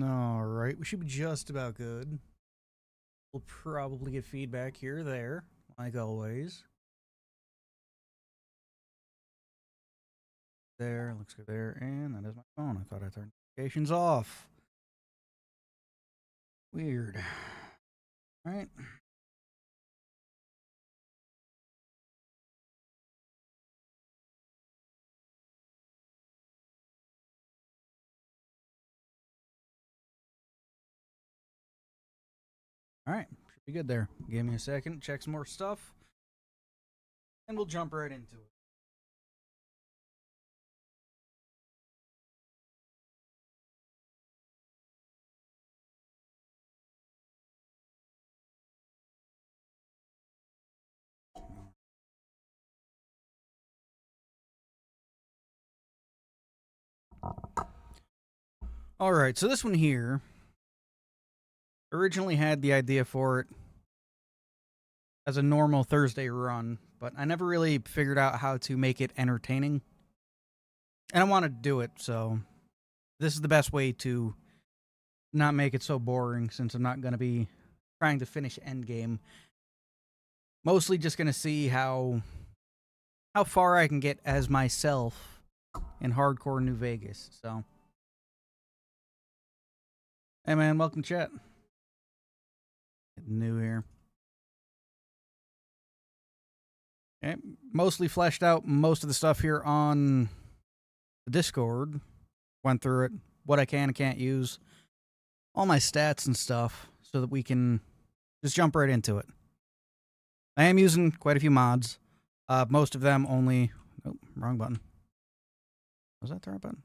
Alright, we should be just about good. We'll probably get feedback here or there, like always. There, looks good there, and that is my phone. I thought I turned notifications off. Weird. Alright. Alright, should be good there. Give me a second, check some more stuff, and we'll jump right into it. Alright, so this one here originally had the idea for it as a normal Thursday run, but I never really figured out how to make it entertaining. And I wanted to do it, so this is the best way to not make it so boring since I'm not going to be trying to finish Endgame. Mostly just going to see how far I can get as myself in hardcore New Vegas. So, hey man, welcome to chat. New here. Okay, mostly fleshed out most of the stuff here on the Discord. Went through it, what I can and can't use, all my stats and stuff, so that we can just jump right into it. I am using quite a few mods. Most of them only... Oh, wrong button. Was that the right button?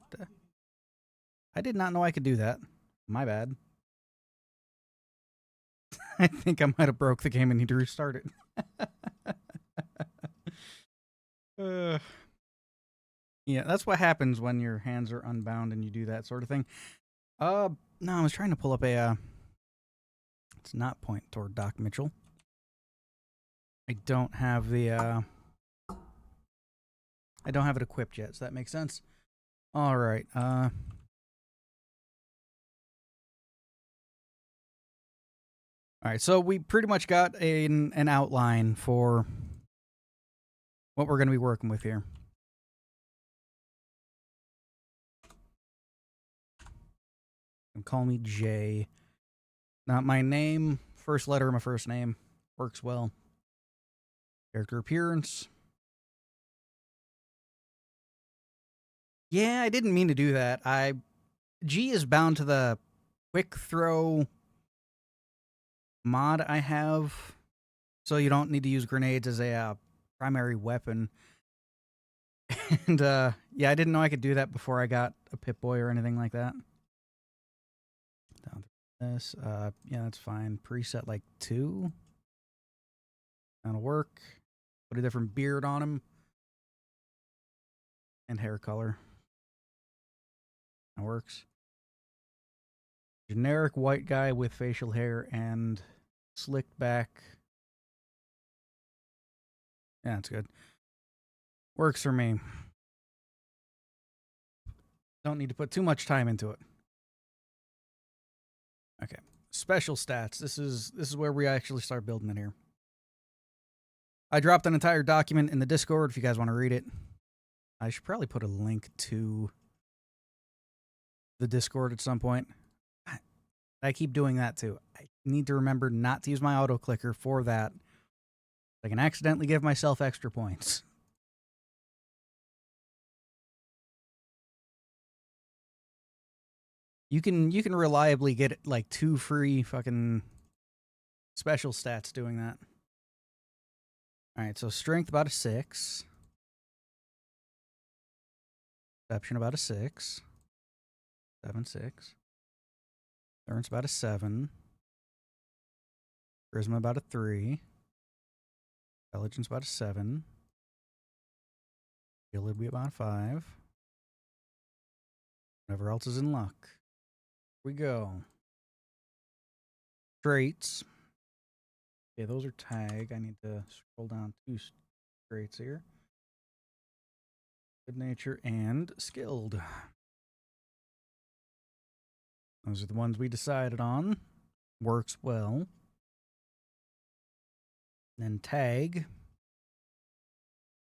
I did not know I could do that. My bad. I think I might have broke the game and need to restart it. Yeah, that's what happens when your hands are unbound and you do that sort of thing. No, I was trying to pull up a... It's not point toward Doc Mitchell. I don't have the... I don't have it equipped yet, so that makes sense. Alright, Alright, so we pretty much got an outline for what we're going to be working with here. And call me Jay. Not my name, first letter of my first name. Works well. Character appearance. Yeah, I didn't mean to do that. G is bound to the quick throw mod I have, so you don't need to use grenades as a primary weapon. And yeah, I didn't know I could do that before I got a Pip-Boy or anything like that. Down this, yeah, that's fine. Preset like 2. That'll work. Put a different beard on him. And hair color. That works. Generic white guy with facial hair and slicked back. Yeah, that's good. Works for me. Don't need to put too much time into it. Okay. Special stats. This is where we actually start building it here. I dropped an entire document in the Discord if you guys want to read it. I should probably put a link to the Discord at some point. I keep doing that too. I need to remember not to use my auto clicker for that. I can accidentally give myself extra points. You can reliably get like 2 free fucking special stats doing that. Alright, so strength about a 6. Perception about a 6. 7, 6. Endurance about a 7. Charisma about a 3. Intelligence about a 7. Skill would be about a 5. Whatever else is in luck. Here we go. Traits. Okay, those are tag. I need to scroll down 2 traits here. Good nature and skilled. Those are the ones we decided on. Works well. Then tag.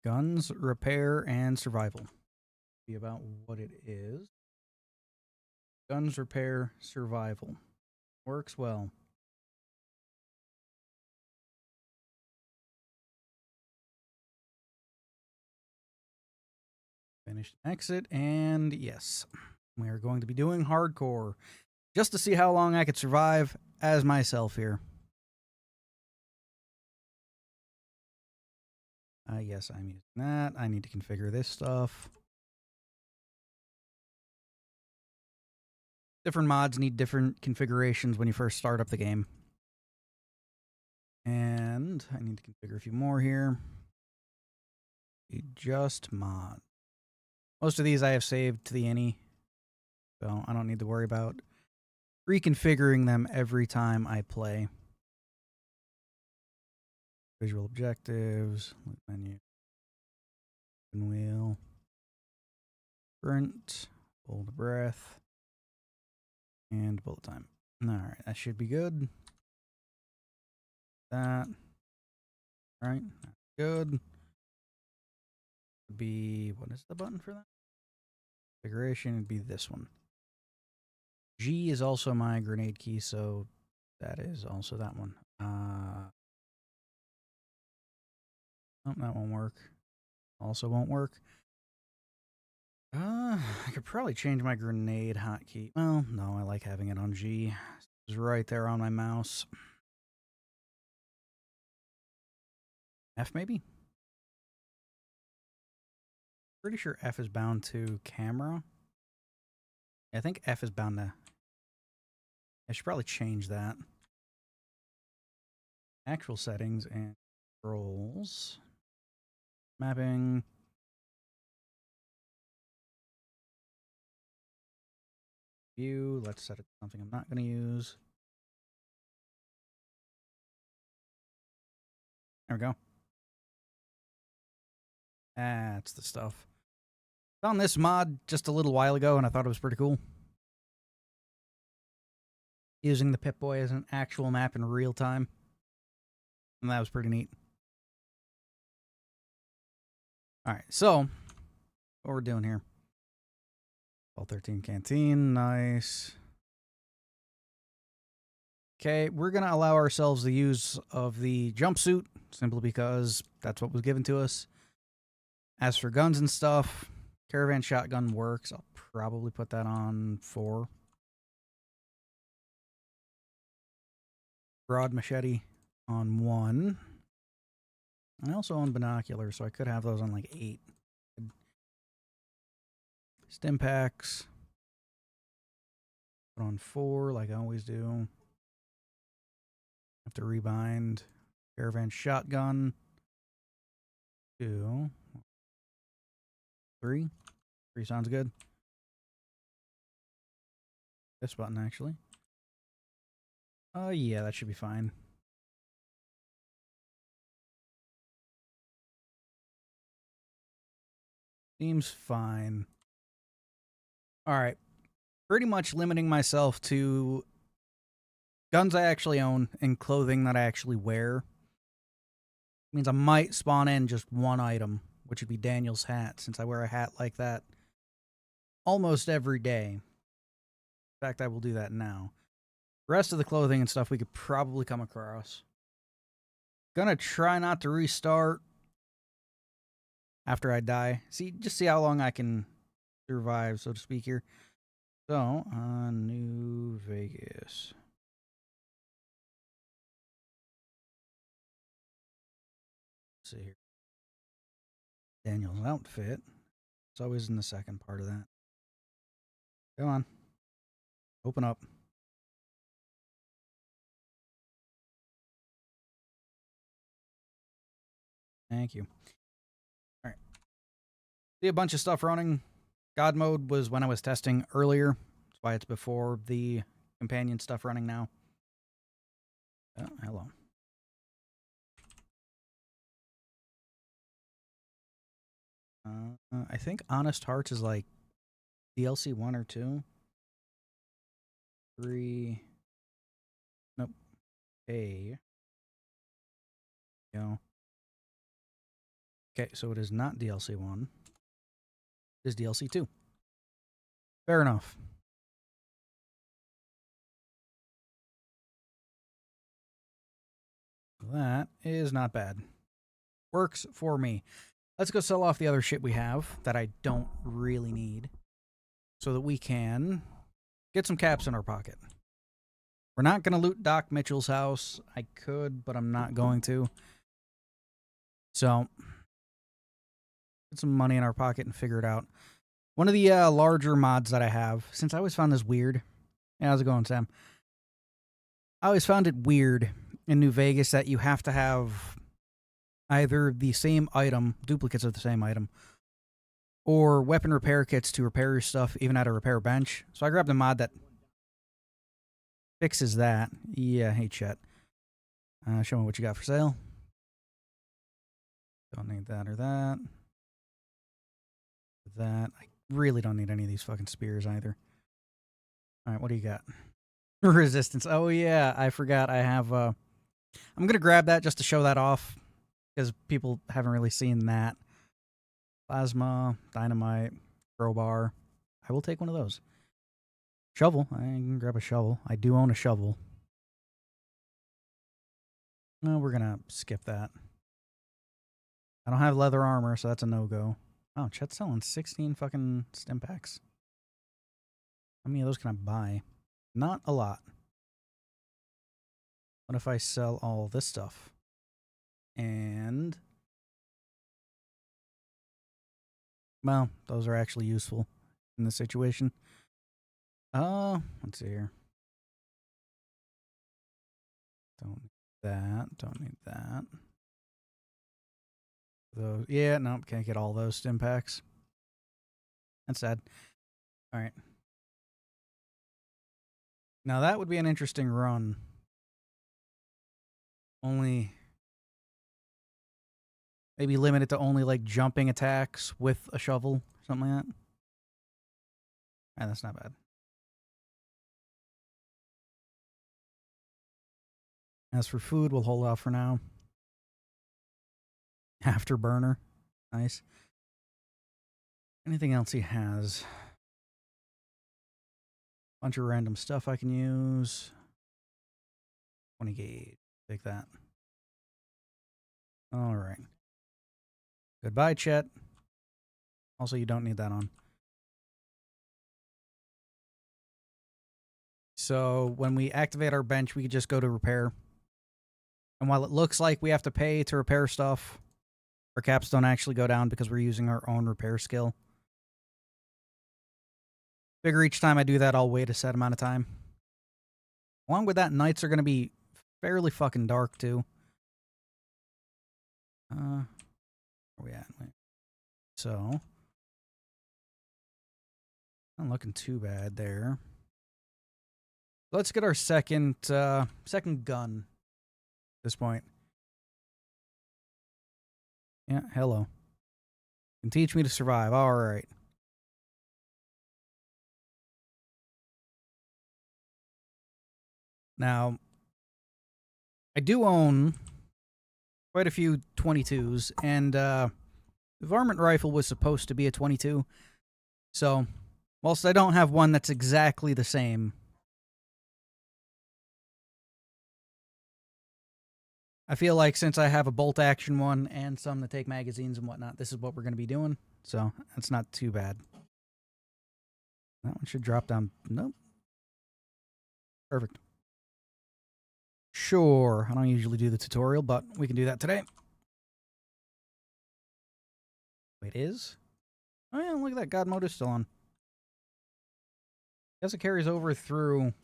Guns, repair, and survival. Be about what it is. Guns, repair, survival. Works well. Finish exit, and yes, we are going to be doing hardcore just to see how long I could survive as myself here. Yes, I'm using that. I need to configure this stuff. Different mods need different configurations when you first start up the game. And I need to configure a few more here. Adjust mod. Most of these I have saved to the ini, so I don't need to worry about reconfiguring them every time I play. Visual objectives, loop menu, wheel, sprint, hold a breath, and bullet time. Alright, that should be good. That. Alright, that's good. Would be, what is the button for that? Configuration would be this one. G is also my grenade key, so that is also that one. Oh, that won't work. Also won't work. I could probably change my grenade hotkey. Well, no, I like having it on G. It's right there on my mouse. F maybe? Pretty sure F is bound to camera. I think F is bound to... I should probably change that. Actual settings and controls. Mapping. View. Let's set it to something I'm not going to use. There we go. That's the stuff. Found this mod just a little while ago and I thought it was pretty cool. Using the Pip-Boy as an actual map in real time. And that was pretty neat. Alright, so what we're doing here. 1213 Canteen, nice. Okay, we're going to allow ourselves the use of the jumpsuit, simply because that's what was given to us. As for guns and stuff, Caravan shotgun works. I'll probably put that on 4. Broad machete on 1. I also own binoculars, so I could have those on like 8. Stim packs. Put on 4 like I always do. Have to rebind. Caravan shotgun. 2. 3. 3 sounds good. This button, actually. Yeah, that should be fine. Seems fine. Alright. Pretty much limiting myself to guns I actually own and clothing that I actually wear. Means I might spawn in just one item, which would be Daniel's hat, since I wear a hat like that almost every day. In fact, I will do that now. The rest of the clothing and stuff we could probably come across. Gonna try not to restart after I die. Just see how long I can survive, so to speak here. So, New Vegas. Let's see here. Daniel's outfit. It's always in the second part of that. Come on. Open up. Thank you. Alright. See a bunch of stuff running. God mode was when I was testing earlier. That's why it's before the companion stuff running now. Oh, hello. I think Honest Hearts is like DLC 1 or 2. 3. Nope. A. Go. Okay, so it is not DLC 1. It is DLC 2. Fair enough. That is not bad. Works for me. Let's go sell off the other shit we have that I don't really need so that we can get some caps in our pocket. We're not going to loot Doc Mitchell's house. I could, but I'm not going to. So, get some money in our pocket and figure it out. One of the larger mods that I have, since I always found this weird. Yeah, how's it going, Sam? I always found it weird in New Vegas that you have to have either the same item, duplicates of the same item, or weapon repair kits to repair your stuff, even at a repair bench. So I grabbed a mod that fixes that. Yeah, hey, chat. Show me what you got for sale. Don't need that or that. That. I really don't need any of these fucking spears either. All right, what do you got? Resistance. Oh, yeah, I forgot I have... I'm going to grab that just to show that off, because people haven't really seen that. Plasma, dynamite, crowbar. I will take one of those. Shovel. I can grab a shovel. I do own a shovel. No, we're going to skip that. I don't have leather armor, so that's a no-go. Oh, Chet's selling 16 fucking stim packs. How many of those can I buy? Not a lot. What if I sell all this stuff? And... well, those are actually useful in this situation. Let's see here. Don't need that. Don't need that. Those, yeah, nope, can't get all those stim packs. That's sad. All right. Now that would be an interesting run. Only maybe limit it to only like jumping attacks with a shovel, something like that. And that's not bad. As for food, we'll hold off for now. Afterburner. Nice. Anything else he has? Bunch of random stuff I can use. 20 gauge. Take that. All right. Goodbye, Chet. Also, you don't need that on. So when we activate our bench, we can just go to repair. And while it looks like we have to pay to repair stuff, our caps don't actually go down because we're using our own repair skill. Figure each time I do that, I'll wait a set amount of time. Along with that, nights are going to be fairly fucking dark, too. Where are we at? Wait. So, not looking too bad there. Let's get our second gun at this point. Yeah, hello. You can teach me to survive. All right. Now, I do own quite a few 22s, and the varmint rifle was supposed to be a 22. So, whilst I don't have one that's exactly the same, I feel like since I have a bolt action one and some that take magazines and whatnot, this is what we're going to be doing. So, that's not too bad. That one should drop down. Nope. Perfect. Sure. I don't usually do the tutorial, but we can do that today. Wait, is? Oh, yeah, look at that. God mode is still on. Guess it carries over through.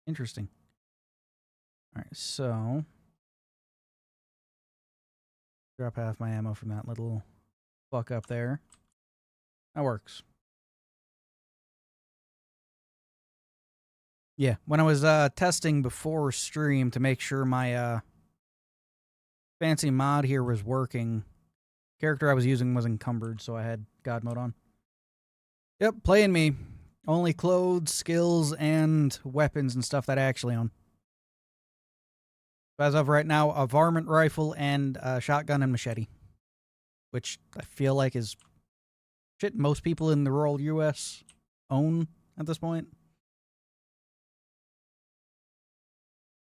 Interesting. Alright, so. Drop half my ammo from that little fuck up there. That works. Yeah, when I was testing before stream to make sure my fancy mod here was working, character I was using was encumbered, so I had God mode on. Yep, playing me. Only clothes, skills, and weapons and stuff that I actually own. As of right now, a varmint rifle and a shotgun and machete. Which I feel like is shit most people in the rural US own at this point.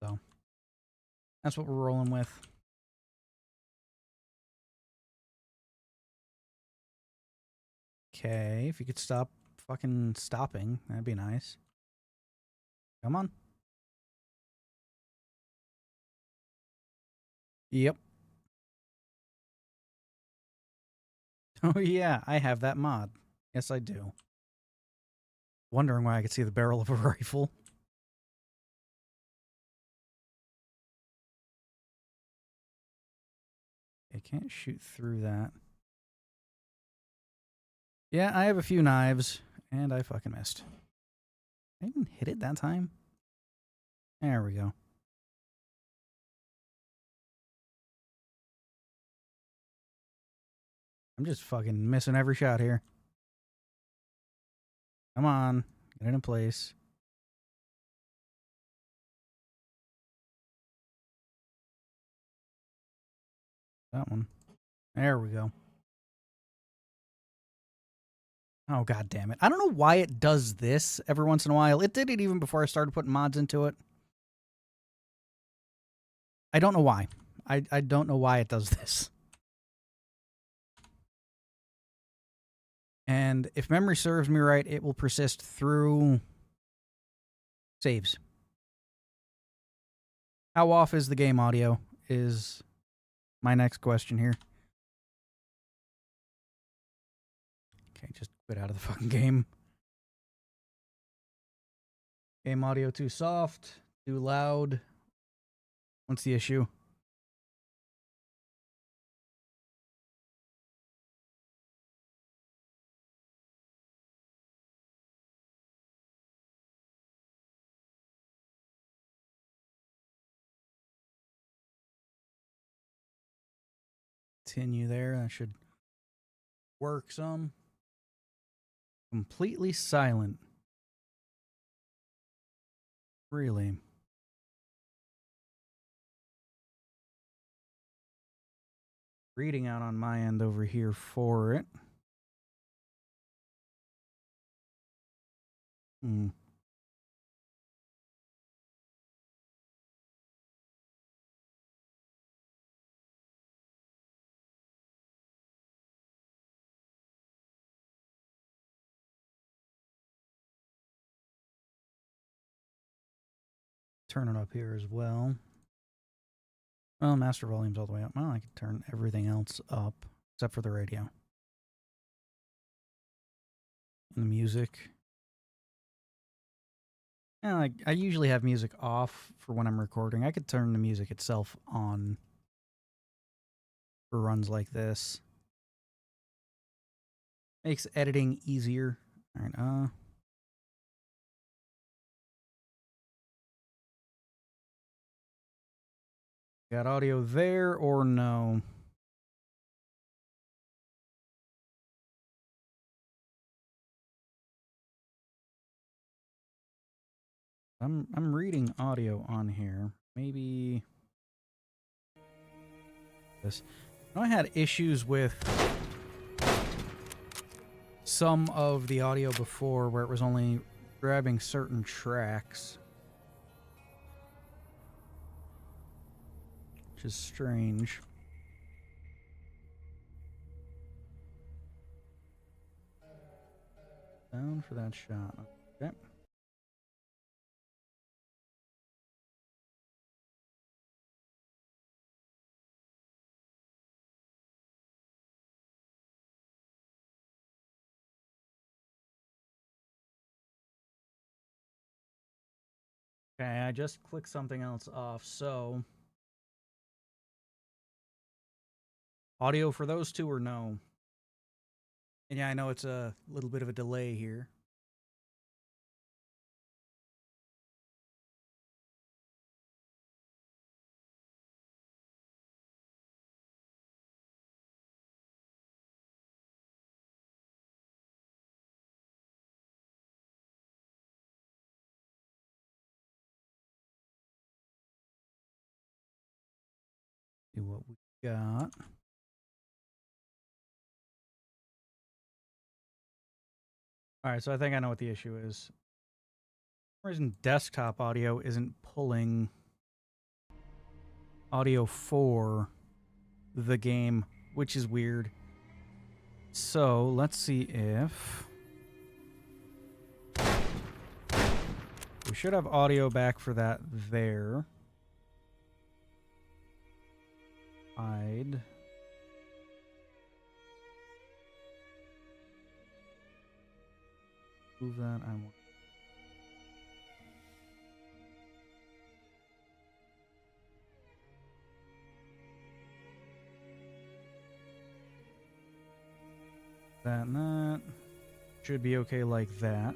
So that's what we're rolling with. Okay, if you could stop fucking stopping, that'd be nice. Come on. Yep. Oh yeah, I have that mod. Yes, I do. Wondering why I could see the barrel of a rifle. I can't shoot through that. Yeah, I have a few knives, and I fucking missed. I didn't hit it that time. There we go. I'm just fucking missing every shot here. Come on, get it in place. That one. There we go. Oh, god damn it. I don't know why it does this every once in a while. It did it even before I started putting mods into it. I don't know why. I don't know why it does this. And if memory serves me right, it will persist through saves. How off is the game audio is my next question here. Okay, just quit out of the fucking game. Game audio too soft, too loud. What's the issue? Continue there. That should work some. Completely silent. Really? Reading out on my end over here for it. Hmm. Turn it up here as well. Well, master volume's all the way up. Well, I could turn everything else up except for the radio. And the music. Yeah, I usually have music off for when I'm recording. I could turn the music itself on for runs like this. Makes editing easier. All right, got audio there or no? I'm reading audio on here. Maybe this. I had issues with some of the audio before where it was only grabbing certain tracks, which is strange. Down for that shot. Okay. Okay, I just clicked something else off, so audio for those two or no? And yeah, I know it's a little bit of a delay here. See what we got. Alright, so I think I know what the issue is. For some reason desktop audio isn't pulling audio for the game, which is weird. So let's see if we should have audio back for that there. Hide. Move that. I want. That and that. Should be okay like that.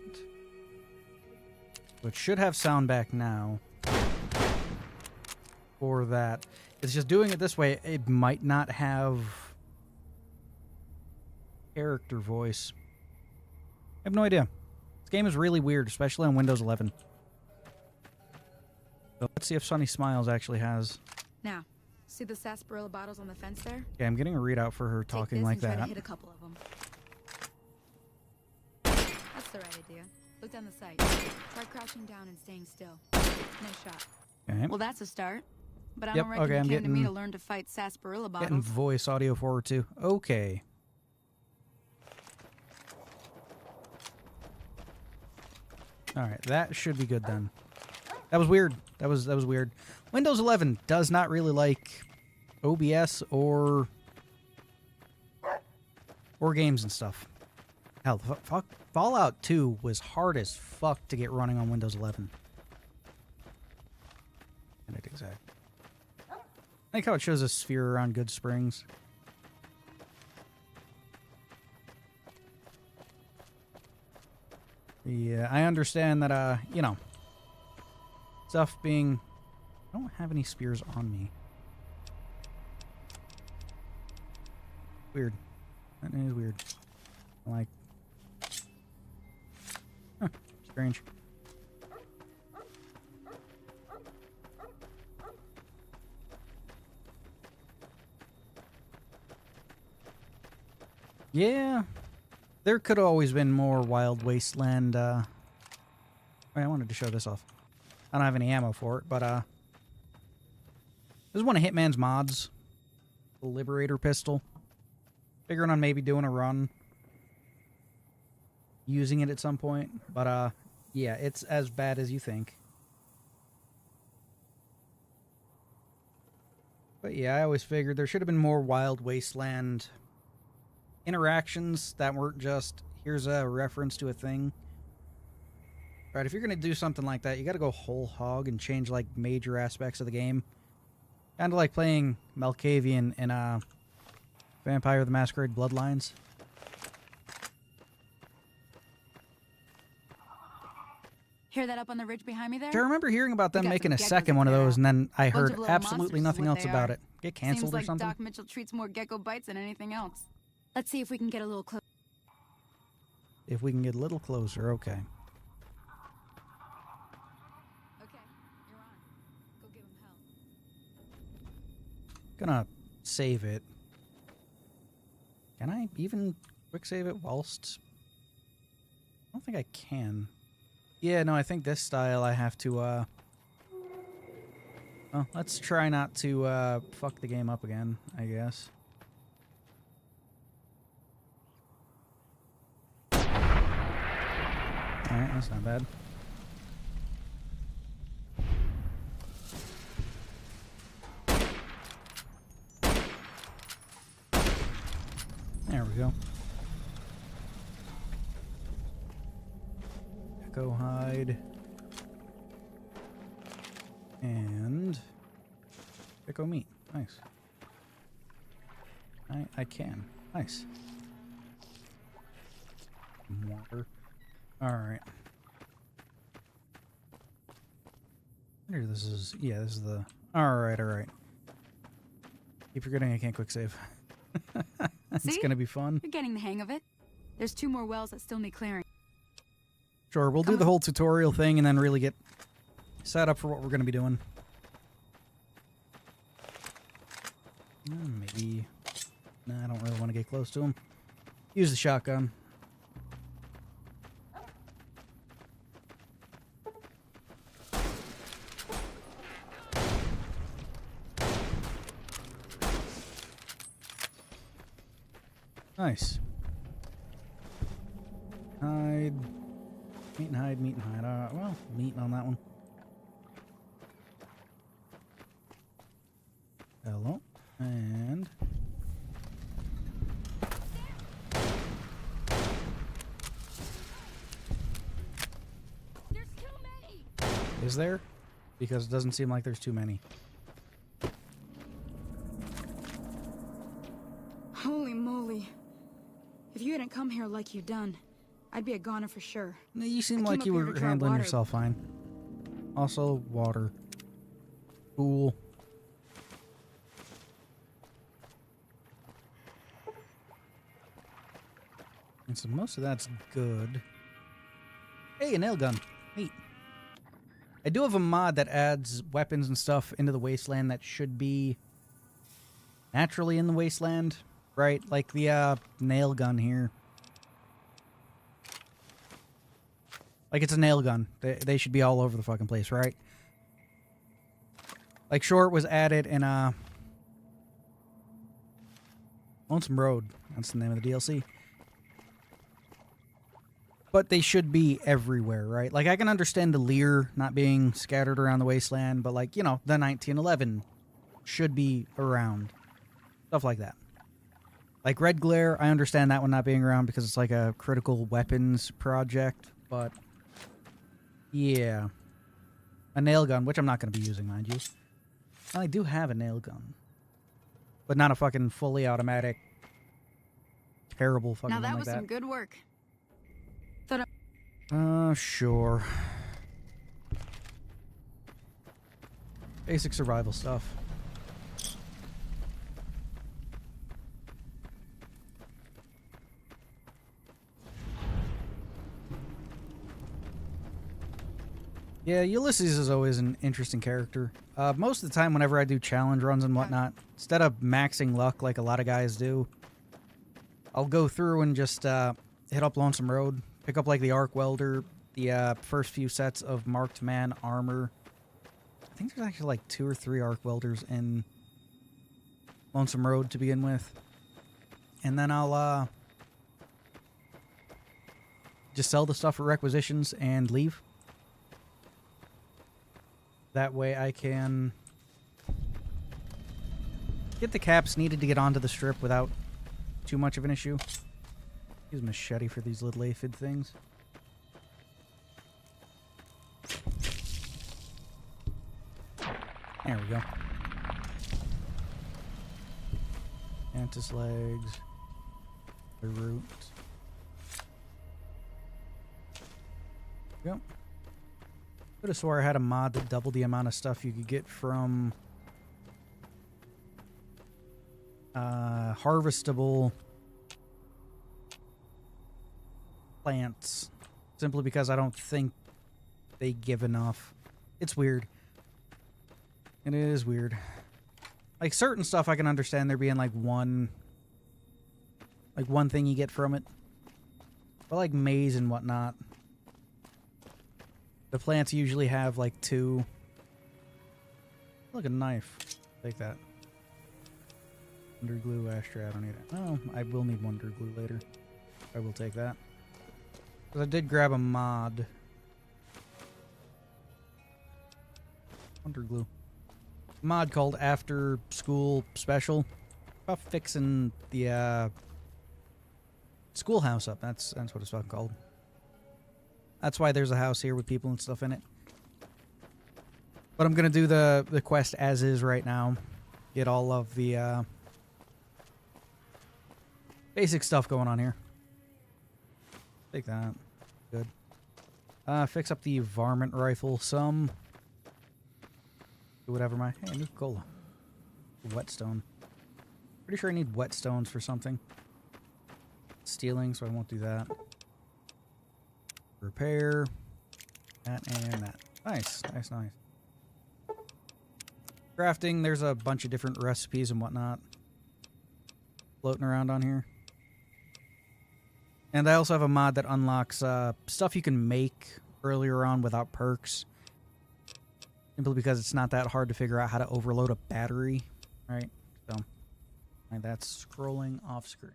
So it should have sound back now. For that. It's just doing it this way, it might not have character voice. I have no idea. This game is really weird, especially on Windows 11. So let's see if Sunny Smiles actually has. Now, see the sarsaparilla bottles on the fence there? Okay, I'm getting a readout for her talking like that. Try to hit a couple of them. That's the right idea. Look down the sight. Try crouching down and staying still. Nice shot. Okay. Well, that's a start. But I Yep, don't reckon okay, you I'm came to me getting- to learn to fight sarsaparilla Getting bottles. voice audio forward too. Okay. Alright, that should be good then. That was weird. That was weird. Windows 11 does not really like OBS or games and stuff. Hell, Fallout 2 was hard as fuck to get running on Windows 11. And it exact. I like how it shows a sphere around Good Springs. Yeah, I understand that, you know, stuff being... I don't have any spears on me. Weird. That is weird. Like... Huh, strange. Yeah. There could have always been more Wild Wasteland, I wanted to show this off. I don't have any ammo for it, but, this is one of Hitman's mods. The Liberator pistol. Figuring on maybe doing a run. Using it at some point. But, yeah, it's as bad as you think. But yeah, I always figured there should have been more Wild Wasteland interactions that weren't just, here's a reference to a thing. Right, if you're going to do something like that, you got to go whole hog and change, like, major aspects of the game. Kind of like playing Malkavian in, Vampire the Masquerade Bloodlines. Hear that up on the ridge behind me there? I remember hearing about them got making some a geckos second up one of there those, and then I Bunch heard of little absolutely monsters is nothing what else they about are. it. Get canceled Seems like or something? Doc Mitchell treats more gecko bites than anything else. Let's see if we can get a little closer. If we can get a little closer, okay. Okay, you're on. Go give him hell. Gonna save it. Can I even quick save it whilst... I don't think I can. Yeah, no, I think this style I have to, Well, let's try not to, fuck the game up again, I guess. Alright, that's not bad. There we go. Echo hide. And echo meat. Nice. I can. Nice. Water. Alright. Here this is, yeah, this is the, alright. Keep forgetting I can't quick save. It's See? gonna be fun. You're getting the hang of it. There's 2 more wells that still need clearing. Sure, we'll do the whole tutorial thing and then really get set up for what we're gonna be doing. the... Nah, I don't really want to get close to him. Use the shotgun. Nice. Hide. Meat and hide, meat and hide. Well, meat on that one. Hello. And... There's too many. Is there? Because it doesn't seem like there's too many. Holy moly. If you hadn't come here like you done, I'd be a goner for sure. You seem I like came you up here were to draw handling water. yourself fine. Also, water. Cool. And so most of that's good. Hey, a nail gun. Neat. I do have a mod that adds weapons and stuff into the wasteland that should be naturally in the wasteland, right? Like the nail gun here. Like it's a nail gun. They should be all over the fucking place, right? Like Short was added in Lonesome Road. That's the name of the DLC. But they should be everywhere, right? Like, I can understand the Lear not being scattered around the wasteland, but, like, you know, the 1911 should be around. Stuff like that. Like, Red Glare, I understand that one not being around because it's, like, a critical weapons project, but... yeah. A nail gun, which I'm not going to be using, mind you. I do have a nail gun. But not a fucking fully automatic, terrible fucking Now one that like was some good work. Sure. Basic survival stuff. Yeah, Ulysses is always an interesting character. Most of the time, whenever I do challenge runs and whatnot, instead of maxing luck like a lot of guys do, I'll go through and just hit up Lonesome Road, pick up like the Arc Welder, the first few sets of Marked Man armor. I think there's actually like 2 or 3 Arc Welders in Lonesome Road to begin with. And then I'll just sell the stuff for requisitions and leave. That way I can get the caps needed to get onto the strip without too much of an issue. Use machete for these little aphid things. There we go. Mantis legs. The root. Yep. Could have swore I had a mod that doubled the amount of stuff you could get from harvestable plants, simply because I don't think they give enough. It's weird. It is weird. Like certain stuff I can understand there being like one thing you get from it. But like maize and whatnot, the plants usually have like 2. Look, a knife. Take that. Wonder glue, ashtray, I don't need it. Oh, I will need wonder glue later. I will take that. Because I did grab a mod. Wonder glue. Mod called After School Special. About fixing the schoolhouse up. That's what it's fucking called. That's why there's a house here with people and stuff in it. But I'm gonna do the quest as is right now. Get all of the basic stuff going on here. Take that. Good. Fix up the varmint rifle some. Do whatever my... Hey, new cola. Whetstone. Pretty sure I need whetstones for something. Stealing, so I won't do that. Repair. That and that. Nice, nice, nice. Crafting, there's a bunch of different recipes and whatnot. floating around on here. And I also have a mod that unlocks stuff you can make earlier on without perks. Simply because it's not that hard to figure out how to overload a battery. Right? So, and that's scrolling off screen.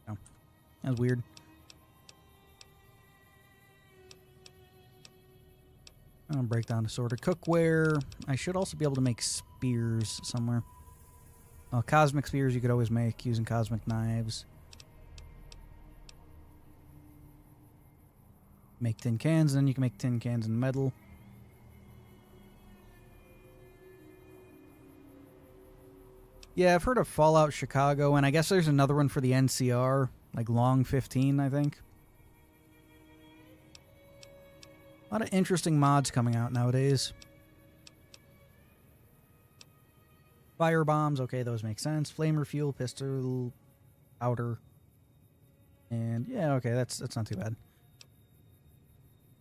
Oh, that's weird. I'll break down assorted cookware. I should also be able to make spears somewhere. Oh, cosmic spears you could always make using cosmic knives. Make tin cans, and then you can make tin cans and metal. Yeah, I've heard of Fallout Chicago, and I guess there's another one for the NCR, like Long 15, I think. A lot of interesting mods coming out nowadays. Fire bombs, okay, those make sense. Flamer fuel, pistol, powder. And yeah, okay, that's not too bad.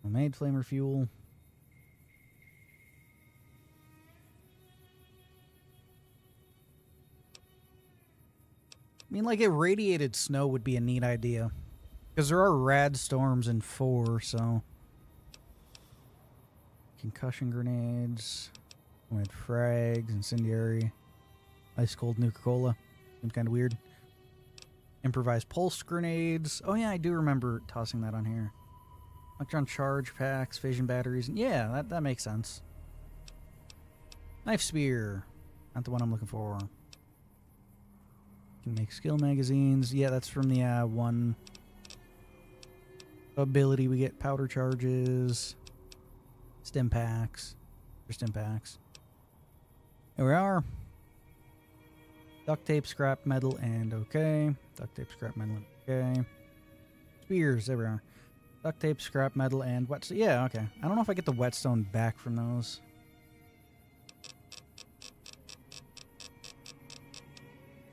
Made flamer fuel. I mean, like, irradiated snow would be a neat idea. Because there are rad storms in 4, so... Concussion grenades. With frags, incendiary. Ice cold Nuka-Cola. Seems kind of weird. Improvised pulse grenades. Oh yeah, I do remember tossing that on here. Electron charge packs, fission batteries. Yeah, that makes sense. Knife spear. Not the one I'm looking for. Can make skill magazines. Yeah, that's from the one ability we get. Powder charges. Stim packs. Or stim packs. Here we are. Duct tape, scrap metal, and okay. Duct tape, scrap metal, and okay. Spears, there we are. Duct tape, scrap metal, and whetstone. Yeah, okay. I don't know if I get the whetstone back from those.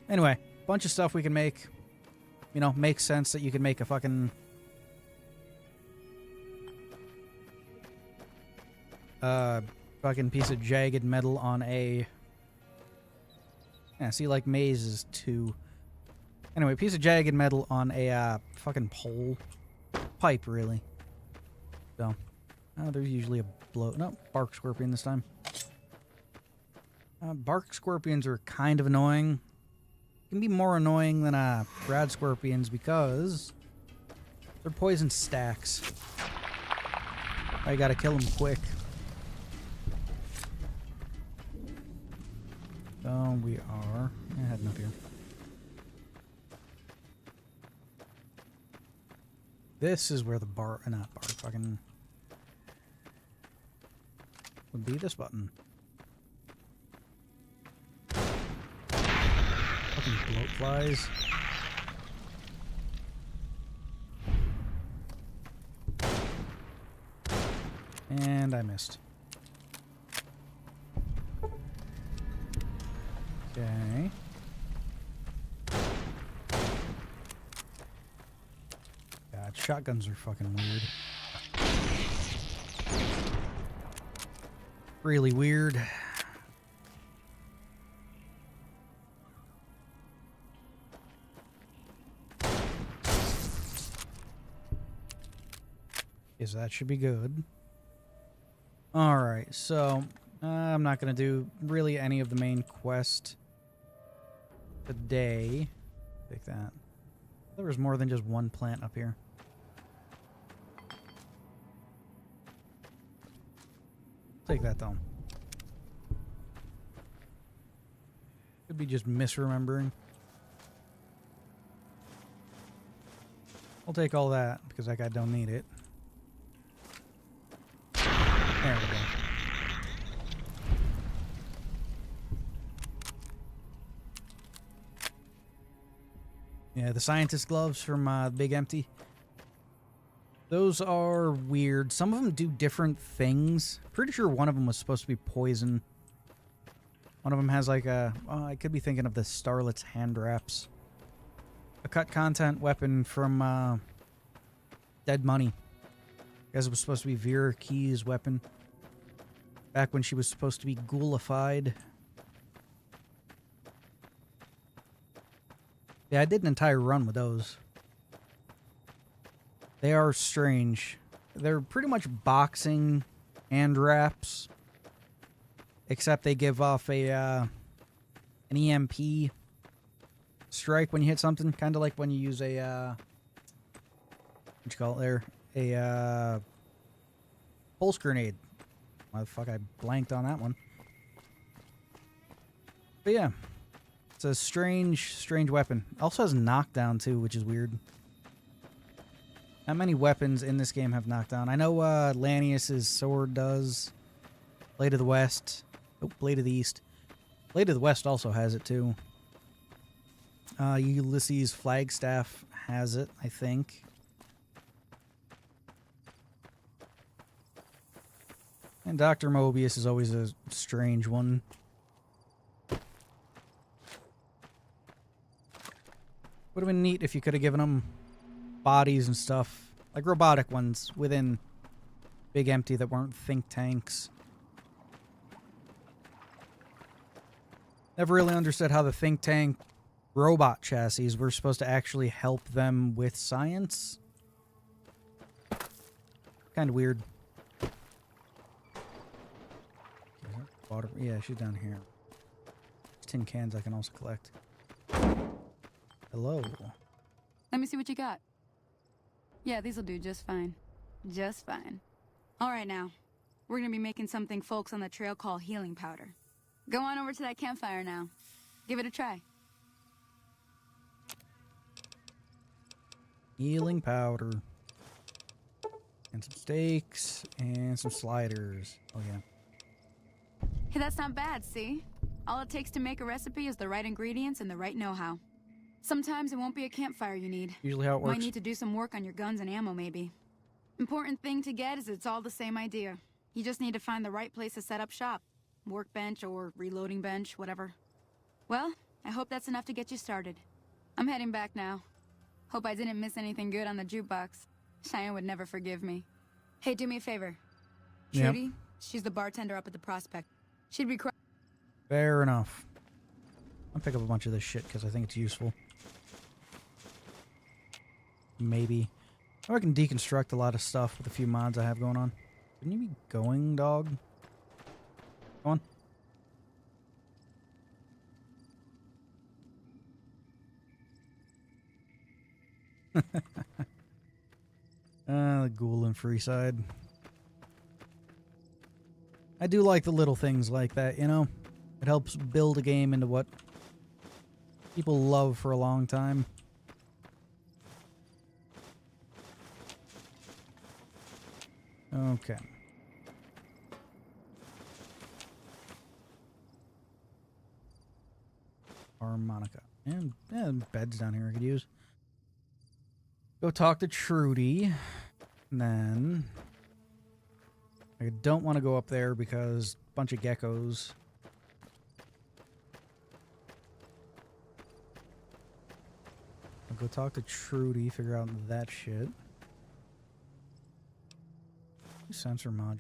Anyway, bunch of stuff we can make. You know, makes sense that you can make a fucking... fucking piece of jagged metal on a... Yeah, see, like, maze is 2. Anyway, piece of jagged metal on a, fucking pole. Pipe, really. So, there's usually a blow... No, bark scorpion this time. Bark scorpions are kind of annoying. Can be more annoying than, rad scorpions because... they're poison stacks. I gotta kill them quick. So we are heading up here. This is where the fucking would be this button. Fucking bloat flies. And I missed. Okay. God, shotguns are fucking weird. Really weird. Yes, that should be good. Alright, so I'm not going to do really any of the main quest today. Take that. There was more than just one plant up here. Take that though. Could be just misremembering. I'll take all that because that guy don't need it. There we go. Yeah, the scientist gloves from Big Empty. Those are weird. Some of them do different things. Pretty sure one of them was supposed to be poison. One of them has like a... Oh, I could be thinking of the Starlet's hand wraps. A cut content weapon from Dead Money. I guess it was supposed to be Vera Key's weapon. Back when she was supposed to be ghoulified. Yeah, I did an entire run with those. They are strange. They're pretty much boxing hand wraps, except they give off a an EMP strike when you hit something, kind of like when you use a what you call it there, a pulse grenade. Why the fuck I blanked on that one? But yeah, it's a strange weapon. Also has knockdown too, which is weird. Not many weapons in this game have knockdown. I know Lanius's sword does. Blade of the West. Oh, Blade of the East. Blade of the West also has it too. Ulysses Flagstaff has it, I think. And Dr. Mobius is always a strange one. Would have been neat if you could have given them bodies and stuff, like robotic ones within Big Empty that weren't think tanks. Never really understood how the think tank robot chassis were supposed to actually help them with science. Kind of weird. Water. Yeah, she's down here. Tin cans I can also collect. Hello. Let me see what you got. Yeah, these'll do just fine. Just fine. All right, now. We're gonna be making something folks on the trail call healing powder. Go on over to that campfire now. Give it a try. Healing powder. And some steaks and some sliders. Oh, yeah. Hey, that's not bad, see? All it takes to make a recipe is the right ingredients and the right know-how. Sometimes it won't be a campfire you need. Usually how it works. Might need to do some work on your guns and ammo, maybe. Important thing to get is it's all the same idea. You just need to find the right place to set up shop. Workbench or reloading bench, whatever. Well, I hope that's enough to get you started. I'm heading back now. Hope I didn't miss anything good on the jukebox. Cheyenne would never forgive me. Hey, do me a favor. Yep. Trudy, she's the bartender up at the Prospect. She'd be Fair enough. I'll pick up a bunch of this shit because I think it's useful. Maybe. Or I can deconstruct a lot of stuff with a few mods I have going on. Shouldn't you be going, dog? Go on. The ghoul and Freeside. I do like the little things like that, you know? It helps build a game into what people love for a long time. Okay. Harmonica. And beds down here I could use. Go talk to Trudy. And then I don't want to go up there because a bunch of geckos. I'll go talk to Trudy, figure out that shit. Sensor module.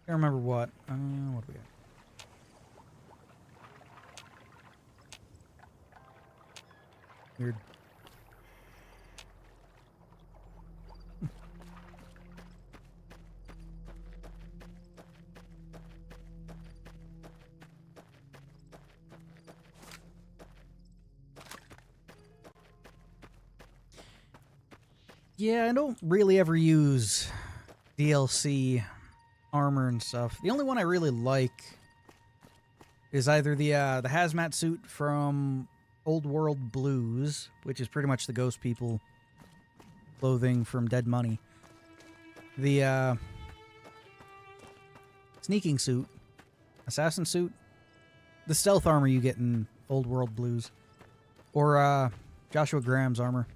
Can't remember what. What do we got? Weird. Yeah, I don't really ever use DLC armor and stuff. The only one I really like is either the hazmat suit from Old World Blues, which is pretty much the ghost people clothing from Dead Money. The sneaking suit, assassin suit, the stealth armor you get in Old World Blues, or Joshua Graham's armor.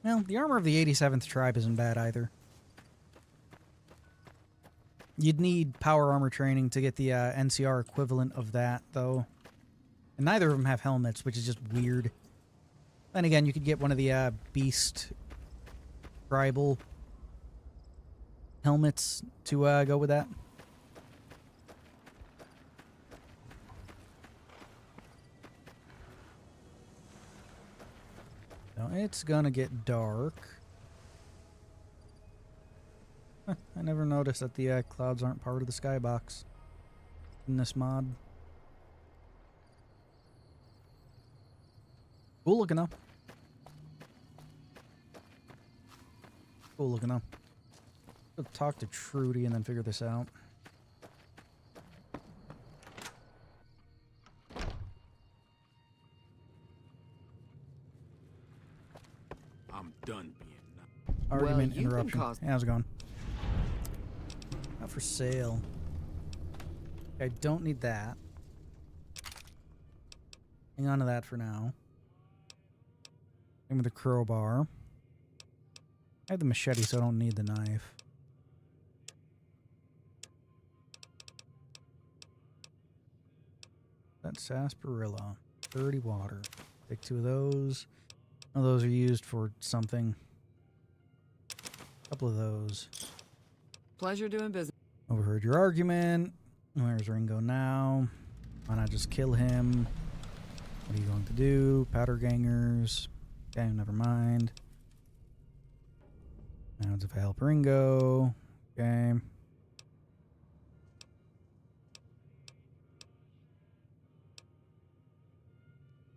Well, the armor of the 87th Tribe isn't bad either. You'd need power armor training to get the NCR equivalent of that, though. And neither of them have helmets, which is just weird. Then again, you could get one of the Beast Tribal helmets to go with that. No, it's gonna get dark. Huh, I never noticed that the clouds aren't part of the skybox in this mod. Cool looking though. Cool looking though. I'll talk to Trudy and then figure this out. I'm done being Argument you can interruption. cause- Hey, how's it going? Not for sale. I don't need that. Hang on to that for now. Same with the crowbar. I have the machete, so I don't need the knife. That's sarsaparilla. 30 water. Take 2 of those. One of those are used for something. A couple of those. Pleasure doing business. Overheard your argument. Where's Ringo now? Why not just kill him? What are you going to do? Powder gangers. Okay, never mind. Now it's a help Ringo. Okay.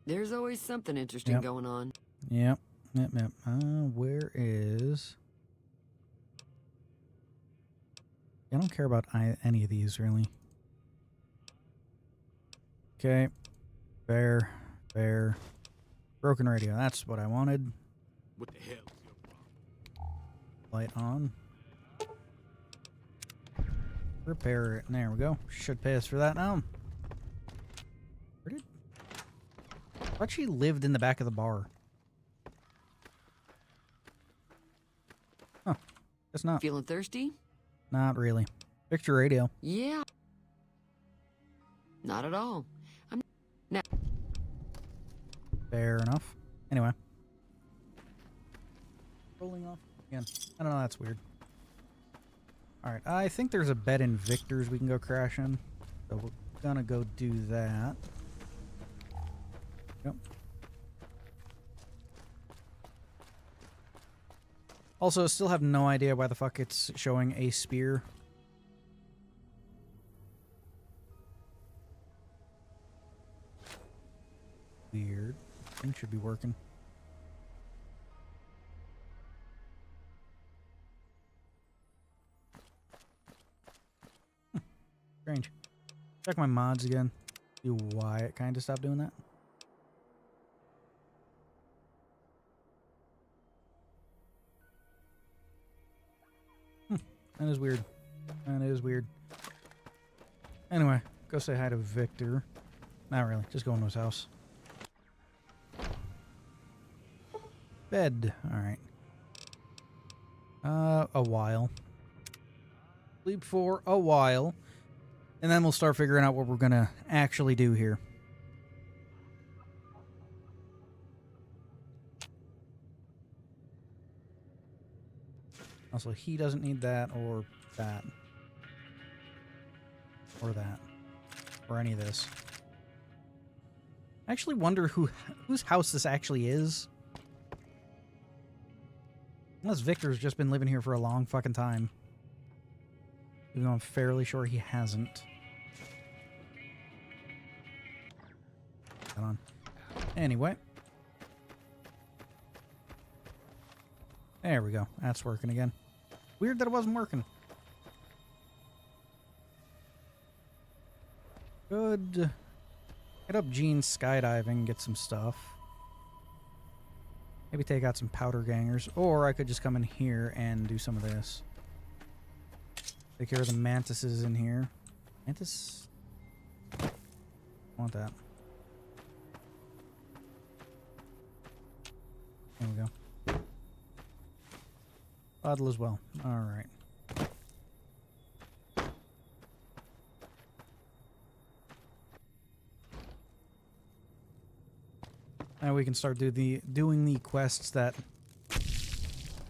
There's always something interesting Yep. going on. Yep. Yep. Where is... I don't care about any of these, really. Okay. Fair. Fair. Broken radio. That's what I wanted. what the hell is your problem? Light on. Repair it. There we go. Should pay us for that now. Where did... I thought she lived in the back of the bar. Huh. Guess not. Feeling thirsty? Not really. Picture radio. Yeah. Not at all. Fair enough. Anyway. Rolling off again. I don't know, that's weird. Alright, I think there's a bed in Victor's we can go crash in. So we're gonna go do that. Yep. Also, still have no idea why the fuck it's showing a spear. Weird. Thing should be working. Strange. Check my mods again. See why it kind of stopped doing that. That is weird. That is weird. Anyway, go say hi to Victor. Not really. Just go into his house. Bed. Alright. A while. Sleep for a while. And then we'll start figuring out what we're gonna actually do here. Also, he doesn't need that or that. Or that. Or any of this. I actually wonder whose house this actually is. Unless Victor's just been living here for a long fucking time. Even though I'm fairly sure he hasn't. Hold on. Anyway. There we go. That's working again. Weird that it wasn't working. Good. Hit up Gene's skydiving, get some stuff. Maybe take out some powder gangers. Or I could just come in here and do some of this. Take care of the mantises in here. Mantis? Want that. There we go. Bottle as well. Alright. Now we can start doing the quests that...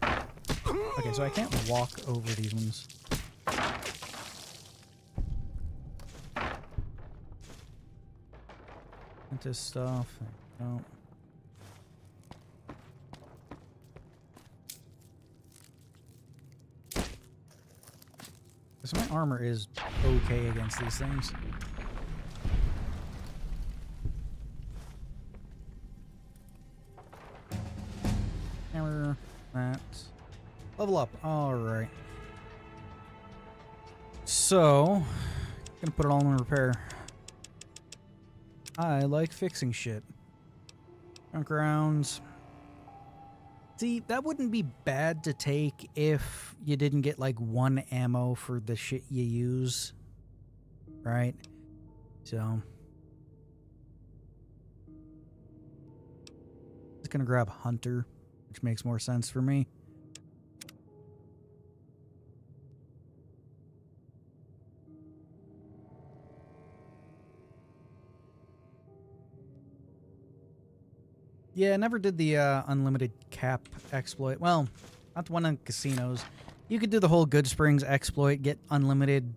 Okay, so I can't walk over these ones. Into stuff. No. So my armor is okay against these things. Hammer, that. Level up. Alright. So, gonna put it all in repair. I like fixing shit. Junk rounds. See, that wouldn't be bad to take if you didn't get like 1 ammo for the shit you use. Right? So. Just gonna grab Hunter, which makes more sense for me. Yeah, I never did the unlimited cap exploit. Well, not the one in casinos. You could do the whole Good Springs exploit, get unlimited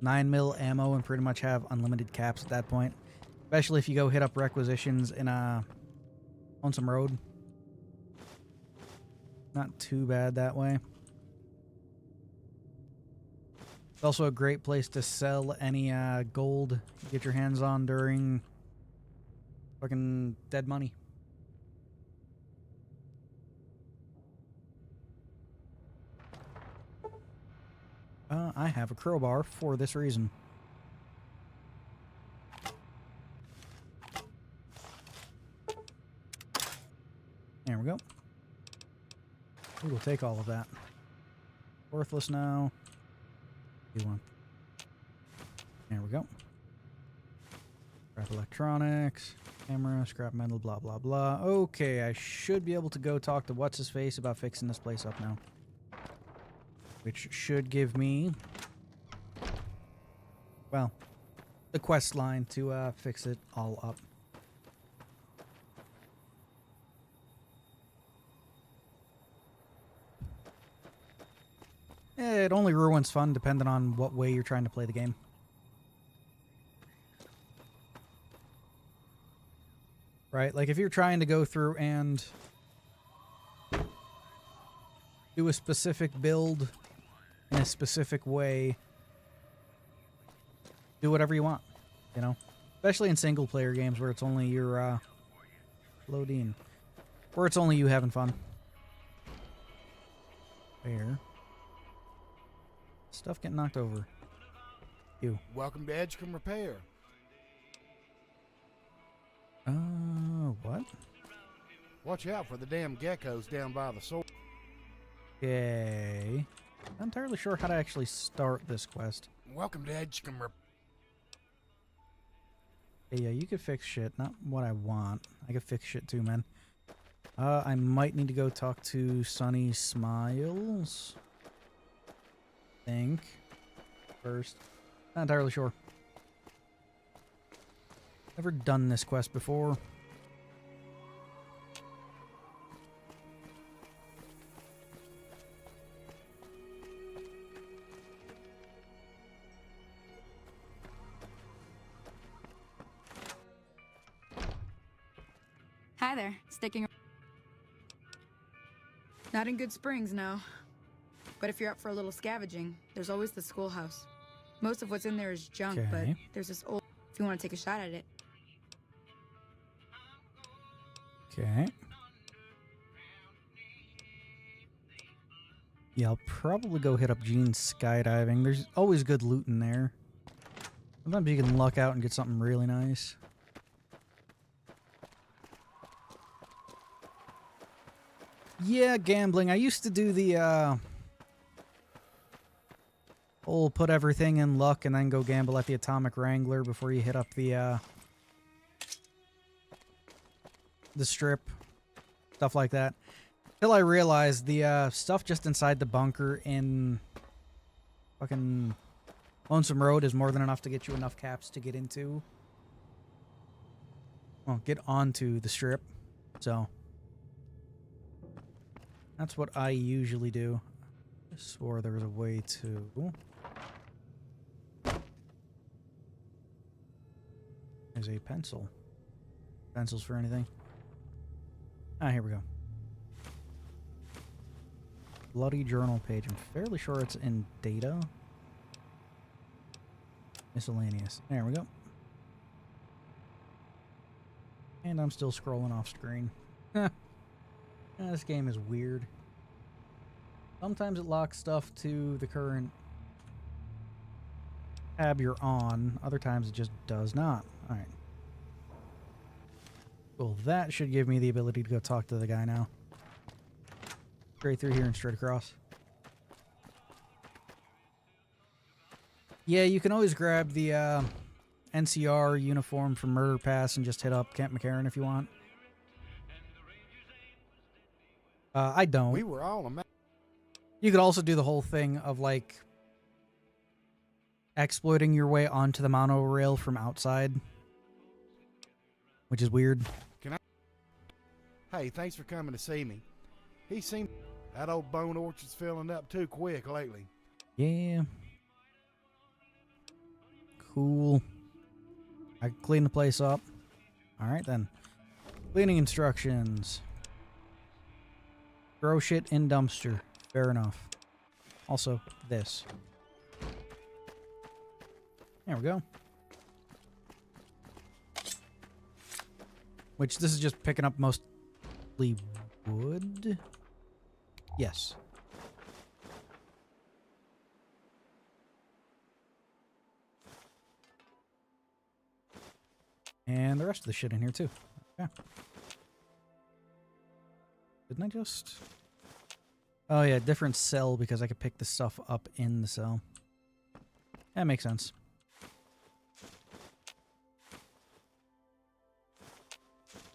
9mm ammo, and pretty much have unlimited caps at that point. Especially if you go hit up requisitions in Lonesome Road. Not too bad that way. It's also a great place to sell any gold you get your hands on during fucking dead money. I have a crowbar for this reason. There we go. We will take all of that. Worthless now. Do one. There we go. Scrap electronics. Camera, scrap metal, blah, blah, blah. Okay, I should be able to go talk to What's-His-Face about fixing this place up now. Which should give me, well, the quest line to fix it all up. It only ruins fun depending on what way you're trying to play the game. Right? Like if you're trying to go through and do a specific build in a specific way, do whatever you want, you know? Especially in single player games where it's only your loading, where it's only you having fun. There. Stuff getting knocked over. You. Welcome to Edgecombe Repair. What? Watch out for the damn geckos down by the sword. Okay. Not entirely sure how to actually start this quest. Welcome to Edgecombe Repair. Hey, yeah, you could fix shit. Not what I want. I could fix shit too, man. I might need to go talk to Sunny Smiles. Think. First. Not entirely sure. Never done this quest before. Hi there. Sticking. Not in Good Springs, no. But if you're up for a little scavenging, there's always the schoolhouse. Most of what's in there is junk, but Okay. there's this old. If you want to take a shot at it. Okay. Yeah, I'll probably go hit up Gene's skydiving. There's always good loot in there. Sometimes you can luck out and get something really nice. Yeah, gambling. I used to do the whole put everything in luck and then go gamble at the Atomic Wrangler before you hit up the strip. Stuff like that. Till I realized the stuff just inside the bunker in fucking Lonesome Road is more than enough to get you enough caps to get into. Well, get onto the strip. So that's what I usually do. I swore there was a way to. There's a pencil. Pencils for anything. Ah, here we go. Bloody journal page. I'm fairly sure it's in data. Miscellaneous. There we go. And I'm still scrolling off screen. This game is weird. Sometimes it locks stuff to the current tab you're on. Other times it just does not. Alright. Well, that should give me the ability to go talk to the guy now. Straight through here and straight across. Yeah, you can always grab the NCR uniform from Murder Pass and just hit up Kent McCarran if you want. I don't. We were all a You could also do the whole thing of like exploiting your way onto the monorail from outside, which is weird. Hey, thanks for coming to see me. He seemed... That old bone orchard's filling up too quick lately. Yeah. Cool. I can clean the place up. Alright then. Cleaning instructions. Throw shit in dumpster. Fair enough. Also, this. There we go. Which, this is just picking up mostly wood. Yes. And the rest of the shit in here, too. Okay. Didn't I just... Oh, yeah, different cell because I could pick the stuff up in the cell. That makes sense.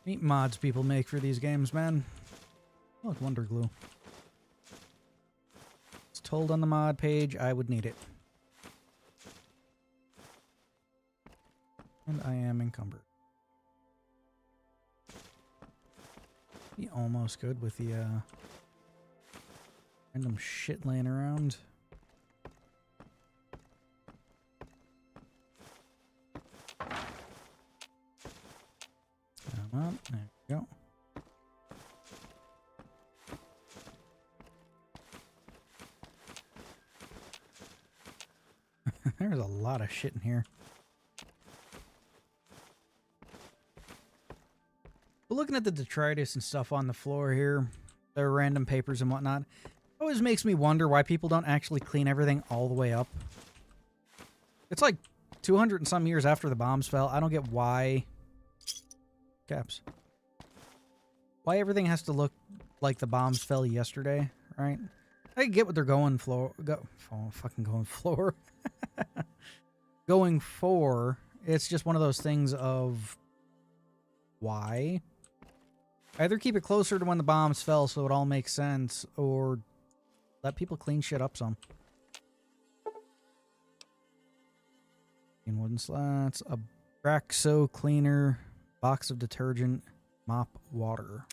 Neat mods people make for these games, man. Look, Wonder Glue. It's told on the mod page I would need it. And I am encumbered. Be almost good with the random shit laying around. Come on, there we go. There's a lot of shit in here. But looking at the detritus and stuff on the floor here, the random papers and whatnot, always makes me wonder why people don't actually clean everything all the way up. It's like 200 and some years after the bombs fell. I don't get why... Caps. Why everything has to look like the bombs fell yesterday, right? I get what they're going floor... fucking going floor. Going for. It's just one of those things of... Why? Either keep it closer to when the bombs fell so it all makes sense, or let people clean shit up some. In wooden slats, a Braxo cleaner, box of detergent, mop water.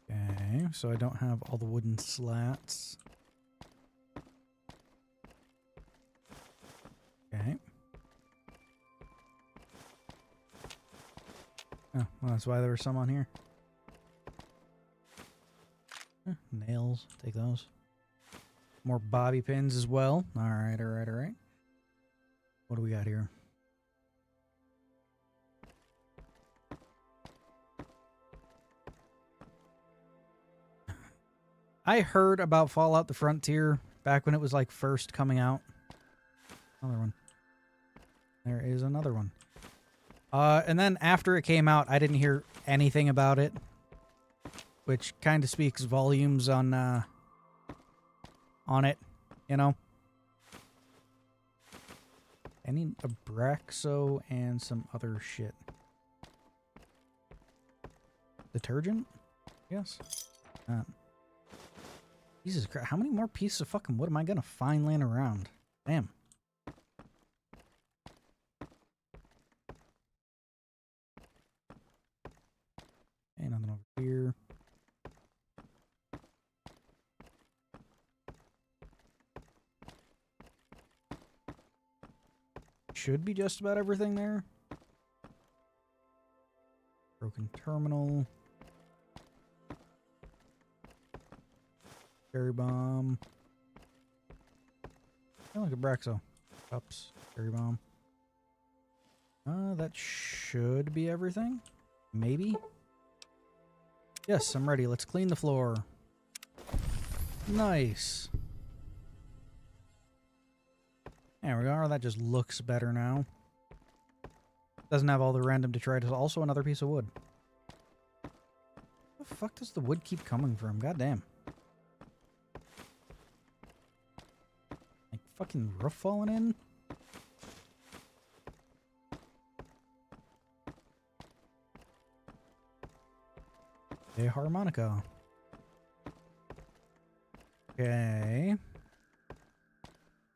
Okay, so I don't have all the wooden slats. Okay. Oh, well, that's why there were some on here. Nails, take those. More bobby pins as well. Alright, alright, alright. What do we got here? I heard about Fallout the Frontier back when it was like first coming out. Another one. There is another one. And then after it came out, I didn't hear anything about it, which kind of speaks volumes on it, you know. I need a Braxo and some other shit. Detergent? Yes. Jesus Christ, how many more pieces of fucking wood am I gonna find laying around? Damn. Okay, nothing over here. Should be just about everything there. Broken terminal. Cherry bomb. Oh, look at Braxo. Cups. Cherry bomb. That should be everything. Maybe? Yes, I'm ready. Let's clean the floor. Nice. There we go. That just looks better now. Doesn't have all the random detritus. Also another piece of wood. Where the fuck does the wood keep coming from? God damn. Like fucking roof falling in? A harmonica. Okay.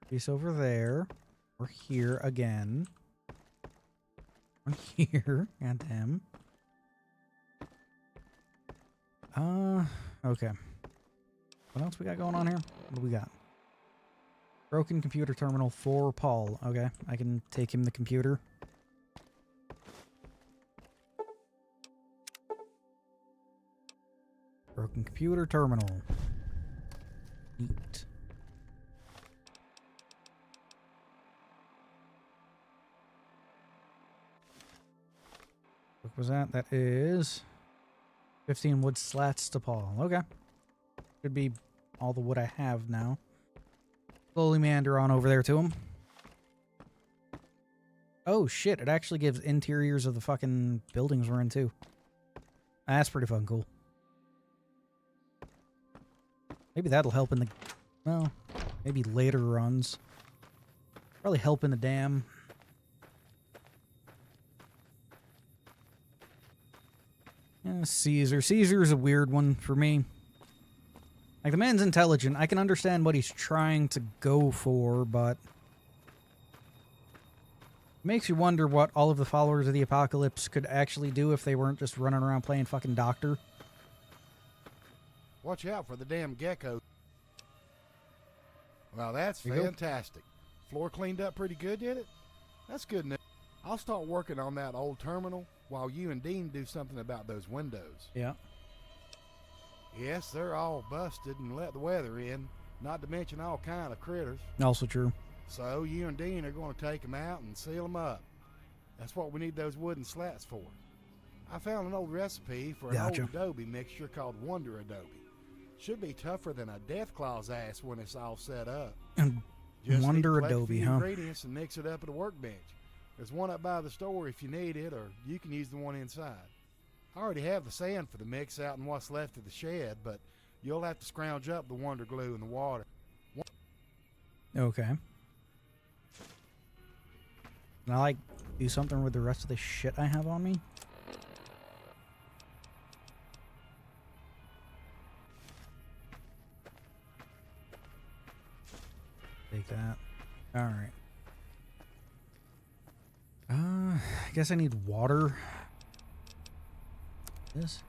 Piece over there. We're here again. We're here. Goddamn. Okay. What else we got going on here? What do we got? Broken computer terminal for Paul. Okay, I can take him the computer. Broken computer terminal. Neat. What was that? That is 15 wood slats to Paul. Okay. Could be all the wood I have now. Slowly meander on over there to him. Oh shit, it actually gives interiors of the fucking buildings we're in too. That's pretty fucking cool. Maybe that'll help in the... well, maybe later runs. Probably help in the dam. Yeah, Caesar. Caesar's a weird one for me. Like, the man's intelligent. I can understand what he's trying to go for, but... it makes you wonder what all of the followers of the apocalypse could actually do if they weren't just running around playing fucking doctor. Watch out for the damn gecko. Well, that's There you go. fantastic. Floor cleaned up pretty good, did it? That's good news. I'll start working on that old terminal while you and Dean do something about those windows. Yeah. Yes, they're all busted and let the weather in, not to mention all kind of critters. Also true. So you and Dean are going to take them out and seal them up. That's what we need those wooden slats for. I found an old recipe for an Gotcha. old adobe mixture called Wonder Adobe. Should be tougher than a Deathclaw's ass when it's all set up. And Just Wonder need to collect Adobe, a few huh? ingredients and mix it up at a workbench. There's one up by the store if you need it, or you can use the one inside. I already have the sand for the mix out in what's left of the shed, but you'll have to scrounge up the Wonder Glue in the water. Okay. Can I, like, do something with the rest of the shit I have on me? Take that. Alright. I guess I need water. This.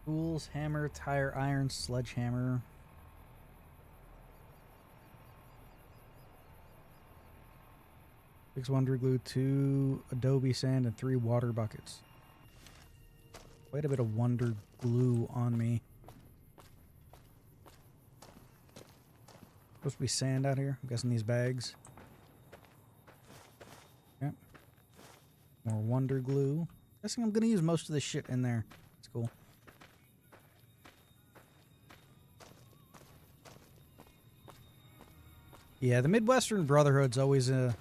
Tools, hammer, tire, iron, sledgehammer. 6 Wonder Glue, 2 Adobe sand, and 3 water buckets. Quite a bit of Wonder Glue on me. Supposed to be sand out here. I'm guessing these bags. Yep. More Wonder Glue. Guessing I'm gonna use most of this shit in there. It's cool. Yeah, the Midwestern Brotherhood's always been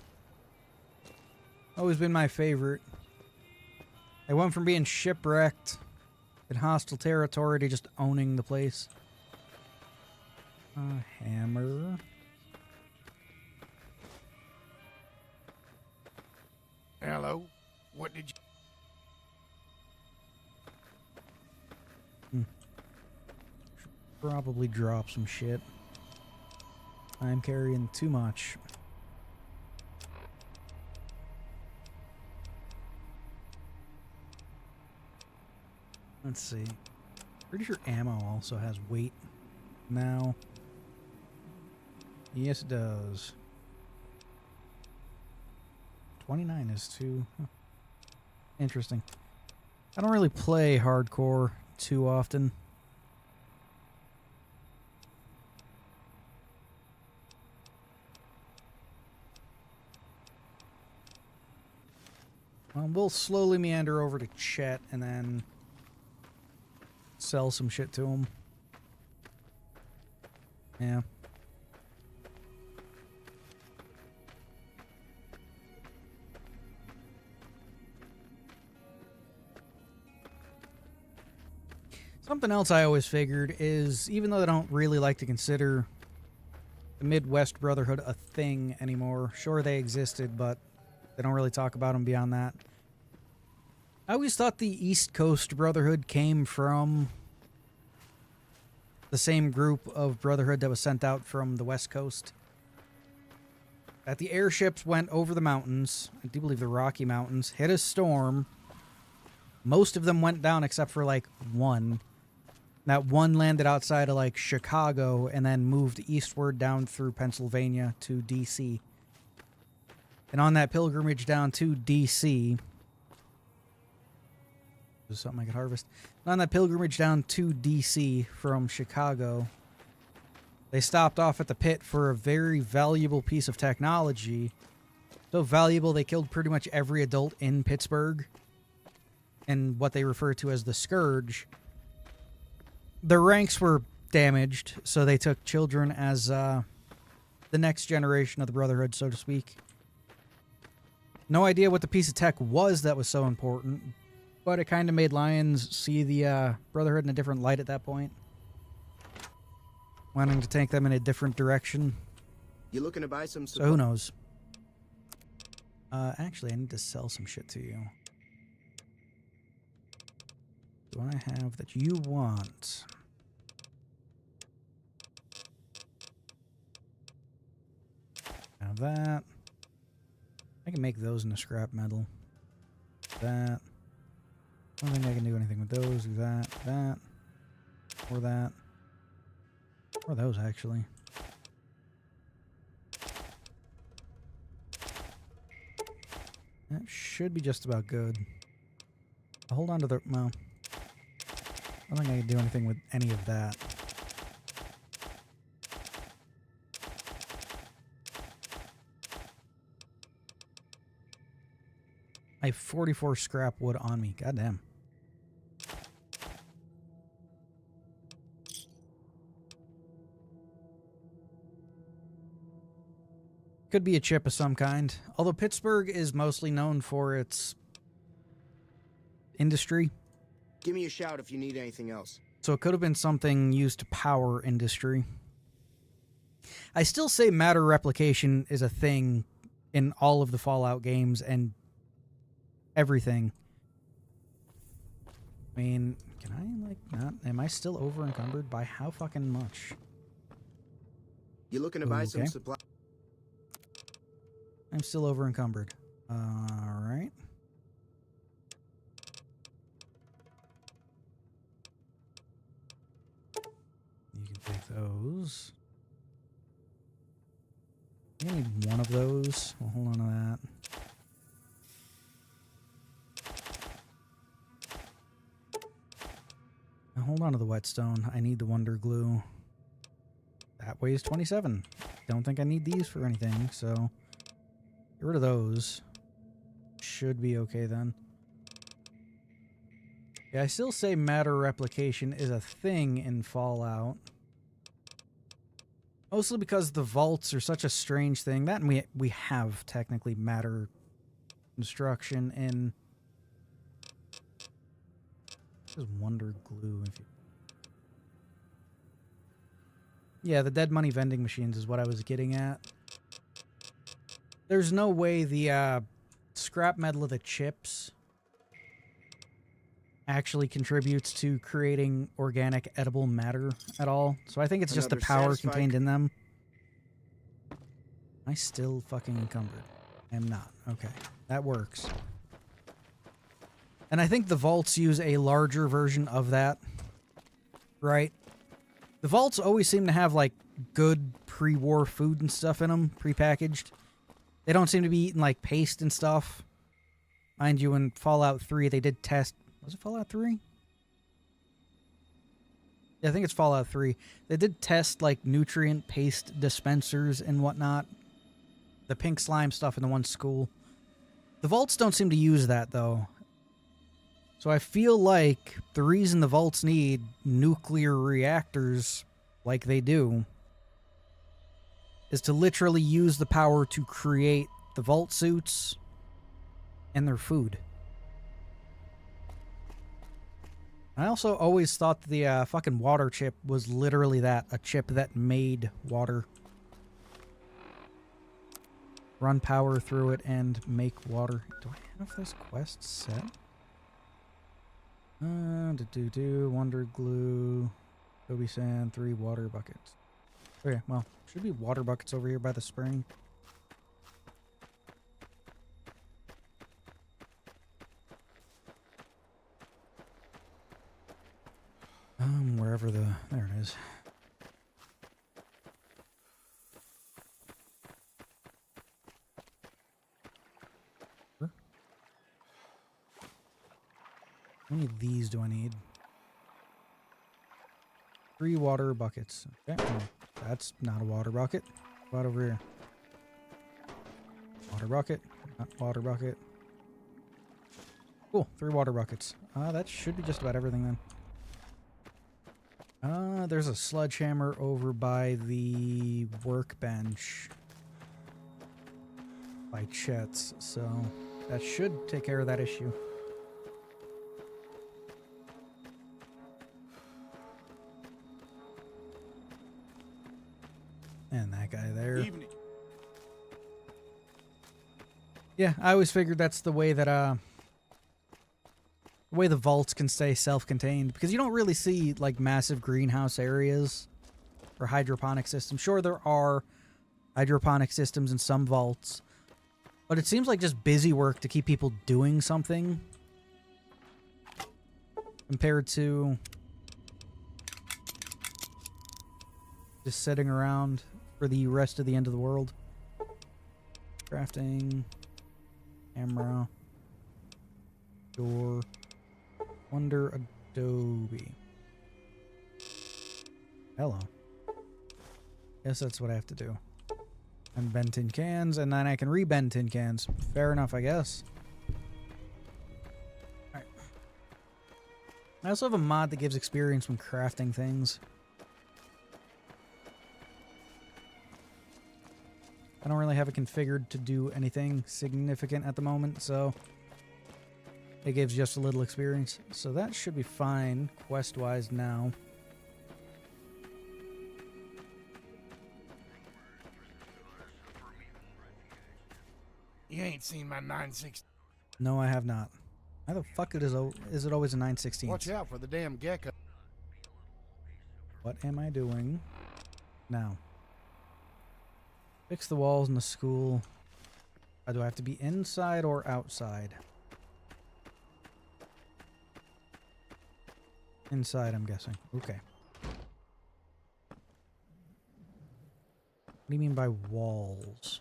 my favorite. I went from being shipwrecked in hostile territory to just owning the place. Hammer. Hello? What did you... Probably drop some shit. I'm carrying too much. Let's see. Pretty sure ammo also has weight now. Yes, it does. 29 is too... huh. Interesting. I don't really play hardcore too often. Well, we'll slowly meander over to Chet and then sell some shit to him. Yeah. Something else I always figured is, even though they don't really like to consider the Midwest Brotherhood a thing anymore, sure they existed, but they don't really talk about them beyond that. I always thought the East Coast Brotherhood came from the same group of Brotherhood that was sent out from the West Coast. That the airships went over the mountains, I do believe the Rocky Mountains, hit a storm. Most of them went down except for like one. That one landed outside of like Chicago and then moved eastward down through Pennsylvania to DC. And on that pilgrimage down to DC, this is something I could harvest. On that pilgrimage down to DC from Chicago, they stopped off at the pit for a very valuable piece of technology. So valuable they killed pretty much every adult in Pittsburgh. And what they refer to as the Scourge. Their ranks were damaged, so they took children as the next generation of the Brotherhood, so to speak. No idea what the piece of tech was that was so important, but it kind of made Lions see the Brotherhood in a different light at that point. Wanting to take them in a different direction. You looking to buy some So who knows? Actually, I need to sell some shit to you. Do I have that you want? Have that. I can make those into scrap metal. That. I don't think I can do anything with those. Do that. That. Or that. Or those, actually. That should be just about good. I'll hold on to the... Well... I don't think I can do anything with any of that. I have 44 scrap wood on me. Goddamn. Could be a chip of some kind. Although Pittsburgh is mostly known for its industry. Give me a shout if you need anything else. So it could have been something used to power industry. I still say matter replication is a thing in all of the Fallout games and everything. I mean, can I, like, not... Am I still over encumbered? By how fucking much? You looking to buy some Okay. supply? I'm still over encumbered. Alright. You can take those. I need one of those. We'll hold on to that. Now hold on to the whetstone. I need the wonder glue. That weighs 27. Don't think I need these for anything, so get rid of those. Should be okay then. Yeah, I still say matter replication is a thing in Fallout. Mostly because the vaults are such a strange thing. That and we have technically matter construction in... Just wonder glue. If you... Yeah, the dead money vending machines is what I was getting at. There's no way the scrap metal of the chips actually contributes to creating organic edible matter at all. So I think it's just the Another power satisfied contained in them. Am I still fucking encumbered? I am not. Okay. That works. And I think the vaults use a larger version of that. Right? The vaults always seem to have, like, good pre-war food and stuff in them, pre-packaged. They don't seem to be eating, like, paste and stuff. Mind you, in Fallout 3, they did test... Was it Fallout 3? Yeah, I think it's Fallout 3. They did test, like, nutrient paste dispensers and whatnot. The pink slime stuff in the one school. The vaults don't seem to use that, though. So I feel like the reason the vaults need nuclear reactors like they do is to literally use the power to create the vault suits and their food. I also always thought the fucking water chip was literally that, a chip that made water. Run power through it and make water. Do I have this quest set? Wonder glue, Kobe sand, 3 water buckets. Okay, well, should be water buckets over here by the spring. Wherever the, there it is. How many of these do I need? 3 water buckets. Okay, well, that's not a water bucket. What about over here? Water bucket, not water bucket. Cool, 3 water buckets. That should be just about everything then. There's a sledgehammer over by the workbench by Chet's, so that should take care of that issue. And that guy there. Evening. Yeah, I always figured that's the way that the way the vaults can stay self-contained, because you don't really see like massive greenhouse areas or hydroponic systems. Sure, there are hydroponic systems in some vaults, but it seems like just busy work to keep people doing something compared to just sitting around for the rest of the end of the world. Crafting, camera, door, Wonder Adobe. Hello. Guess that's what I have to do. And bend tin cans, and then I can rebend tin cans. Fair enough, I guess. Alright. I also have a mod that gives experience when crafting things. I don't really have it configured to do anything significant at the moment, so it gives just a little experience. So that should be fine quest-wise now. You ain't seen my 916. No, I have not. Why the fuck is it always a 9/16? Watch out for the damn gecko. What am I doing now? Fix the walls in the school. Do I have to be inside or outside? Inside, I'm guessing. Okay. What do you mean by walls?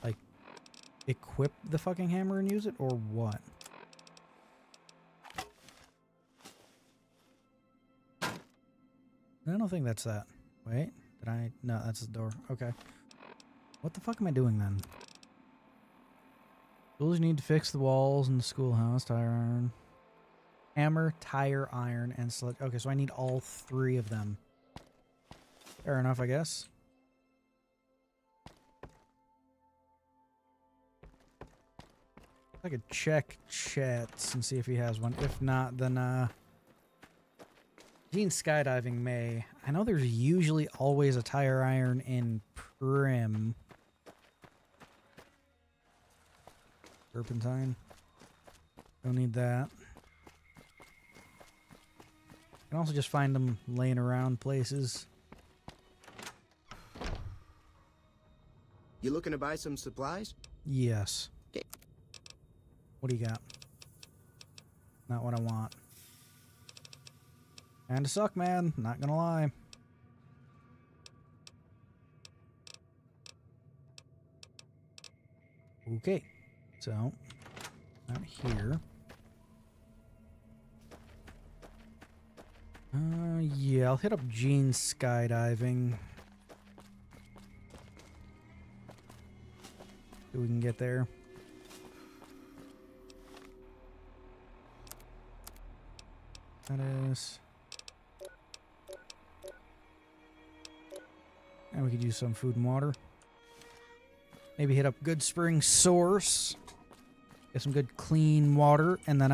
Like, equip the fucking hammer and use it, or what? I don't think that's that. Wait, did I? No, that's the door. Okay. What the fuck am I doing then? Tools you need to fix the walls in the schoolhouse. Tire iron. Hammer, tire iron, and sledge. Okay, so I need all 3 of them. Fair enough, I guess. I could check Chet's and see if he has one. If not, then Gene skydiving may. I know there's usually always a tire iron in Prim. Turpentine. Don't need that. You can also just find them laying around places. You looking to buy some supplies? Yes. Okay. What do you got? Not what I want. Kinda suck, man. Not gonna lie. Okay. So, not here. Yeah, I'll hit up Gene's skydiving. we can get there. That is. And we could use some food and water. Maybe hit up Good Spring Source. Get some good clean water. And then,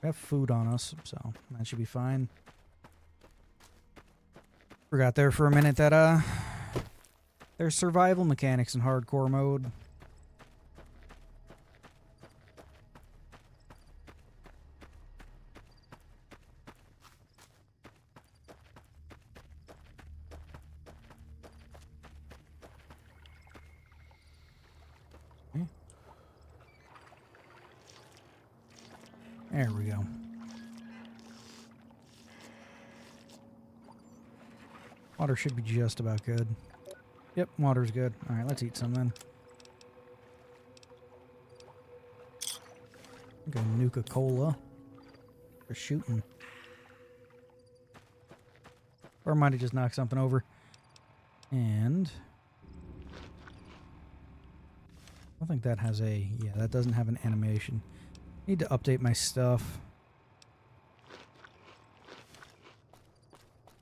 we have food on us, so that should be fine. Forgot there for a minute that, there's survival mechanics in hardcore mode. There we go. Water should be just about good. Yep, water's good. Alright, let's eat some then. Go Nuka-Cola. For shooting. Or I might have just knocked something over. And I don't think that has a... Yeah, that doesn't have an animation. Need to update my stuff.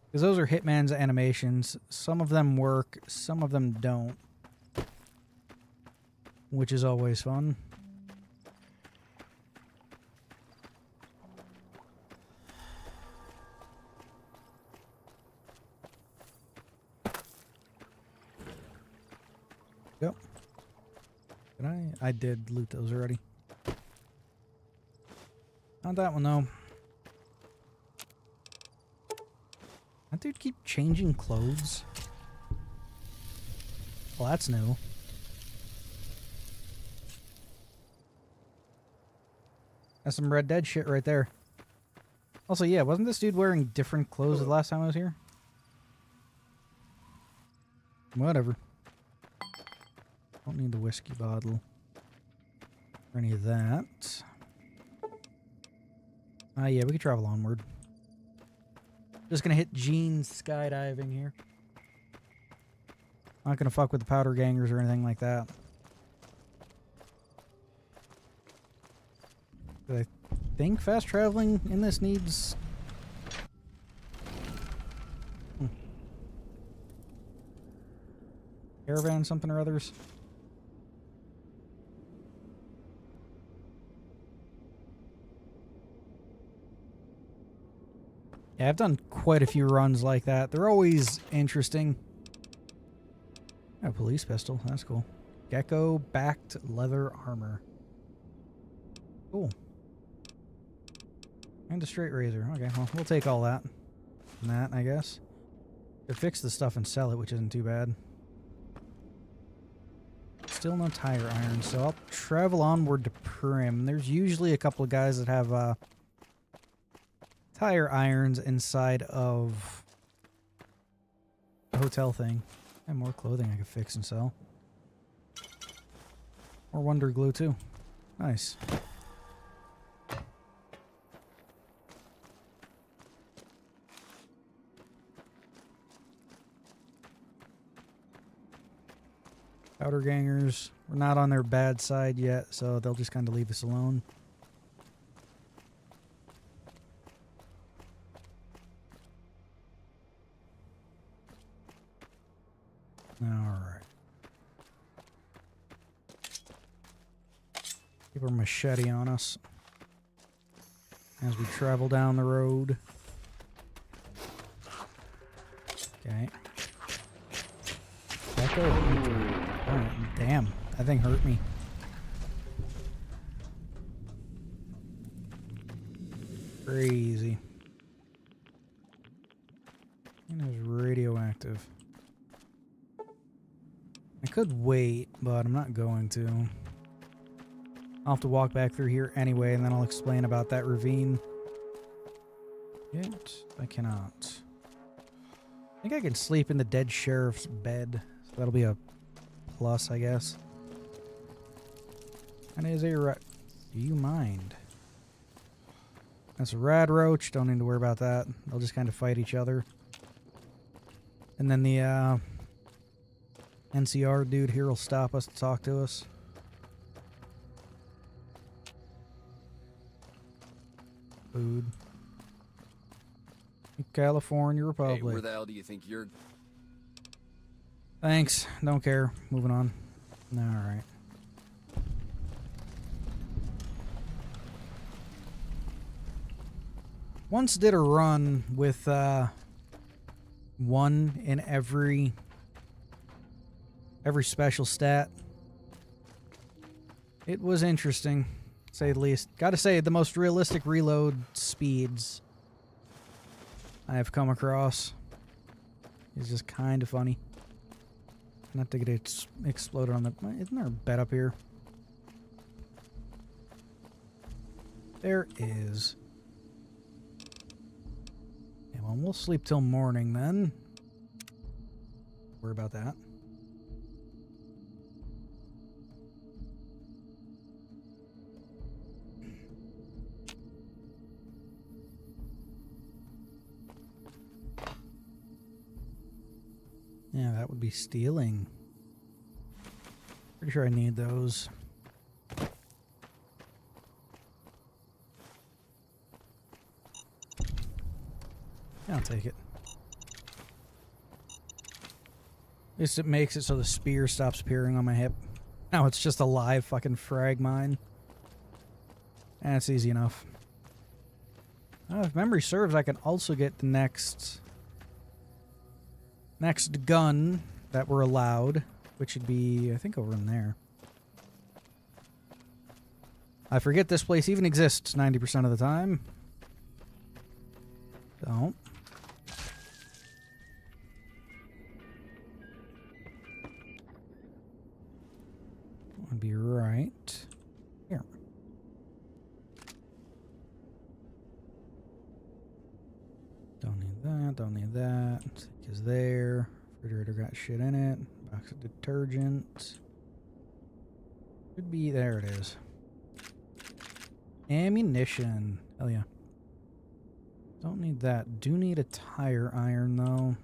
Because those are Hitman's animations. Some of them work, some of them don't. Which is always fun. Yep. Did I? I did loot those already. Not that one, though. That dude keep changing clothes? Well, that's new. That's some Red Dead shit right there. Also, yeah, wasn't this dude wearing different clothes the last time I was here? Whatever. Don't need the whiskey bottle. Or any of that. Yeah, we can travel onward. Just gonna hit Gene's skydiving here. Not gonna fuck with the powder gangers or anything like that. I think fast traveling in this needs... Caravan something or others. Yeah, I've done quite a few runs like that. They're always interesting. A police pistol. That's cool. Gecko-backed leather armor. Cool. And a straight razor. Okay, well, we'll take all that. And that, I guess. Could fix the stuff and sell it, which isn't too bad. Still no tire iron, so I'll travel onward to Primm. There's usually a couple of guys that have, tire irons inside of the hotel thing. And more clothing I could fix and sell. Or Wonder Glue, too. Nice. Powder gangers. We're not on their bad side yet, so they'll just kind of leave us alone. Alright. Keep our machete on us as we travel down the road. Okay. Echo. Oh, damn. That thing hurt me. Crazy. And it was radioactive. I could wait, but I'm not going to. I'll have to walk back through here anyway, and then I'll explain about that ravine. Yet, I cannot. I think I can sleep in the dead sheriff's bed. So that'll be a plus, I guess. And is a rat. Do you mind? That's a rad roach. Don't need to worry about that. They'll just kind of fight each other. And then the NCR dude here will stop us to talk to us. Food. California Hey, Republic. where the hell do you think you're... Thanks. Don't care. Moving on. Alright. Once did a run with one in every special stat. It was interesting, to say the least. Gotta say, the most realistic reload speeds I have come across is just kind of funny. Not to get exploded on the... Isn't there a bed up here? There is. Okay, well, we'll sleep till morning then. Worry about that. Yeah, that would be stealing. Pretty sure I need those. Yeah, I'll take it. At least it makes it so the spear stops appearing on my hip. Now it's just a live fucking frag mine. That's easy enough. If memory serves, I can also get the next gun that we're allowed, which would be, I think, over in there. I forget this place even exists 90% of the time. Don't. Would be right here. Don't need that, don't need that. Is there. Refrigerator got shit in it. Box of detergent. Should be, there it is. Ammunition. Hell yeah. Don't need that. Do need a tire iron though.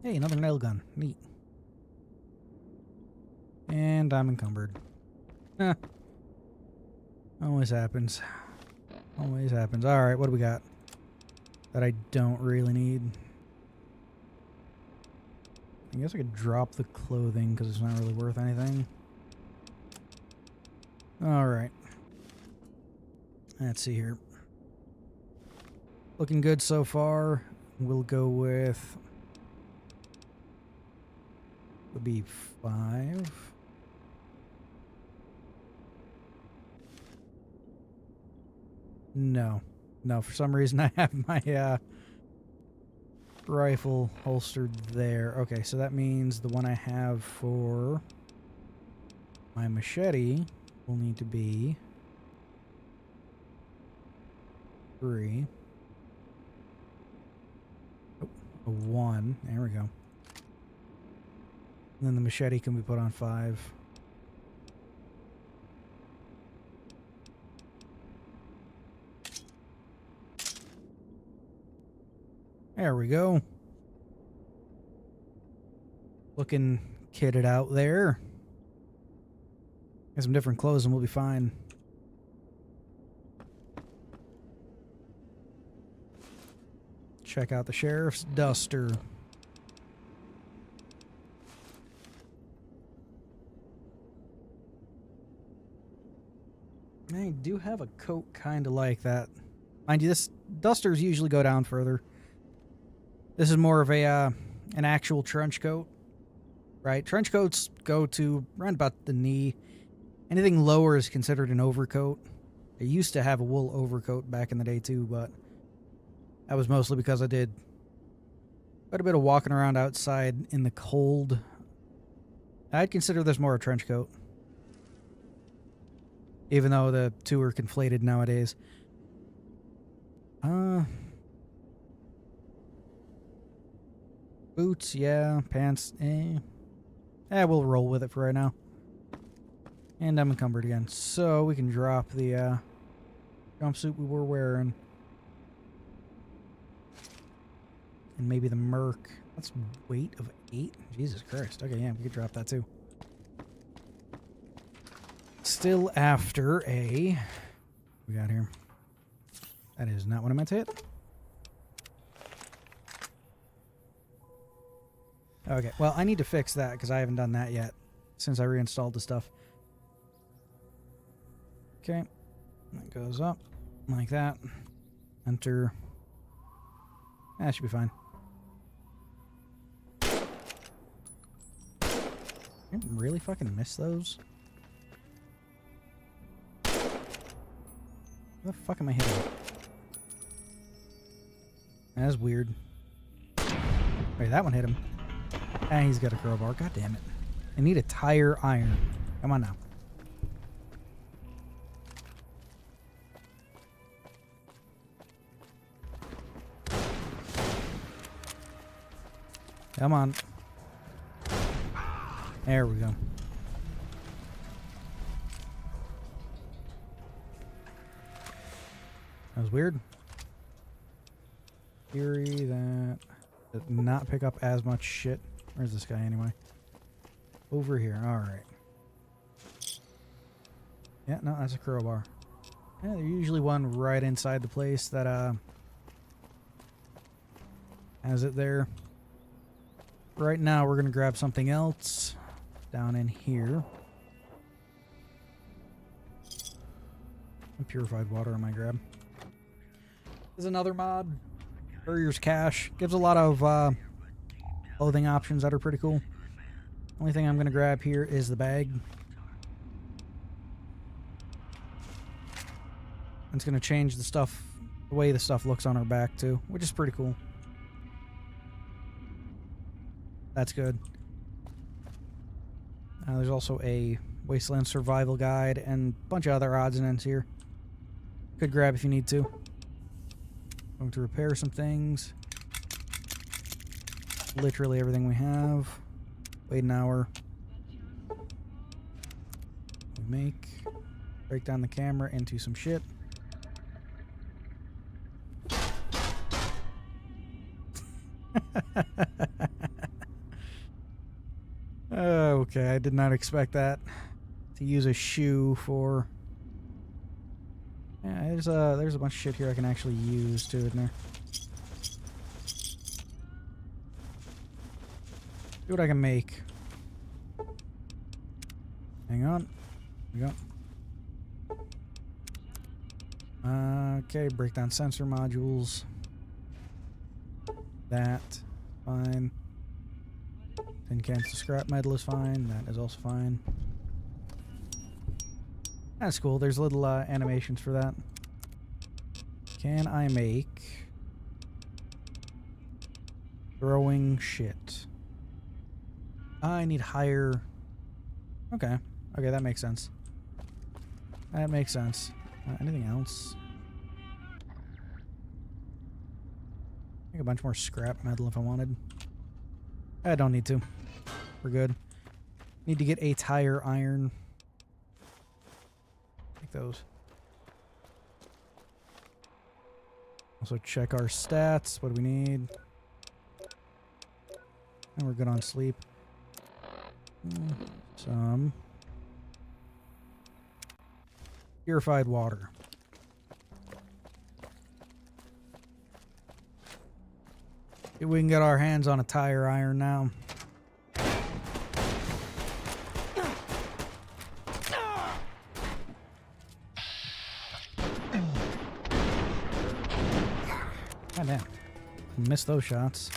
Hey, another nail gun. Neat. And I'm encumbered. Huh. Always happens. Always happens. Alright, what do we got that I don't really need? I guess I could drop the clothing because it's not really worth anything. Alright. Let's see here. Looking good so far. We'll go with... would be 5. No. No, for some reason I have my rifle holstered there. Okay, so that means the one I have for my machete will need to be 3. Oh, a 1. There we go. And then the machete can be put on 5. There we go. Looking kitted out there. Get some different clothes and we'll be fine. Check out the sheriff's duster. I do have a coat kind of like that. Mind you, this dusters usually go down further. This is more of a an actual trench coat, right? Trench coats go to around about the knee. Anything lower is considered an overcoat. I used to have a wool overcoat back in the day too, but that was mostly because I did quite a bit of walking around outside in the cold. I'd consider this more a trench coat, even though the two are conflated nowadays. Boots, yeah. Pants, eh. We'll roll with it for right now. And I'm encumbered again. So we can drop the jumpsuit we were wearing. And maybe the Merc. That's weight of 8? Jesus Christ. Okay, yeah, we could drop that too. Still after a... What we got here? That is not what I meant to hit. Okay, well, I need to fix that because I haven't done that yet since I reinstalled the stuff. Okay, that goes up like that. Enter. That should be fine. I really fucking miss those. What the fuck am I hitting? That's weird. Wait, that one hit him. And he's got a crowbar. God damn it. I need a tire iron. Come on now. Come on. There we go. That was weird. Fury, that did not pick up as much shit. Where's this guy anyway? Over here. Alright. Yeah, no, that's a crowbar. Yeah, there's usually one right inside the place that has it there. Right now we're going to grab something else down in here. Purified water I might grab. There's another mod. Courier's Cache. Gives a lot of clothing options that are pretty cool. Only thing I'm going to grab here is the bag. It's going to change the stuff, the way the stuff looks on our back too, which is pretty cool. That's good. There's also a Wasteland Survival Guide and a bunch of other odds and ends here. Could grab if you need to. Going to repair some things. Literally everything we have. Wait an hour. We make. Break down the camera into some shit. Okay, I did not expect that. To use a shoe for... Yeah, there's a bunch of shit here I can actually use too, isn't there? See what I can make. Hang on. Here we go. Okay, break down sensor modules. That. Fine. Tin cans to scrap metal is fine. That is also fine. That's cool. There's little animations for that. Can I make throwing shit? I need higher. Okay. Okay, that makes sense. That makes sense. Anything else? Make a bunch more scrap metal if I wanted. I don't need to. We're good. Need to get a tire iron. Take those. Also check our stats. What do we need? And we're good on sleep. Some purified water. See if we can get our hands on a tire iron now. God damn. Missed those shots.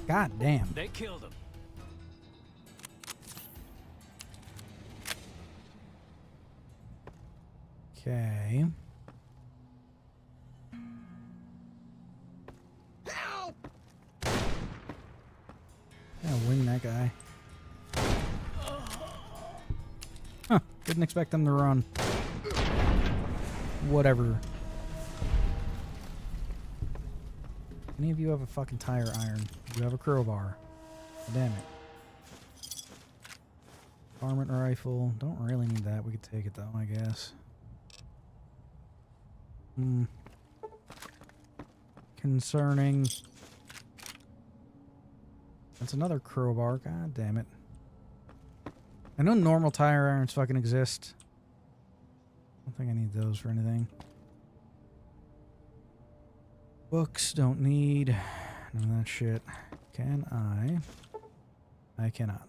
God damn. They killed him. Okay. Yeah, wing that guy. Huh. Didn't expect them to run. Whatever. Any of you have a fucking tire iron? You have a crowbar. Damn it. Varmint rifle. Don't really need that. We could take it though, I guess. Concerning. That's another crowbar. God damn it. I know normal tire irons fucking exist. I don't think I need those for anything. Books don't need none of that shit. Can I? I cannot.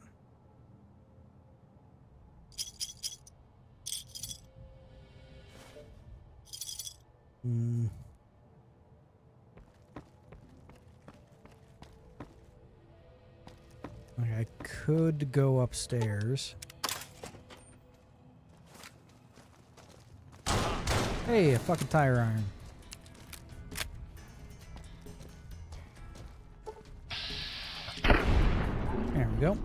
Okay, I could go upstairs. Hey, a fucking tire iron. There we go.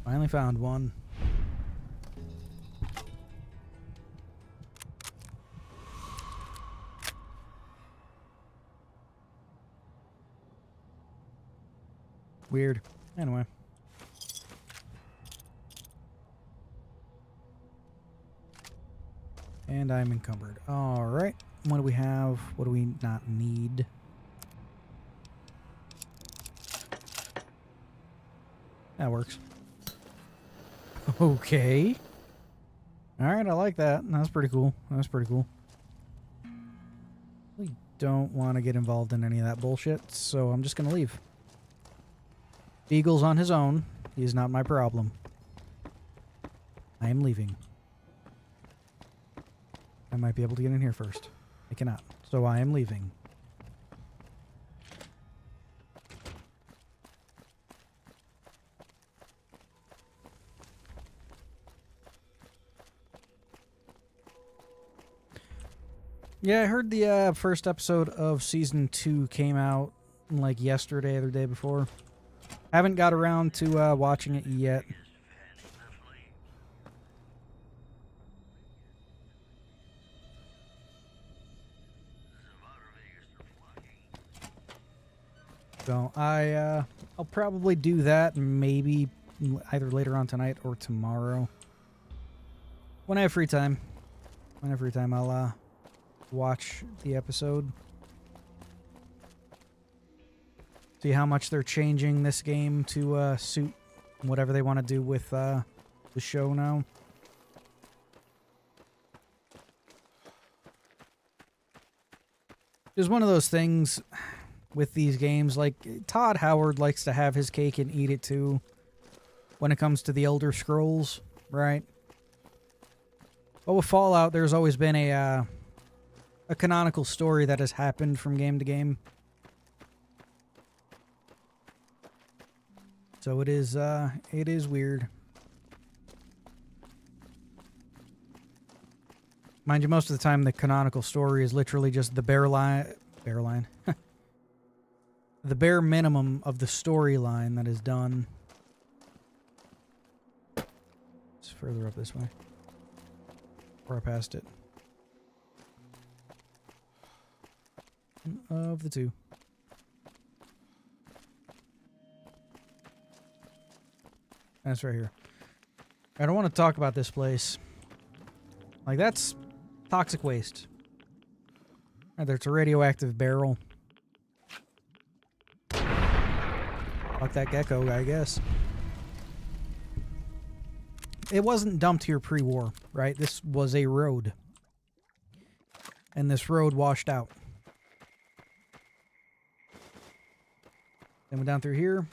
Finally found one. Weird. Anyway. And I'm encumbered. Alright. What do we have? What do we not need? That works. Okay. Alright, I like that. That's pretty cool. That's pretty cool. We don't want to get involved in any of that bullshit, so I'm just going to leave. Beagle's on his own. He's not my problem. I am leaving. I might be able to get in here first. I cannot. So I am leaving. Yeah, I heard the first episode of Season 2 came out like yesterday or the day before. Haven't got around to watching it yet. So I'll probably do that maybe either later on tonight or tomorrow. When I have free time. When I have free time, I'll watch the episode. See how much they're changing this game to suit whatever they want to do with the show now. There's one of those things with these games, like Todd Howard likes to have his cake and eat it too when it comes to the Elder Scrolls, right? But with Fallout, there's always been a canonical story that has happened from game to game. So it is weird. Mind you, most of the time the canonical story is literally just the bare line, the bare minimum of the storyline that is done. It's further up this way. Or I passed it. Of the two. That's right here. I don't want to talk about this place. Like, that's toxic waste. There's a radioactive barrel. Fuck that gecko, I guess. It wasn't dumped here pre-war, right? This was a road. And this road washed out. Then went down through here.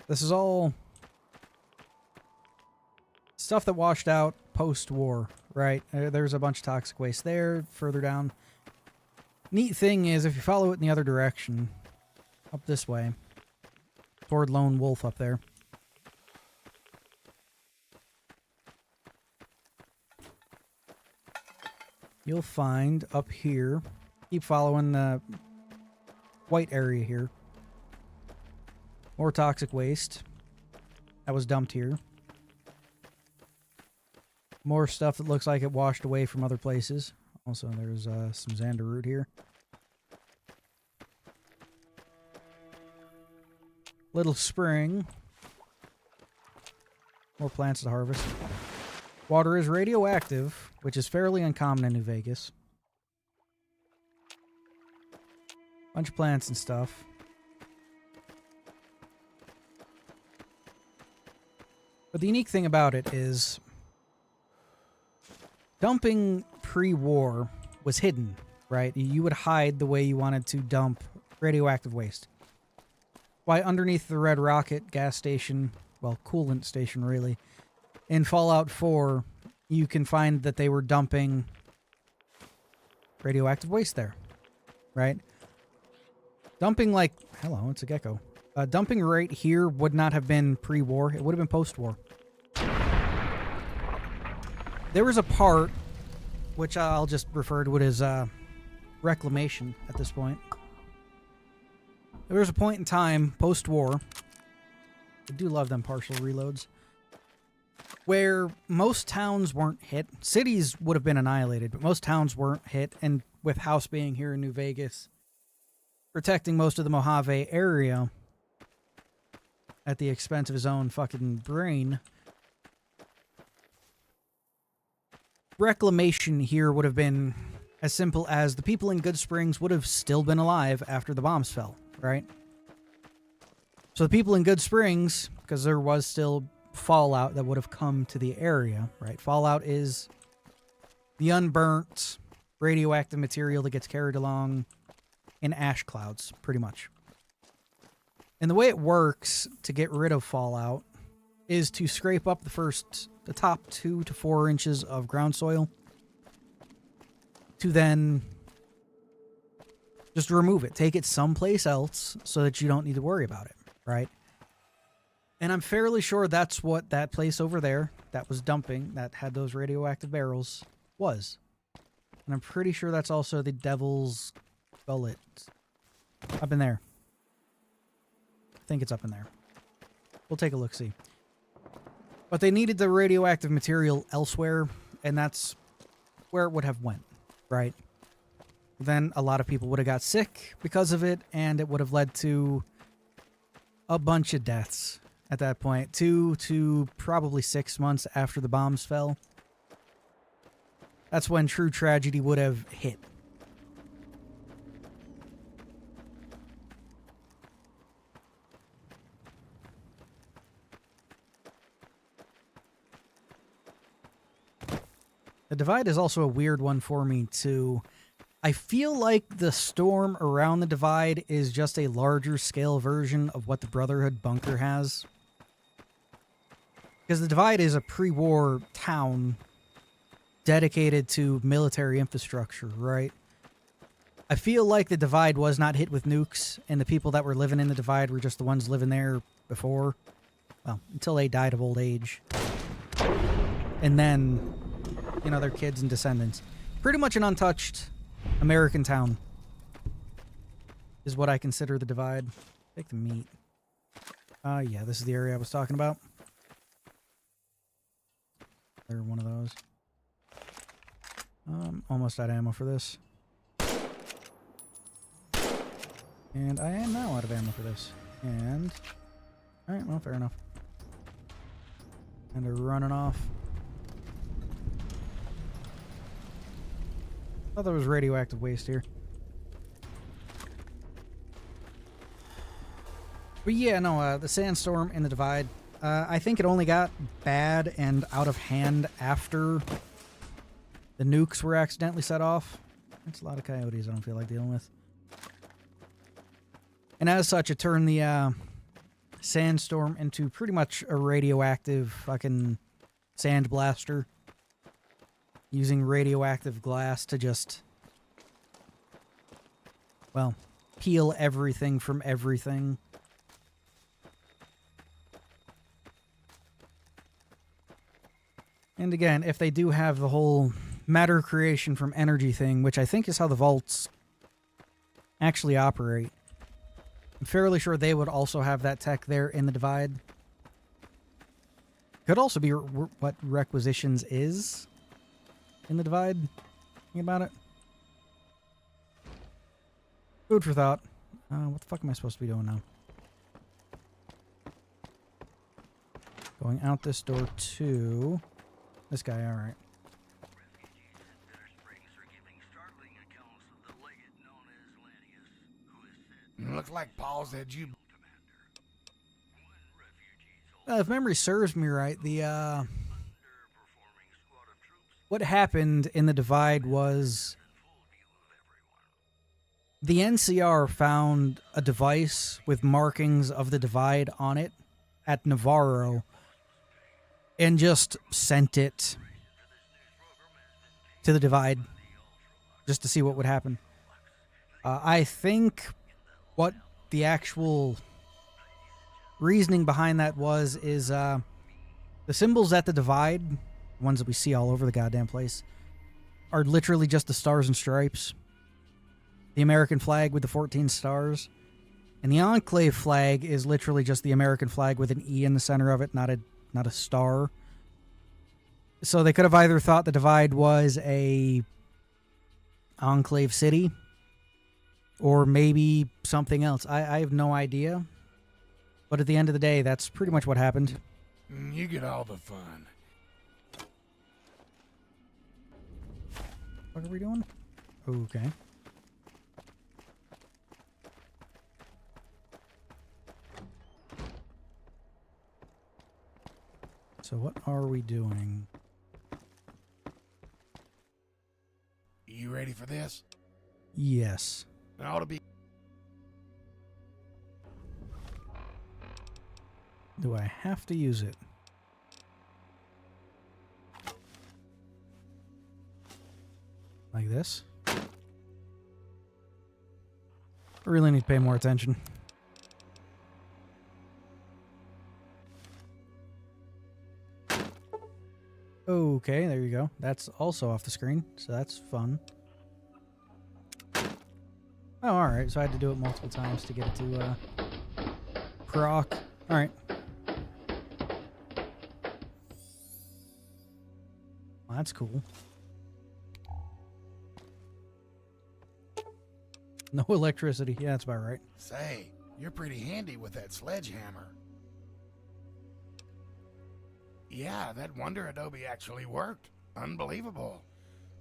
This is all stuff that washed out post-war, right? There's a bunch of toxic waste there, further down. Neat thing is, if you follow it in the other direction, up this way, toward Lone Wolf up there, you'll find up here, keep following the white area here, more toxic waste that was dumped here. More stuff that looks like it washed away from other places. Also, there's some Xander root here. little spring. More plants to harvest. Water is radioactive, which is fairly uncommon in New Vegas. Bunch of plants and stuff. But the unique thing about it is dumping pre-war was hidden, right? You would hide the way you wanted to dump radioactive waste. Why underneath the Red Rocket gas station, well, coolant station really, in Fallout 4, you can find that they were dumping radioactive waste there, right? Dumping like, hello, it's a gecko. Dumping right here would not have been pre-war. It would have been post-war. There was a part, which I'll just refer to it as reclamation at this point. There was a point in time, post-war, I do love them partial reloads, where most towns weren't hit. Cities would have been annihilated, but most towns weren't hit, and with House being here in New Vegas, protecting most of the Mojave area at the expense of his own fucking brain, reclamation here would have been as simple as the people in Good Springs would have still been alive after the bombs fell, right? So the people in Good Springs, because there was still fallout that would have come to the area, right? Fallout is the unburnt radioactive material that gets carried along in ash clouds, pretty much. And the way it works to get rid of fallout is to scrape up the top 2 to 4 inches of ground soil, to then just remove it, take it someplace else so that you don't need to worry about it, right? And I'm fairly sure that's what that place over there that was dumping, that had those radioactive barrels, was. And I'm pretty sure that's also the Devil's Gullet. Up in there. I think it's up in there. We'll take a look-see. But they needed the radioactive material elsewhere, and that's where it would have went, right? Then a lot of people would have got sick because of it, and it would have led to a bunch of deaths at that point. 2 to probably 6 months after the bombs fell. That's when true tragedy would have hit. The Divide is also a weird one for me, too. I feel like the storm around the Divide is just a larger scale version of what the Brotherhood bunker has. Because the Divide is a pre-war town dedicated to military infrastructure, right? I feel like the Divide was not hit with nukes, and the people that were living in the Divide were just the ones living there before. Well, until they died of old age. And then, you know, their kids and descendants. Pretty much an untouched American town is what I consider the Divide. Take the meat. Yeah, this is the area I was talking about. They're one of those. Almost out of ammo for this. And I am now out of ammo for this. And... alright, well, fair enough. And they're running off. I thought there was radioactive waste here. But yeah, no, the sandstorm in the Divide, I think it only got bad and out of hand after the nukes were accidentally set off. That's a lot of coyotes I don't feel like dealing with. And as such, it turned the sandstorm into pretty much a radioactive fucking sandblaster. Using radioactive glass to just, well, peel everything from everything. And again, if they do have the whole matter creation from energy thing, which I think is how the vaults actually operate, I'm fairly sure they would also have that tech there in the Divide. Could also be what Requisitions is in the Divide. Think about it. Food for thought. What the fuck am I supposed to be doing now? Going out this door to this guy, alright. Looks like Paul's had you. If memory serves me right, the what happened in the Divide was the NCR found a device with markings of the Divide on it at Navarro and just sent it to the Divide just to see what would happen. I think what the actual reasoning behind that is the symbols at the Divide, ones that we see all over the goddamn place, are literally just the stars and stripes. The American flag with the 14 stars. And the Enclave flag is literally just the American flag with an E in the center of it, not a star. So they could have either thought the Divide was a Enclave city or maybe something else. I have no idea. But at the end of the day, that's pretty much what happened. You get all the fun. What are we doing? Okay. So what are we doing? You ready for this? Yes. It ought to be. Do I have to use it? Like this? I really need to pay more attention. Okay, there you go. That's also off the screen, so that's fun. Oh, alright, so I had to do it multiple times to get it to proc. Alright. Well, that's cool. No electricity. Yeah, that's about right. Say, you're pretty handy with that sledgehammer. Yeah, that Wonder Adobe actually worked. Unbelievable.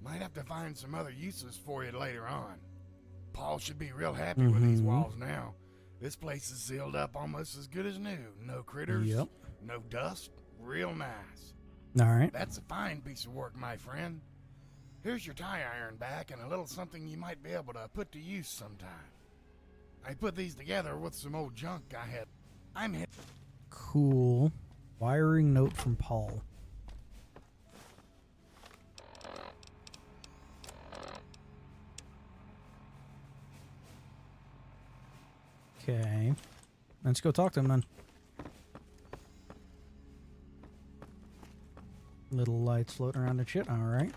Might have to find some other uses for you later on. Paul should be real happy with these walls now. This place is sealed up almost as good as new. No critters, Yep. no dust. Real nice. Alright. That's a fine piece of work, my friend. Here's your tie iron back and a little something you might be able to put to use sometime. I put these together with some old junk I had. I'm hit. Cool. Wiring note from Paul. Okay. Let's go talk to him then. Little lights floating around and shit. Alright.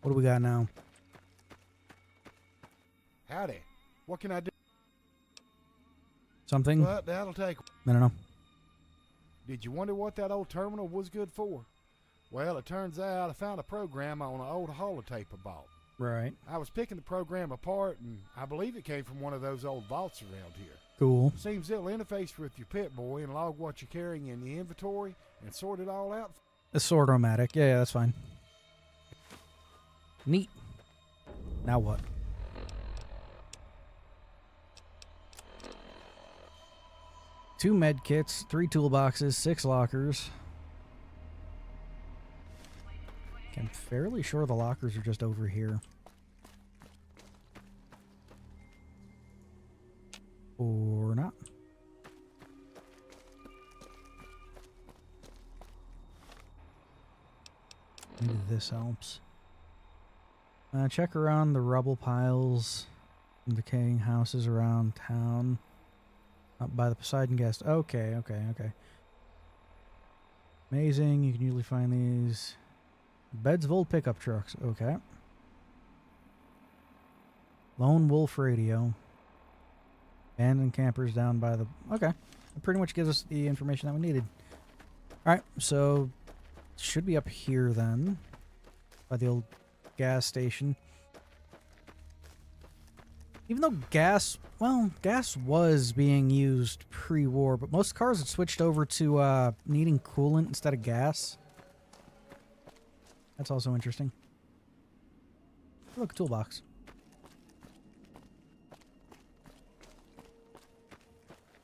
What do we got now? Howdy. What can I do? Something? But that'll take. I don't know. Did you wonder what that old terminal was good for? Well, it turns out I found a program on an old holotape I bought. Right. I was picking the program apart, and I believe it came from one of those old vaults around here. Cool. Seems it'll interface with your Pip-Boy and log what you're carrying in the inventory and sort it all out. A sword-o-matic. Yeah, that's fine. Neat. Now what? Two med kits, 3 toolboxes, 6 lockers. I'm fairly sure the lockers are just over here. Or not. Maybe this helps. Check around the rubble piles and decaying houses around town. Up by the Poseidon Guest. Okay. Amazing. You can usually find these. Beds of old pickup trucks. Okay. Lone Wolf Radio. Abandoned campers down by the... Okay. That pretty much gives us the information that we needed. Alright, so... Should be up here then. By the old gas station. Even though gas, well, gas was being used pre-war, but most cars had switched over to needing coolant instead of gas. That's also interesting. Look, toolbox.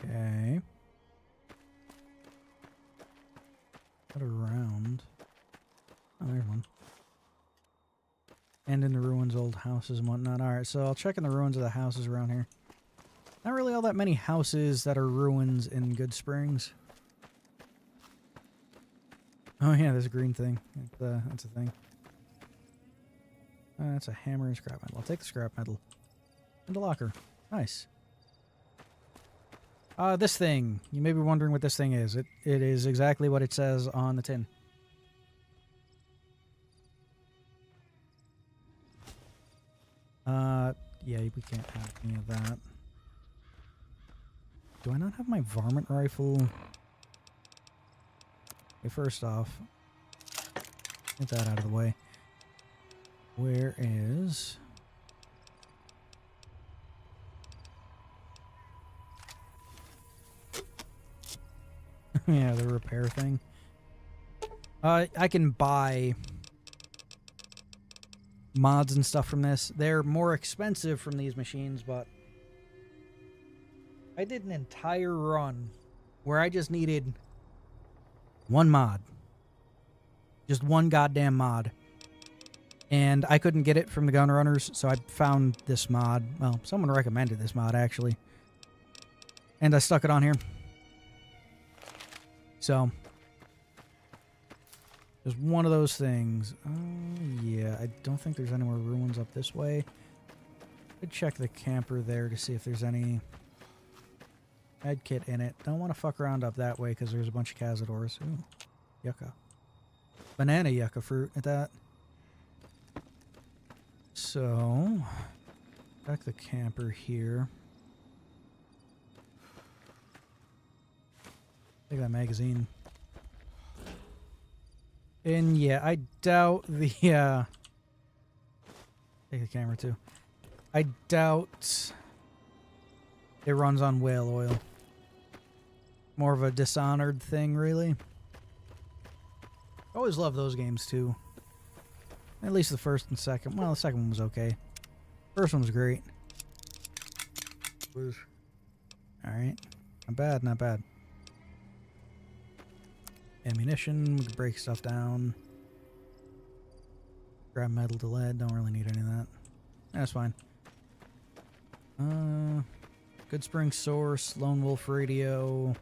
Okay. Got around. Oh, there's one. And in the ruins, old houses and whatnot. Alright, so I'll check in the ruins of the houses around here. Not really all that many houses that are ruins in Goodsprings. Oh yeah, there's a green thing. That's a thing. That's a hammer and scrap metal. I'll take the scrap metal. And the locker. Nice. This thing. You may be wondering what this thing is. It is exactly what it says on the tin. Yeah, we can't have any of that. Do I not have my varmint rifle? Okay, first off, get that out of the way. Where is... yeah, the repair thing. I can buy mods and stuff from this. They're more expensive from these machines, but I did an entire run where I just needed one mod. Just one goddamn mod. And I couldn't get it from the gun runners, so I found this mod. Well, someone recommended this mod, actually. And I stuck it on here. So, just one of those things. Yeah, I don't think there's any more ruins up this way. I'd check the camper there to see if there's any med kit in it. Don't want to fuck around up that way because there's a bunch of cazadors. Ooh, yucca. Banana yucca fruit at that. So, check the camper here. Take that magazine. And yeah, I doubt the, take the camera too. I doubt it runs on whale oil. More of a Dishonored thing, really. Always love those games too. At least the first and second. Well, the second one was okay. First one was great. Alright. Not bad, not bad. Ammunition, we can break stuff down. Grab metal to lead, don't really need any of that. That's fine. Goodspring Source, Lone Wolf Radio,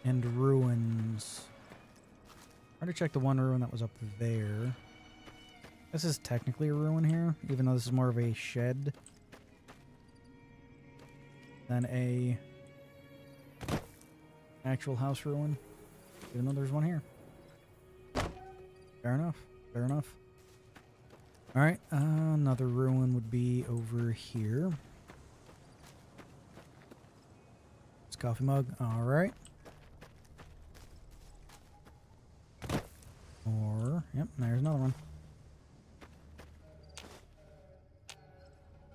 and ruins. I already checked the one ruin that was up there. This is technically a ruin here, even though this is more of a shed than a actual house ruin. Even though there's one here. Fair enough. Fair enough. Alright, another ruin would be over here. It's a coffee mug. Alright. Or, yep, there's another one.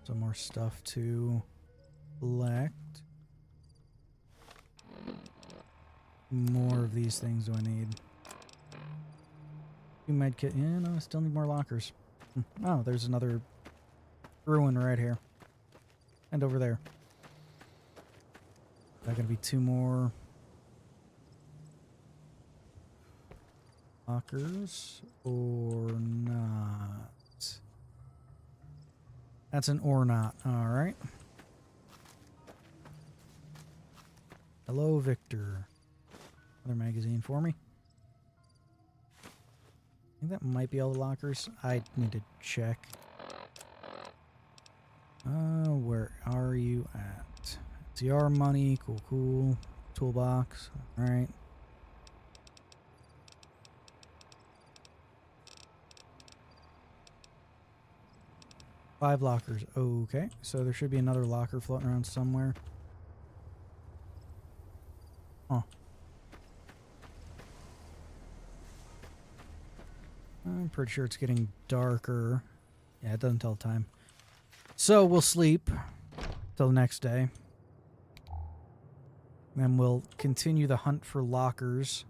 Some more stuff to collect. More of these things do I need? 2 medkit. Yeah, no, I still need more lockers. Oh, there's another ruin right here. And over there. Is that gonna be 2 more lockers or not? That's an or not. Alright. Hello, Victor. Another magazine for me. I think that might be all the lockers. I need to check. Where are you at? CR money. Cool, cool. Toolbox. Alright. Five lockers. Okay. So there should be another locker floating around somewhere. Huh. I'm pretty sure it's getting darker. Yeah, it doesn't tell time. So we'll sleep till the next day. Then we'll continue the hunt for lockers.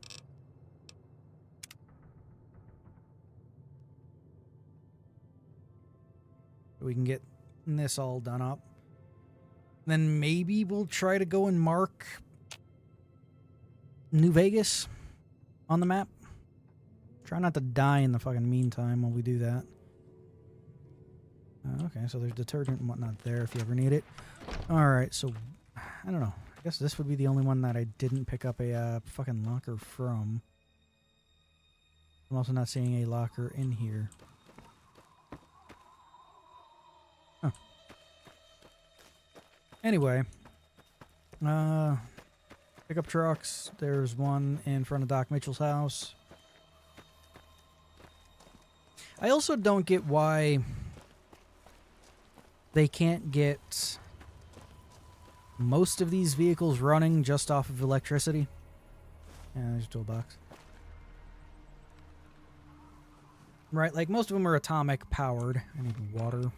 We can get this all done up. Then maybe we'll try to go and mark New Vegas on the map. Try not to die in the fucking meantime while we do that. Okay, so there's detergent and whatnot there if you ever need it. Alright, so I don't know. I guess this would be the only one that I didn't pick up a fucking locker from. I'm also not seeing a locker in here. Huh. Anyway. Pickup trucks. There's one in front of Doc Mitchell's house. I also don't get why they can't get most of these vehicles running just off of electricity. Yeah, there's a toolbox. Right, like most of them are atomic powered. I need water.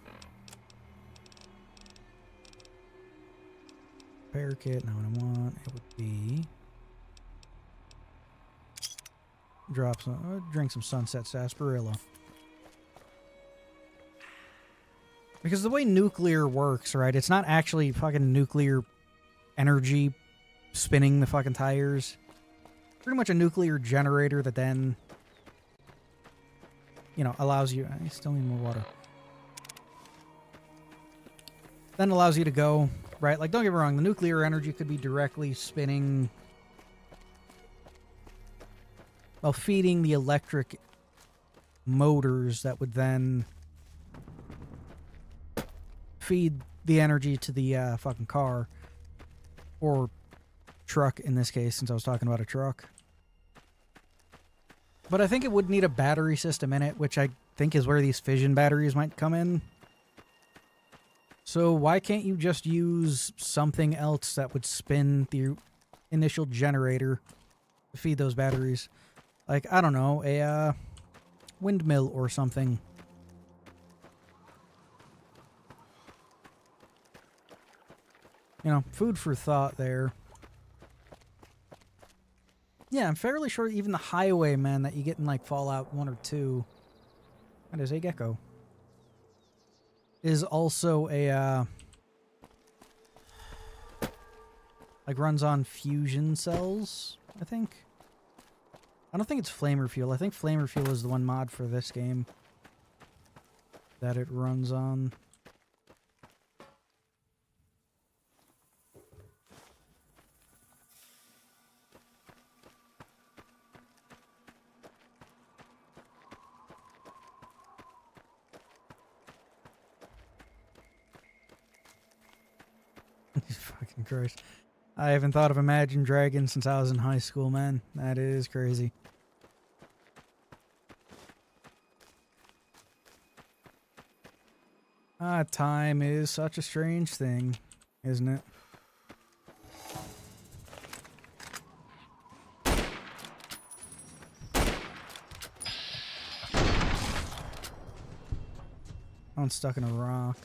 Repair kit, not what I want. It would be... drop some... drink some Sunset Sarsaparilla. Because the way nuclear works, right, it's not actually fucking nuclear energy spinning the fucking tires. Pretty much a nuclear generator that then, you know, allows you... I still need more water. Then allows you to go, right? Like, don't get me wrong, the nuclear energy could be directly spinning... well, feeding the electric motors that would then... feed the energy to the fucking car or truck in this case, since I was talking about a truck. But I think it would need a battery system in it, which I think is where these fission batteries might come in. So why can't you just use something else that would spin the initial generator to feed those batteries? Like, I don't know, a windmill or something. You know, food for thought there. Yeah, I'm fairly sure even the highwaymen that you get in, like, Fallout 1 or 2... that is a gecko. Is also a, like, runs on fusion cells, I think. I don't think it's Flamer Fuel. I think Flamer Fuel is the one mod for this game that it runs on. Fucking Christ. I haven't thought of Imagine Dragons since I was in high school, man. That is crazy. Time is such a strange thing, isn't it? I'm stuck in a rock.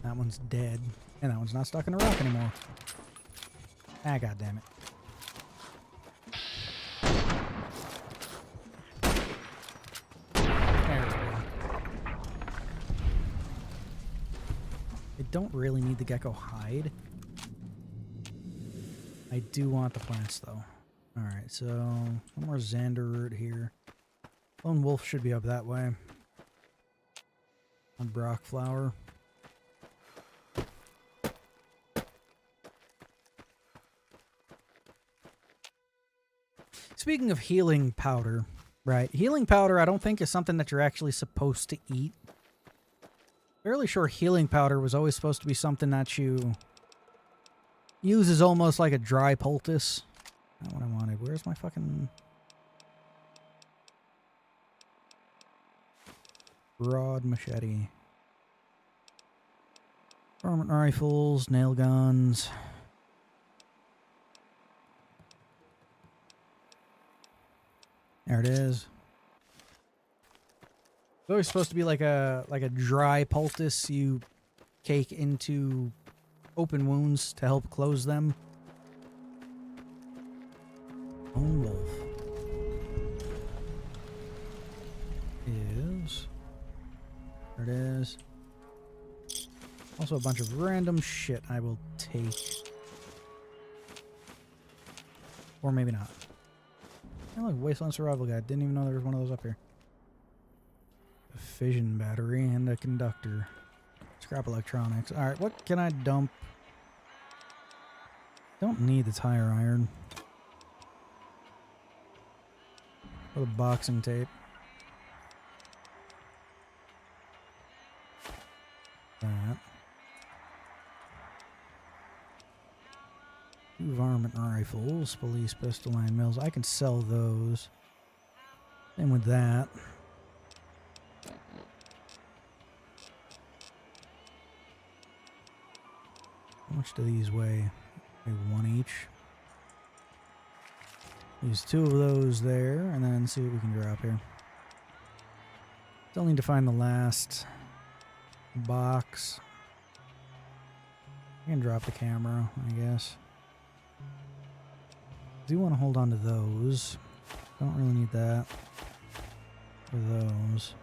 That one's dead. And that one's not stuck in a rock anymore. Ah, goddammit. There we go. I don't really need the gecko hide. I do want the plants, though. Alright, so... one more Xander root here. Lone wolf should be up that way. On Brock flower. Speaking of healing powder, right? Healing powder I don't think is something that you're actually supposed to eat. Fairly sure healing powder was always supposed to be something that you use as almost like a dry poultice. Not what I wanted. Where's my fucking... broad machete? Varmint rifles, nail guns... there it is. It's always supposed to be like a dry poultice you cake into open wounds to help close them. Lone wolf is there. It is. Also a bunch of random shit I will take. Or maybe not. Oh, look, Wasteland Survival Guide. Didn't even know there was one of those up here. A fission battery and a conductor. Scrap electronics. Alright, what can I dump? Don't need the tire iron. Or the boxing tape. That. 2 varmint rifles, police pistol, 9 mils. I can sell those. Same with that. How much do these weigh? Maybe 1 each. Use 2 of those there, and then see what we can drop here. Still need to find the last box. I can drop the camera, I guess. Do want to hold on to those. Don't really need that for those.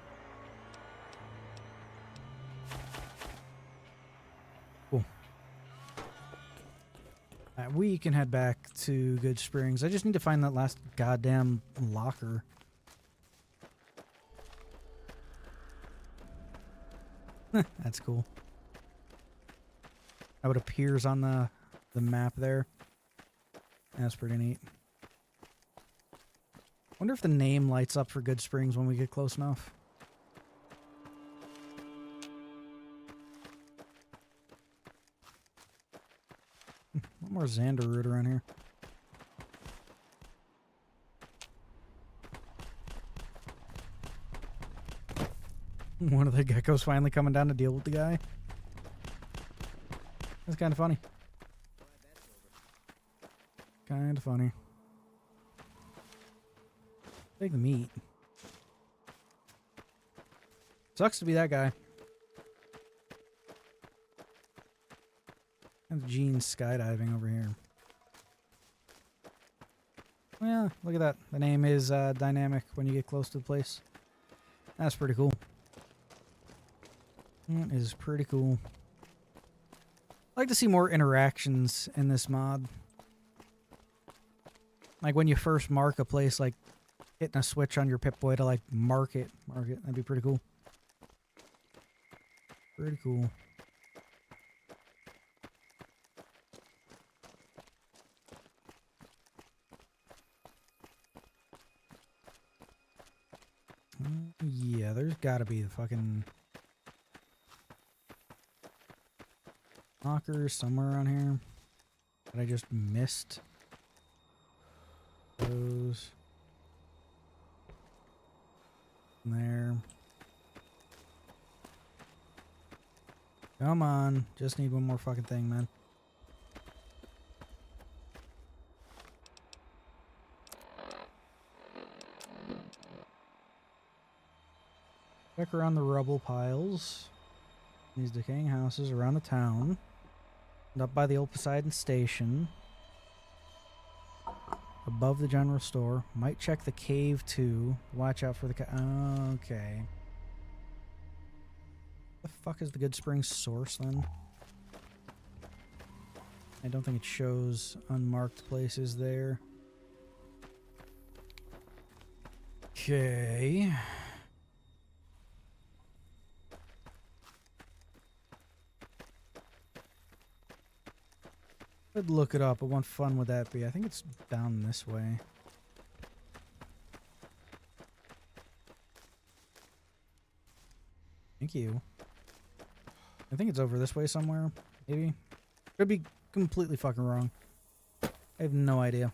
Cool. Alright, we can head back to Good Springs. I just need to find that last goddamn locker. That's cool. How it appears on the map there. That's pretty neat. Wonder if the name lights up for Good Springs when we get close enough. One more Xander root around here. One of the geckos finally coming down to deal with the guy. That's kind of funny. Kind of funny. Take the meat. Sucks to be that guy. And Gene skydiving over here. Yeah, look at that. The name is dynamic when you get close to the place. That's pretty cool. That is pretty cool. I'd like to see more interactions in this mod. Like when you first mark a place, like hitting a switch on your Pip-Boy to like mark it. That'd be pretty cool. Pretty cool. Yeah, there's gotta be the fucking lockers somewhere around here that I just missed. Those. There. Come on. Just need one more fucking thing, man. Check around the rubble piles. These decaying houses around the town. And up by the old Poseidon station. Above the general store. Might check the cave too. Watch out for the okay. The fuck is the Good Springs source then? I don't think it shows unmarked places there. Okay. I'd look it up, but what fun would that be? I think it's down this way. Thank you. I think it's over this way somewhere, maybe. Could be completely fucking wrong. I have no idea.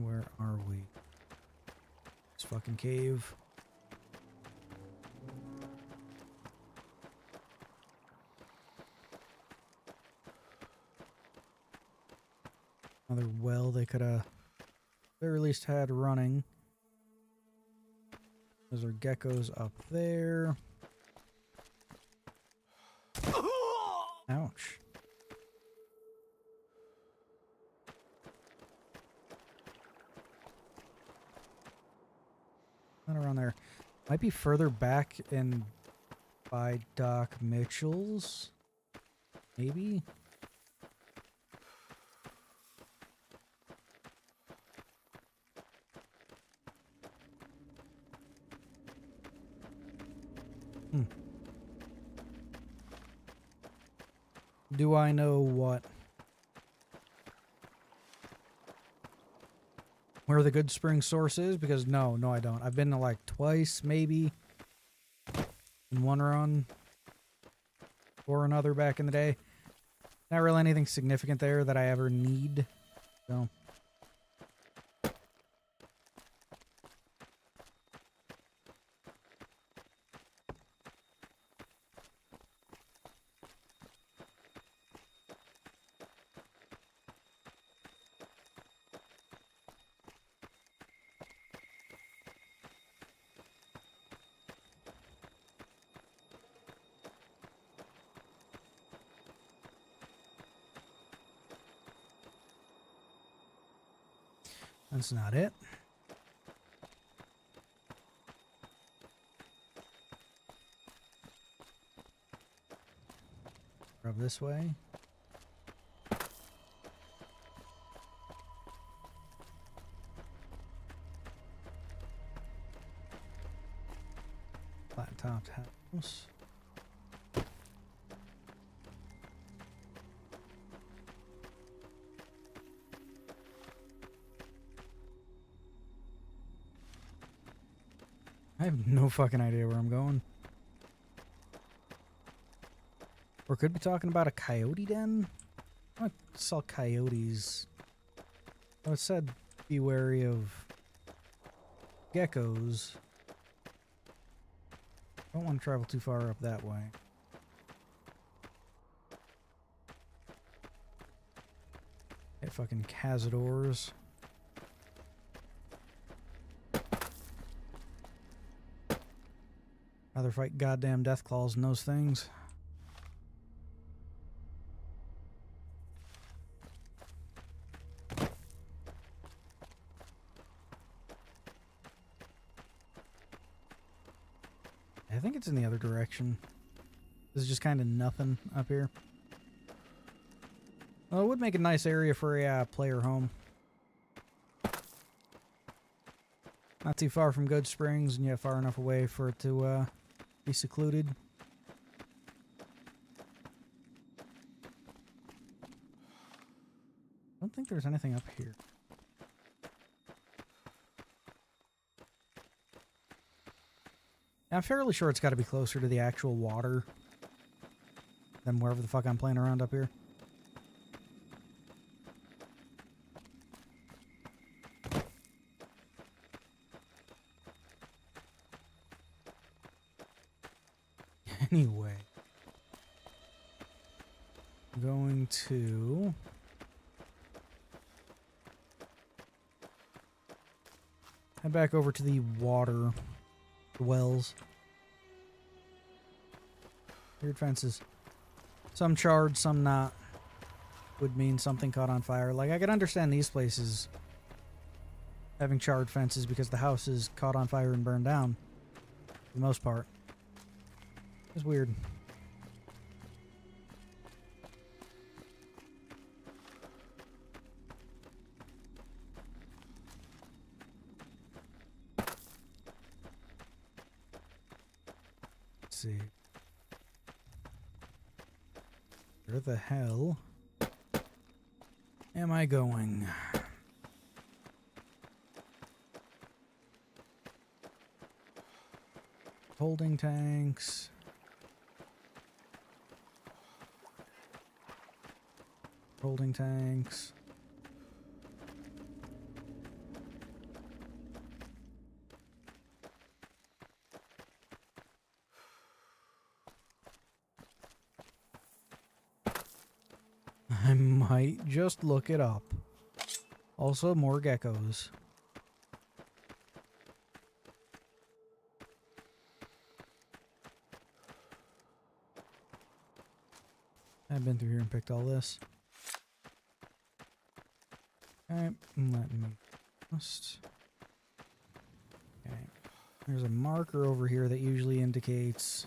Where are we? This fucking cave. another well they could have very least had running. Those are geckos up there. Ouch. Not around there. Might be further back in by Doc Mitchell's. Maybe? Do I know what? Where the good spring source is? Because no, I don't. I've been to like twice, maybe, in one run or another back in the day. Not really anything significant there that I ever need. So. That's not it. Rub this way. Flat-topped house. I have no fucking idea where I'm going. Or could be talking about a coyote den? I saw coyotes. Oh, it said be wary of geckos. Don't want to travel too far up that way. Hit fucking cazadors. Rather fight goddamn deathclaws and those things. I think it's in the other direction. This is just kind of nothing up here. Well, it would make a nice area for a player home. Not too far from Good Springs, and yet far enough away for it to be secluded. I don't think there's anything up here. I'm fairly sure it's got to be closer to the actual water than wherever the fuck I'm playing around up here. Anyway, I'm going to head back over to the water, the wells. Weird fences. Some charred, some not. Would mean something caught on fire. Like, I could understand these places having charred fences because the house is caught on fire and burned down, for the most part. It's weird. Let's see. Where the hell am I going? Holding tanks. Holding tanks. I might just look it up. Also, more geckos. I've been through here and picked all this. Alright, let me just... Okay. There's a marker over here that usually indicates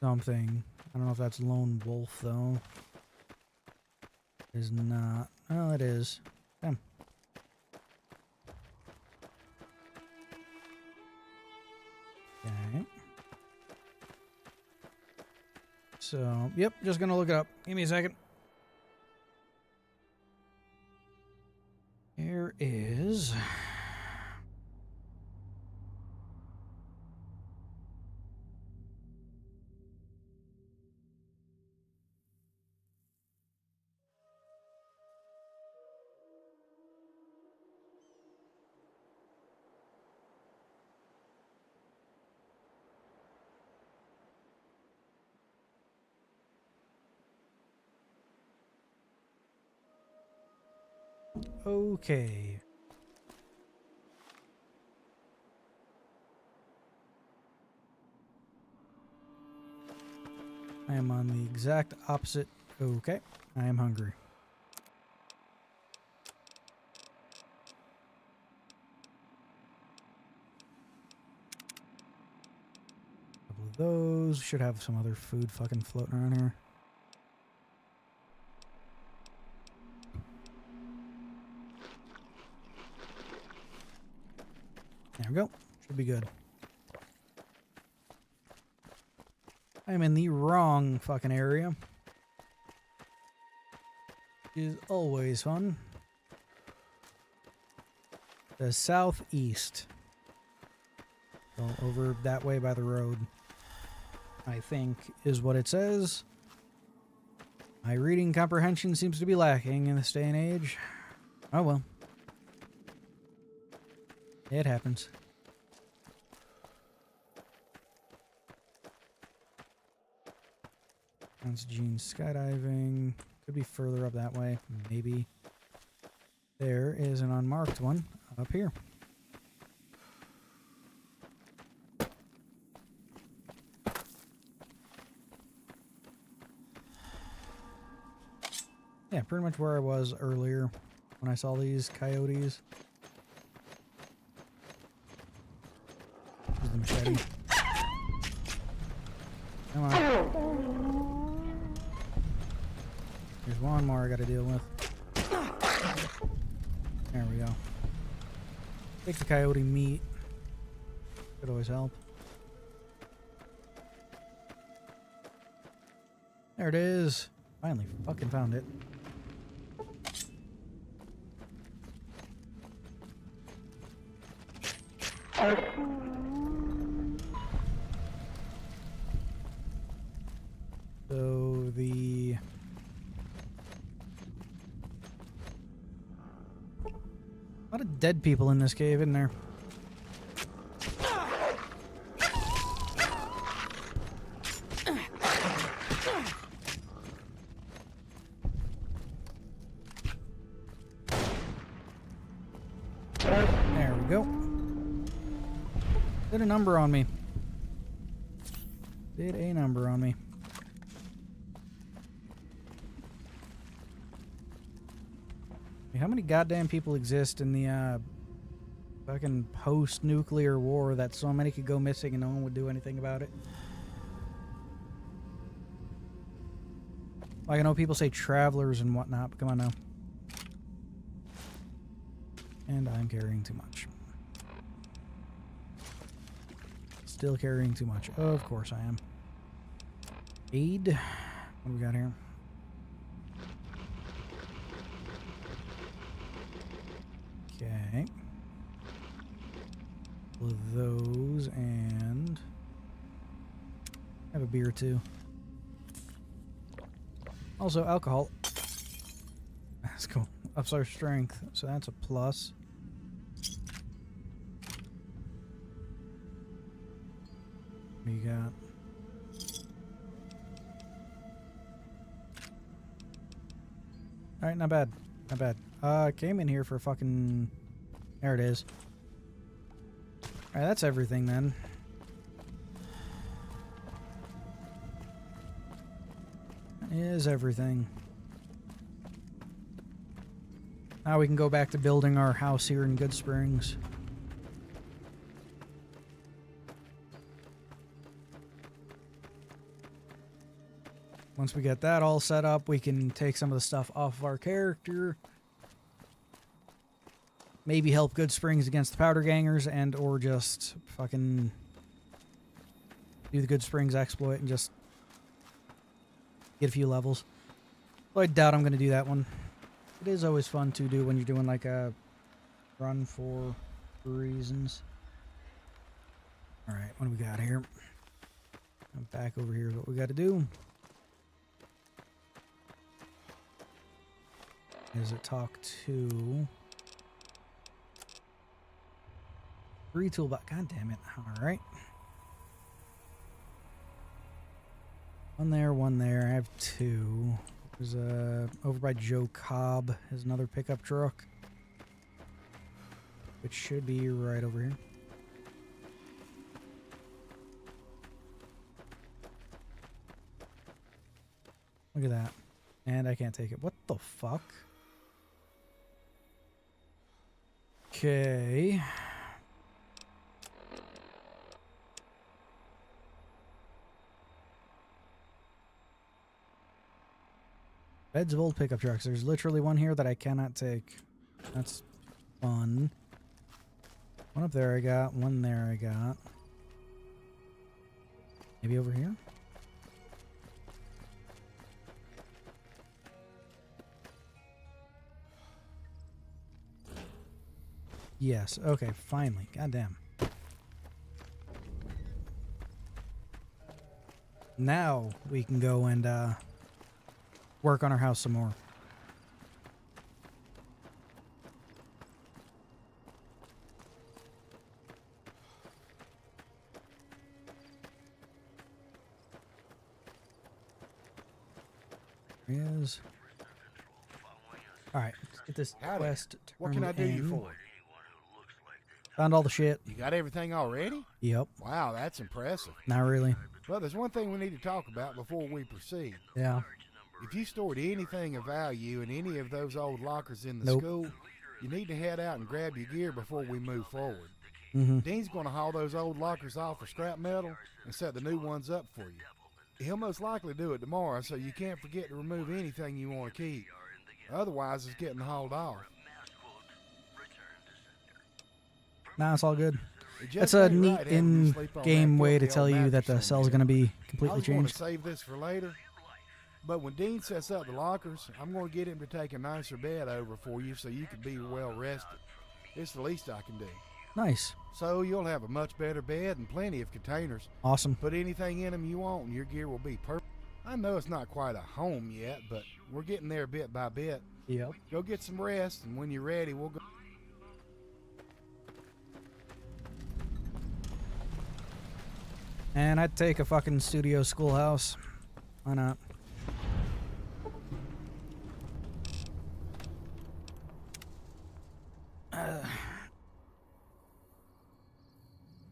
something. I don't know if that's lone wolf, though. It is not. Oh, it is. Damn. Okay. So, yep, just gonna look it up. Give me a second. Here is... Okay. I am on the exact opposite. Okay. I am hungry. Couple of those. Should have some other food fucking floating around here. There we go. Should be good. I'm in the wrong fucking area. Is always fun. The southeast. So over that way by the road, I think, is what it says. My reading comprehension seems to be lacking in this day and age. Oh well. It happens. That's Gene's skydiving. Could be further up that way. Maybe. There is an unmarked one up here. Yeah, pretty much where I was earlier when I saw these coyotes. Here's the machete. Come on. There's one more I gotta deal with. There we go. Take the coyote meat. Could always help. There it is. Finally fucking found it. So the... A lot of dead people in this cave, isn't there? There we go. Did a number on me. Did a number on me. How many goddamn people exist in the fucking post-nuclear war that so many could go missing and no one would do anything about it? Like, I know people say travelers and whatnot, but come on now. And I'm carrying too much. Still carrying too much. Of course I am. Aid. What do we got here? Okay. With those and have a beer too. Also alcohol. That's cool. Ups our strength, so that's a plus. What do you got? Alright, not bad. Not bad. Came in here for fucking... There it is. Alright, that's everything then. That is everything. Now we can go back to building our house here in Good Springs. Once we get that all set up, we can take some of the stuff off of our character. Maybe help Good Springs against the Powder Gangers, and or just fucking do the Good Springs exploit and just get a few levels. Well, I doubt I'm going to do that one. It is always fun to do when you're doing like a run for reasons. Alright, what do we got here? I'm back over here. What we got to do is it talk to 3 toolbox. God damn it. Alright. One there. I have 2. There's over by Joe Cobb is another pickup truck, which should be right over here. Look at that. And I can't take it. What the fuck? Okay. Beds of old pickup trucks. There's literally one here that I cannot take. That's fun. One up there I got. One there I got. Maybe over here? Yes. Okay, finally. Goddamn. Now we can go and work on our house some more. There he is. Alright, let's get this Howdy. quest turned What can I do you in. for? Found all the shit. You got everything already? Yep. Wow, that's impressive. Not really. Well, there's one thing we need to talk about before we proceed. Yeah. If you stored anything of value in any of those old lockers in the Nope. school, you need to head out and grab your gear before we move forward. Mm-hmm. Dean's going to haul those old lockers off for scrap metal and set the new ones up for you. He'll most likely do it tomorrow, so you can't forget to remove anything you want to keep. Otherwise, it's getting hauled off. Nah, it's all good. It just That's a ain't neat right having you sleep on in-game that way to filthy tell old you that mattress the in cell's there. going to be I completely was going to changed. save this for later, but when Dean sets up the lockers, I'm going to get him to take a nicer bed over for you so you can be well rested. It's the least I can do. Nice. So you'll have a much better bed and plenty of containers. Awesome. Put anything in them you want and your gear will be perfect. I know it's not quite a home yet, but we're getting there bit by bit. Yep. Go get some rest, and when you're ready, we'll go. And I'd take a fucking studio schoolhouse. Why not?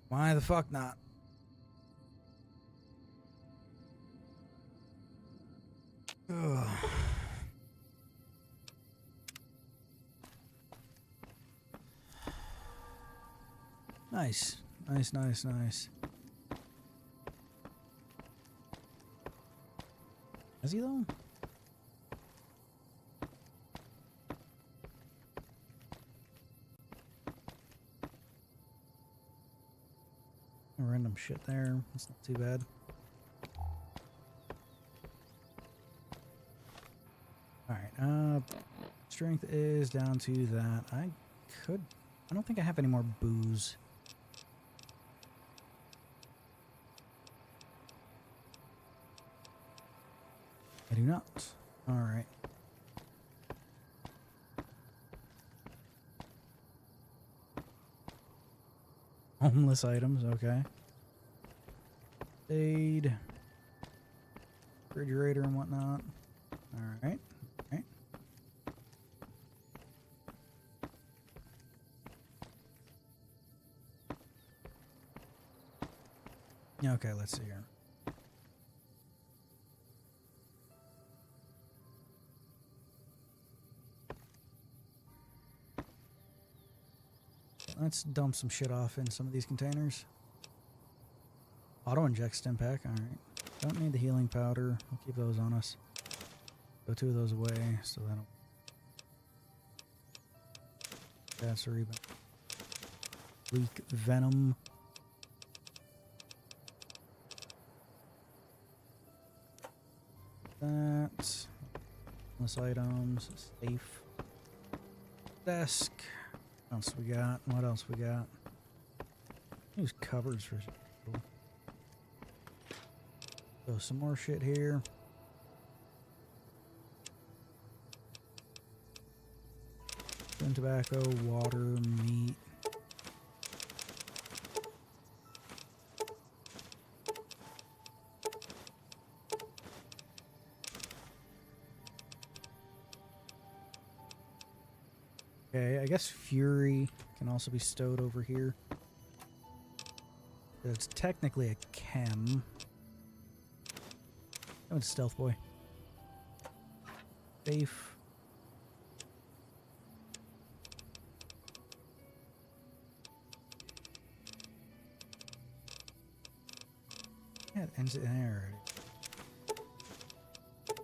Why the fuck not? Ugh. Nice. Nice. Is he though? Random shit there. That's not too bad. Alright, strength is down to that. I don't think I have any more booze. I do not. Alright. Homeless items, okay. Aid. Refrigerator and whatnot. Alright. Okay, let's see here. Let's dump some shit off in some of these containers. Auto inject stim pack. All right. Don't need the healing powder. We'll keep those on us. Throw 2 of those away so that'll. That's or even leak venom. That. Less items. Safe. Desk. What else we got? What else we got? Use cupboards for. So some more shit here. Chewing tobacco, water, meat. Okay, I guess Fury can also be stowed over here. It's technically a chem. Oh, it's Stealth Boy. Safe. Yeah, it ends it in there already.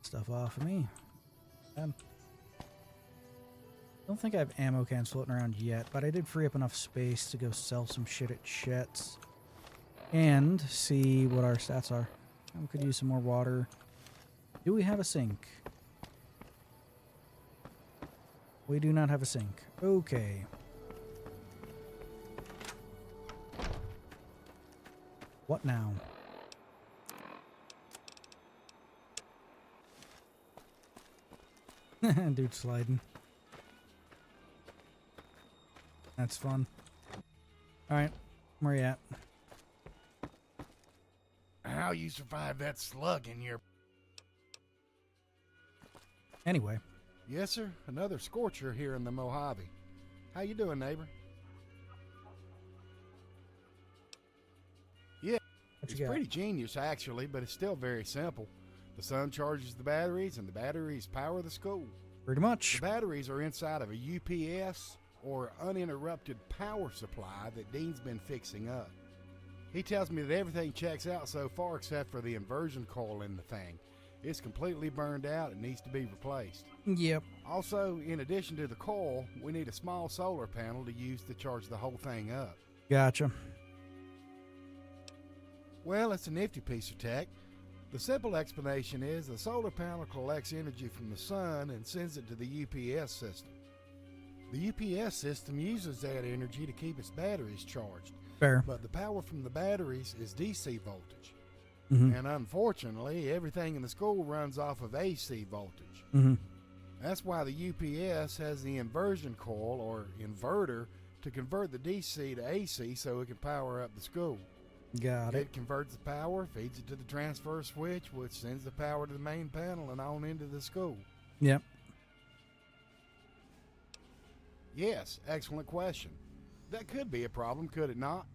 Stuff off of me. Don't think I have ammo cans floating around yet, but I did free up enough space to go sell some shit at Chet's and see what our stats are. We could use some more water. Do we have a sink? We do not have a sink. Okay. What now? Dude sliding. That's fun. Alright, where you at? How you survived that slug in your... Anyway. Yes, sir. Another scorcher here in the Mojave. How you doing, neighbor? Yeah, What it's you got? pretty genius, actually, but it's still very simple. The sun charges the batteries, and the batteries power the school. Pretty much. The batteries are inside of a UPS, or uninterrupted power supply, that Dean's been fixing up. He tells me that everything checks out so far except for the inversion coil in the thing. It's completely burned out and needs to be replaced. Yep. Also, in addition to the coil, we need a small solar panel to use to charge the whole thing up. Gotcha. Well, it's a nifty piece of tech. The simple explanation is the solar panel collects energy from the sun and sends it to the UPS system. The UPS system uses that energy to keep its batteries charged, Fair. but the power from the batteries is DC voltage. Mm-hmm. And unfortunately, everything in the school runs off of AC voltage. Mm-hmm. That's why the UPS has the inversion coil, or inverter, to convert the DC to AC so it can power up the school. Got it. It converts the power, feeds it to the transfer switch, which sends the power to the main panel and on into the school. Yep. Yes, excellent question. That could be a problem, could it not?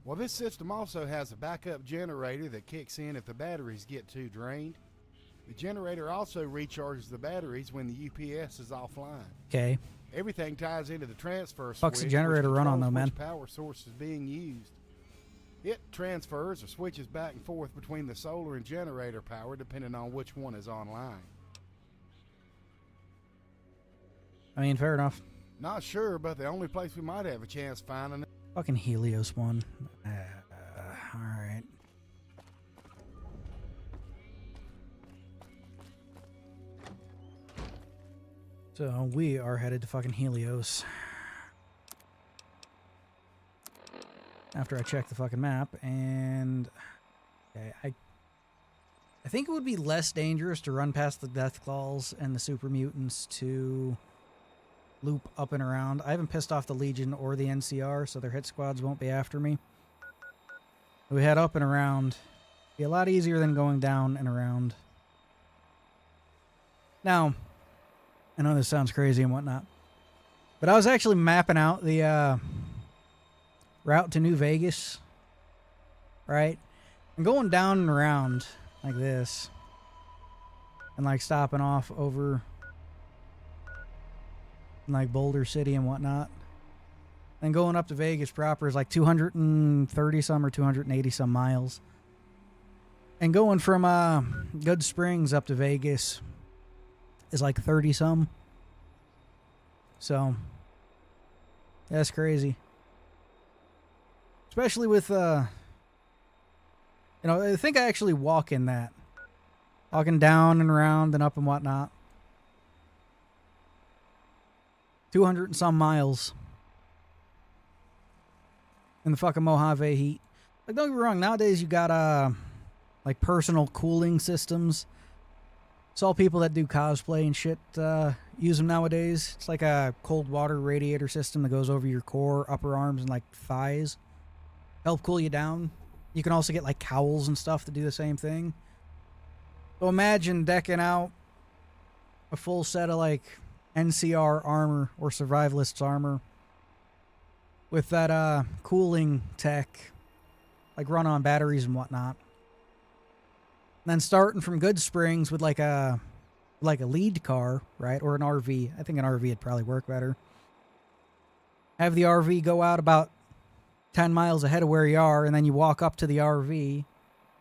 Well, this system also has a backup generator that kicks in if the batteries get too drained. The generator also recharges the batteries when the UPS is offline. Okay. Everything ties into the transfer switch. Fuck's the generator which run on, controls though, man? which power source is being used. It transfers or switches back and forth between the solar and generator power depending on which one is online. I mean, fair enough. Not sure, but the only place we might have a chance finding it. Fucking Helios one. Alright. So we are headed to fucking Helios. After I check the fucking map, and okay, I think it would be less dangerous to run past the Deathclaws and the super mutants to loop up and around. I haven't pissed off the Legion or the NCR, so their hit squads won't be after me. We head up and around. Be a lot easier than going down and around. Now, I know this sounds crazy and whatnot, but I was actually mapping out the route to New Vegas, right? And going down and around like this, and like stopping off over in like Boulder City and whatnot. And going up to Vegas proper is like 230 some or 280 some miles. And going from Good Springs up to Vegas is like 30 some. So that's crazy. Especially with I think I actually walk in that. Walking down and around and up and whatnot. 200 and some miles. In the fucking Mojave heat. Like, don't get me wrong, nowadays you got like personal cooling systems. Saw people that do cosplay and shit use them nowadays. It's like a cold water radiator system that goes over your core, upper arms, and like thighs. Help cool you down. You can also get like cowls and stuff to do the same thing. So imagine decking out a full set of like NCR armor or survivalists armor with that cooling tech, like run on batteries and whatnot. And then starting from Good Springs with like a lead car, right? Or an RV. I think an RV would probably work better. Have the RV go out about 10 miles ahead of where you are, and then you walk up to the RV.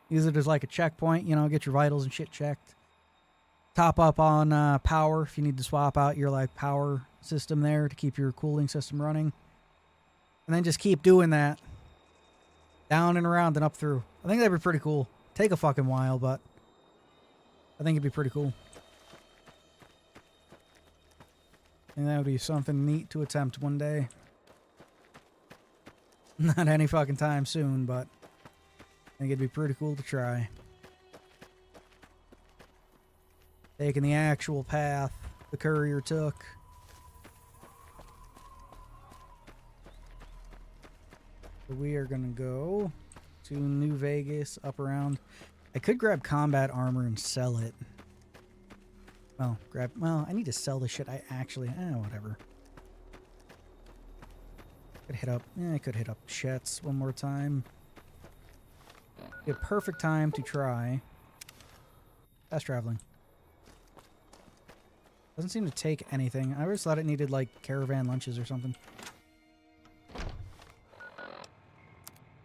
Use it as like a checkpoint, get your vitals and shit checked. Top up on power if you need to swap out your like power system there to keep your cooling system running. And then just keep doing that. Down and around and up through. I think that'd be pretty cool. Take a fucking while, but I think it'd be pretty cool. And that would be something neat to attempt one day. Not any fucking time soon, but I think it'd be pretty cool to try. Taking the actual path the courier took. So we are going to go to New Vegas, up around. I could grab combat armor and sell it. Well, I need to sell the shit I actually... whatever. I could hit up Chet's one more time. Be a perfect time to try fast traveling. Doesn't seem to take anything. I always thought it needed like caravan lunches or something.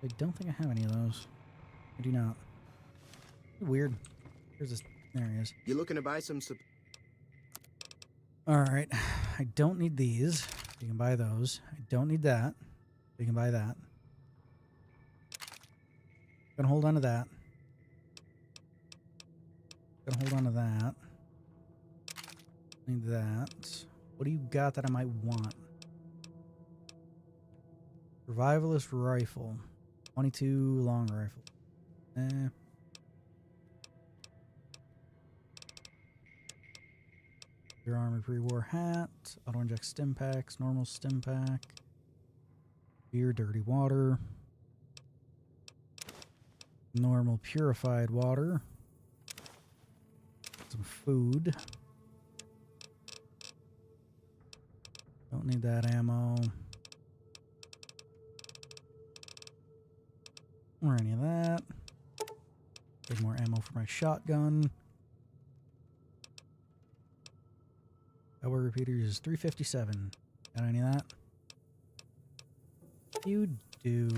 I don't think I have any of those. I do not. Weird. Here's this. There he is. You looking to buy some... Alright. I don't need these. You can buy those. I don't need that. You can buy that. Gonna hold on to that. Gonna hold on to that. Need that. What do you got that I might want? Survivalist rifle. 22 long rifle. Your armor pre-war hat. Auto inject stim packs. Normal stim pack. Beer, dirty water. Normal purified water. Some food. Don't need that ammo. Or any of that. Take more ammo for my shotgun. Elbow repeaters is 357. Got any of that? You do.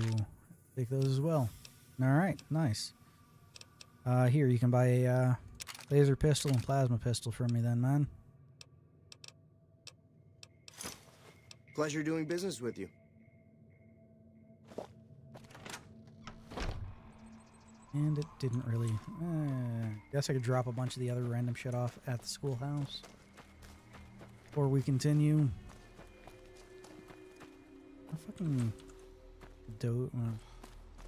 Take those as well. Alright, nice. Here, you can buy a laser pistol and plasma pistol from me then, man. Pleasure doing business with you. And it didn't really... guess I could drop a bunch of the other random shit off at the schoolhouse. Before we continue. Fucking...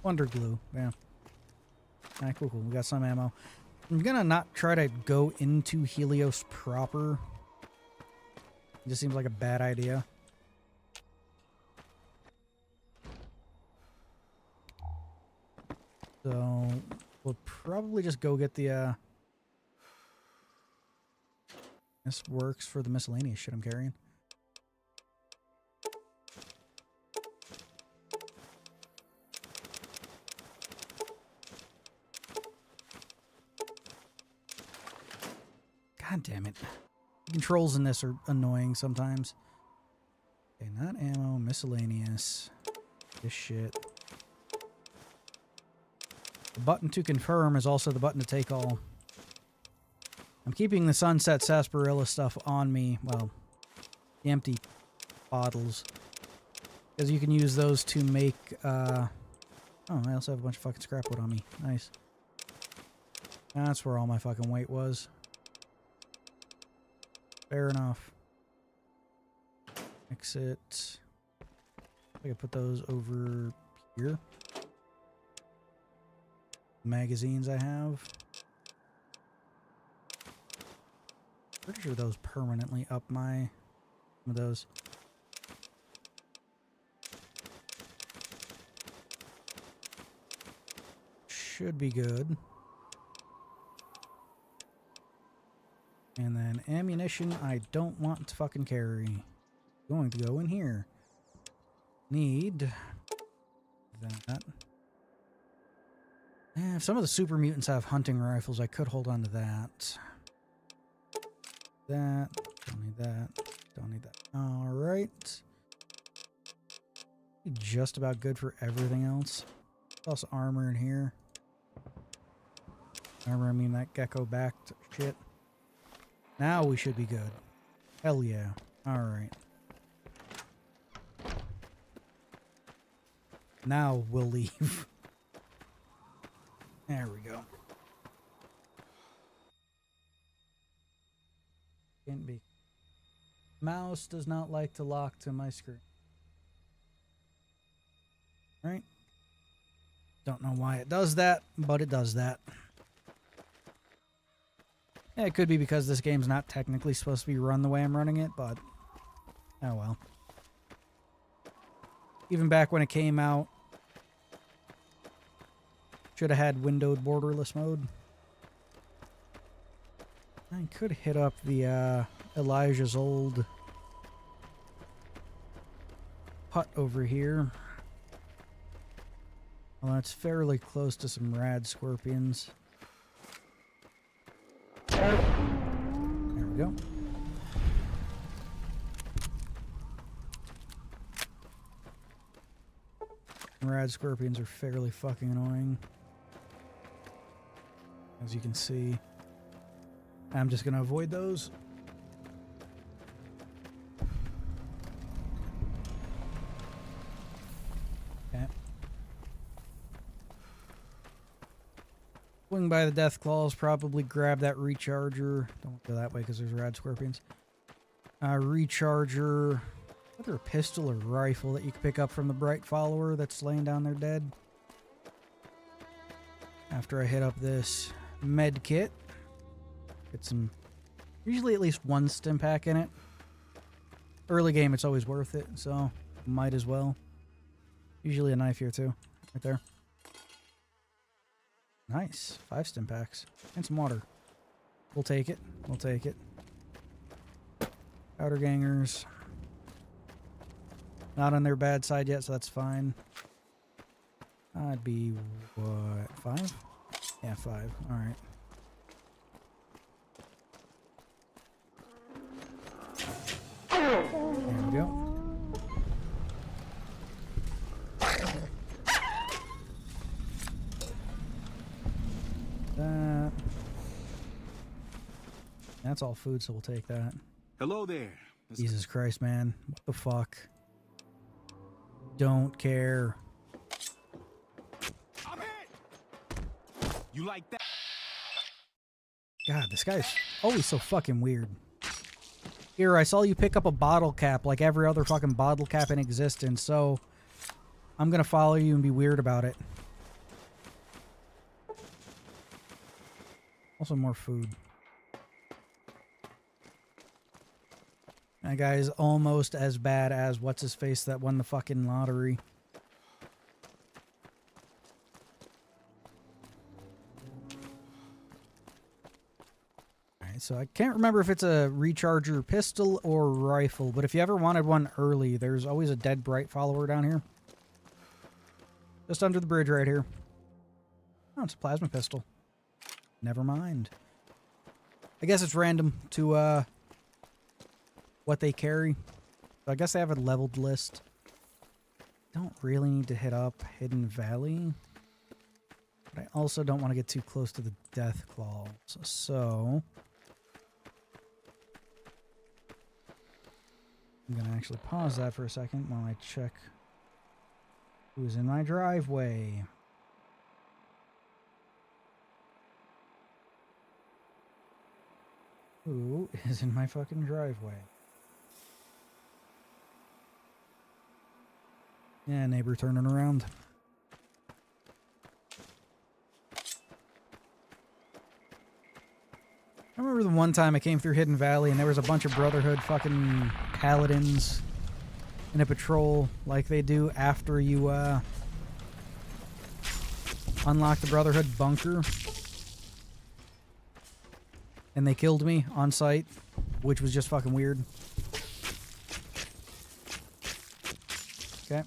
Wonder glue, yeah. Alright, cool. We got some ammo. I'm gonna not try to go into Helios proper. It just seems like a bad idea. So, we'll probably just go get the, this works for the miscellaneous shit I'm carrying. God damn it. The controls in this are annoying sometimes. Okay, not ammo, miscellaneous. This shit. The button to confirm is also the button to take all. I'm keeping the Sunset Sarsaparilla stuff on me. Well, the empty bottles. Because you can use those to make, oh, I also have a bunch of fucking scrap wood on me. Nice. That's where all my fucking weight was. Fair enough. Exit. I could put those over here. Magazines I have. Pretty sure those permanently up my... Some of those. Should be good. And then ammunition I don't want to fucking carry. Going to go in here. Need that. If some of the super mutants have hunting rifles, I could hold on to that. That. Don't need that. Don't need that. Alright. Just about good for everything else. Plus armor in here. Armor, I mean that gecko backed shit. Now we should be good. Hell yeah. Alright. Now we'll leave. There we go. Can't be. Mouse does not like to lock to my screen. Right? Don't know why it does that, but it does that. Yeah, it could be because this game's not technically supposed to be run the way I'm running it, but oh well. Even back when it came out, should have had windowed borderless mode. I could hit up the Elijah's old hut over here. Well, it's fairly close to some rad scorpions. There we go. Rad scorpions are fairly fucking annoying. As you can see. I'm just gonna avoid those. Okay. Swing by the death claws, probably grab that recharger. Don't go that way because there's rad scorpions. Recharger. Either a pistol or rifle that you can pick up from the bright follower that's laying down there dead. After I hit up this med kit. Get some, usually at least one stim pack in it. Early game, it's always worth it, so might as well. Usually a knife here too, right there. Nice, 5 stim packs and some water. We'll take it. We'll take it. Powder gangers. Not on their bad side yet, so that's fine. I'd be what, 5? Yeah, 5. All right. There we go. That's all food, so we'll take that. Hello there. Jesus Christ, man. What the fuck? Don't care. I'm hit. You like that? God, this guy's always so fucking weird. Here, I saw you pick up a bottle cap like every other fucking bottle cap in existence, so I'm gonna follow you and be weird about it. Also more food. That guy is almost as bad as what's-his-face that won the fucking lottery. Alright, so I can't remember if it's a recharger pistol or rifle, but if you ever wanted one early, there's always a dead bright follower down here. Just under the bridge right here. Oh, it's a plasma pistol. Never mind. I guess it's random to what they carry. So I guess they have a leveled list. Don't really need to hit up Hidden Valley. But I also don't want to get too close to the Death Claws. So I'm going to actually pause that for a second while I check who's in my driveway. Who is in my fucking driveway? Yeah, neighbor turning around. I remember the one time I came through Hidden Valley and there was a bunch of Brotherhood fucking paladins in a patrol like they do after you unlock the Brotherhood bunker. And they killed me on sight, which was just fucking weird. Okay.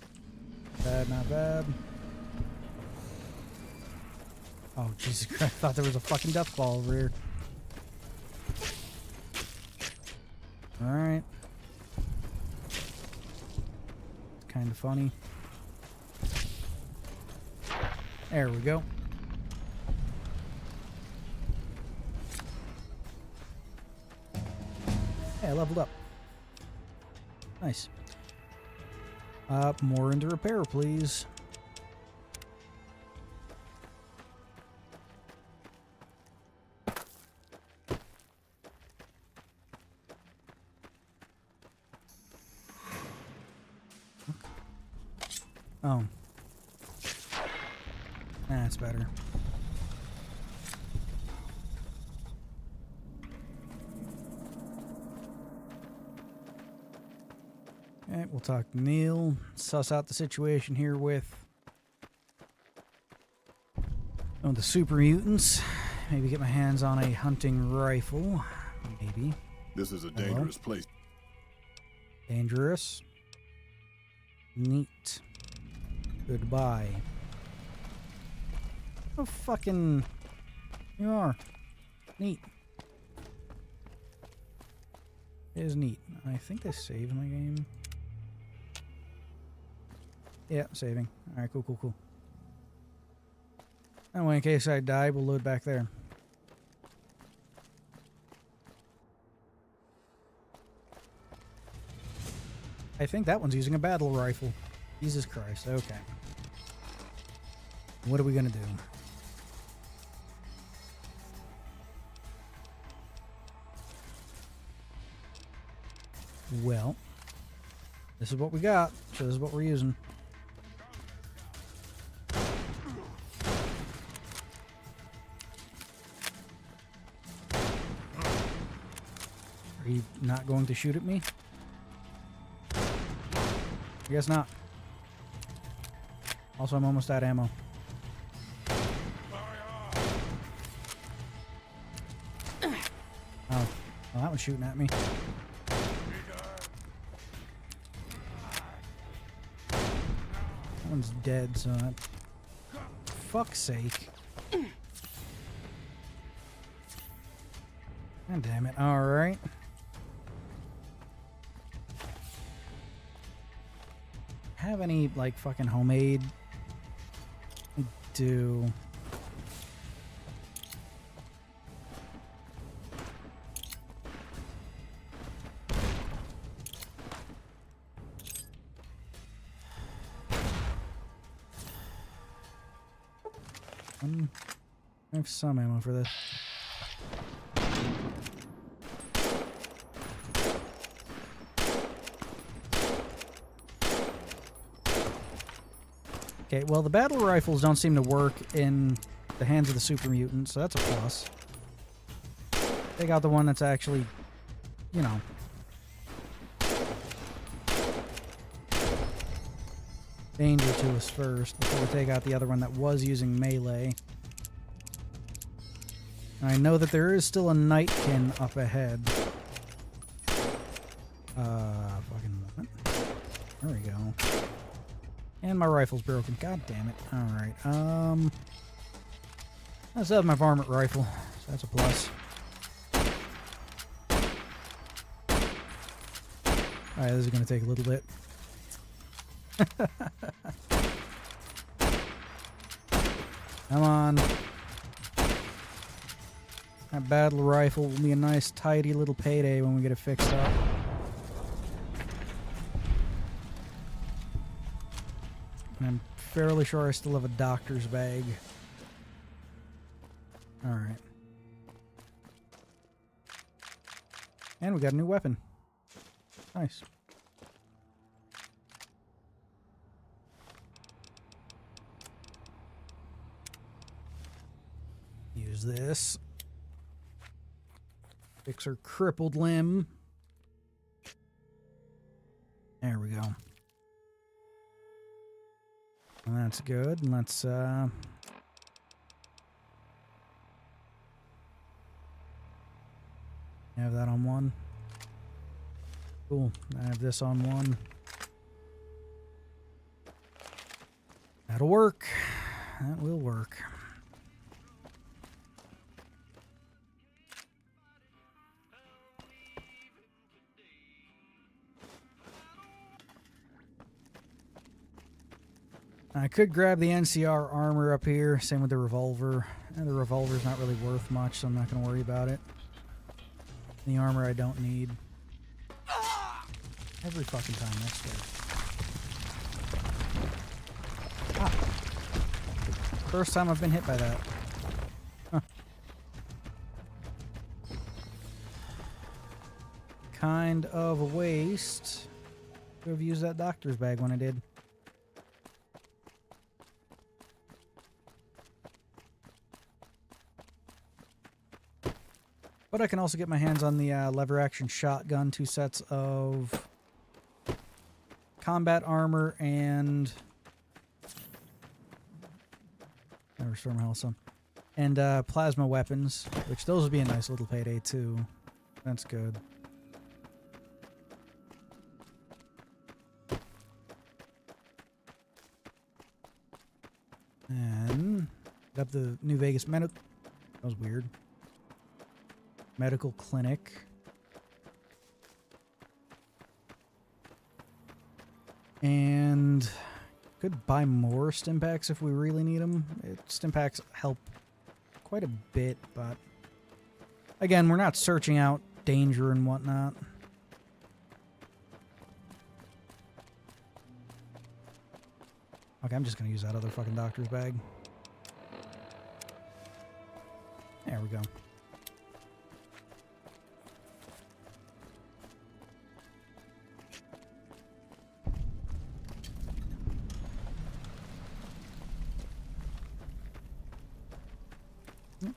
Bad, not bad. Oh, Jesus Christ. I thought there was a fucking Deathclaw over here. Alright. Kind of funny. There we go. Hey, I leveled up. Nice. More into repair, please. Oh. That's better. Okay, we'll talk to Neil, suss out the situation here with the super mutants. Maybe get my hands on a hunting rifle. Maybe. This is a dangerous place. Dangerous. Neat. Goodbye. Oh, fucking... You are. Neat. It is neat. I think they save my game. Yeah, saving. Alright, cool, cool, cool. Anyway, in case I die, we'll load back there. I think that one's using a battle rifle. Jesus Christ, okay. What are we gonna do? Well, this is what we got, so this is what we're using. Are you not going to shoot at me? I guess not. Also, I'm almost out of ammo. Oh. Well, that one's shooting at me. That one's dead, so that... Fuck's sake. God damn it. Alright. Have any, like, fucking homemade? I do. I have some ammo for this. Okay, well, the battle rifles don't seem to work in the hands of the super mutants, so that's a plus. They got the one that's actually, you know, danger to us first before we take out the other one that was using melee. And I know that there is still a Nightkin up ahead. Fucking moment. There we go. And my rifle's broken. God damn it. Alright, I still have my varmint rifle, so that's a plus. Alright, this is going to take a little bit. Come on. That battle rifle will be a nice, tidy little payday when we get it fixed up. And I'm fairly sure I still have a doctor's bag. Alright. And we got a new weapon. Nice. Use this. Fix her crippled limb. There we go. And that's good. And let's have that on one. Cool. I have this on one. That'll work. That will work. I could grab the NCR armor up here. Same with the revolver. And the revolver's not really worth much, so I'm not going to worry about it. The armor I don't need. Every fucking time, that's good. Ah. First time I've been hit by that. Huh. Kind of a waste to have used that doctor's bag when I did. But I can also get my hands on the lever action shotgun, 2 sets of combat armor and restore my health some, and plasma weapons, which those would be a nice little payday too. That's good. And up the New Vegas Medical. That was weird. Medical clinic. And could buy more Stimpaks if we really need them. Stimpaks help quite a bit, but again, we're not searching out danger and whatnot. Okay, I'm just gonna use that other fucking doctor's bag. There we go.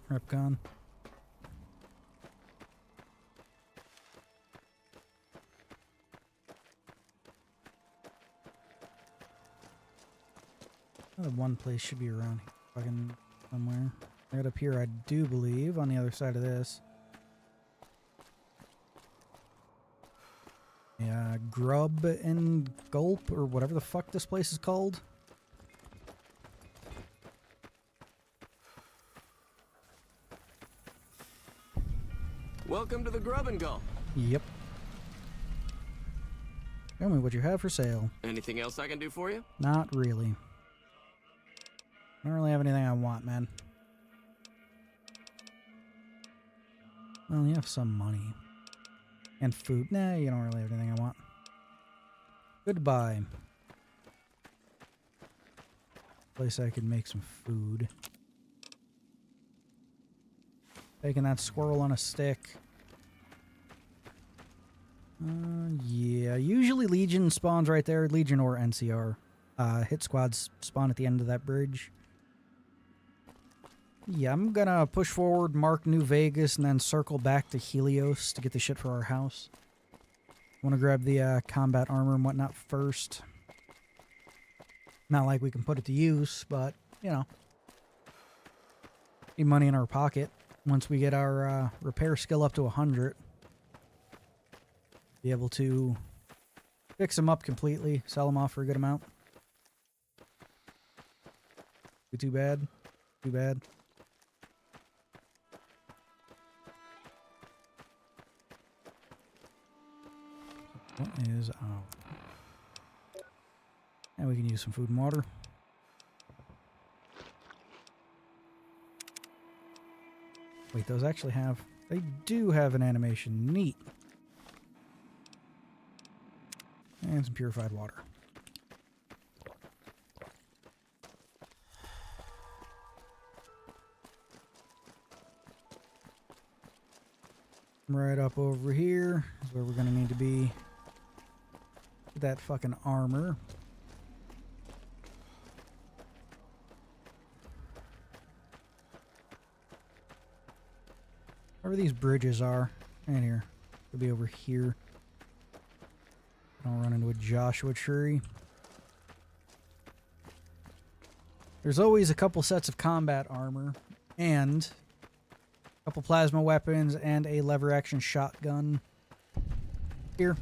Rep gone. Another one place should be around here, fucking somewhere. Right up here, I do believe, on the other side of this. Yeah, Grub and Gulp, or whatever the fuck this place is called. Welcome to the Grub and Gulp. Yep. Tell me what you have for sale. Anything else I can do for you? Not really. I don't really have anything I want, man. Well, you have some money. And food. Nah, you don't really have anything I want. Goodbye. Place I could make some food. Taking that squirrel on a stick. Yeah, usually Legion spawns right there. Legion or NCR. Hit squads spawn at the end of that bridge. Yeah, I'm gonna push forward, mark New Vegas, and then circle back to Helios to get the shit for our house. Want to grab the combat armor and whatnot first. Not like we can put it to use, but, you know. Need money in our pocket. Once we get our repair skill up to 100. Be able to fix them up completely, sell them off for a good amount. Too bad. Too bad. What is and we can use some food and water. Wait, those actually have... They do have an animation. Neat. And some purified water. Right up over here is where we're going to need to be. That fucking armor. Wherever these bridges are. Right here. Could be over here. I'll run into a Joshua tree. There's always a couple sets of combat armor and a couple plasma weapons and a lever action shotgun here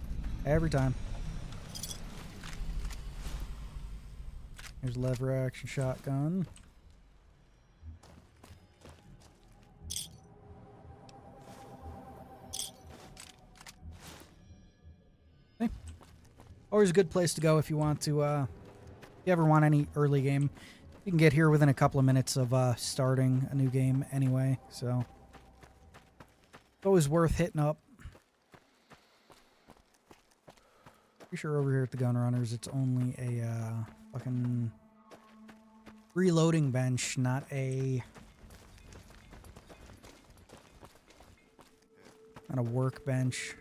every time. Here's lever action shotgun. Okay. Always a good place to go if you want to, if you ever want any early game. You can get here within a couple of minutes of starting a new game anyway, so it's always worth hitting up. Pretty sure over here at the Gun Runners it's only a fucking reloading bench, not a workbench.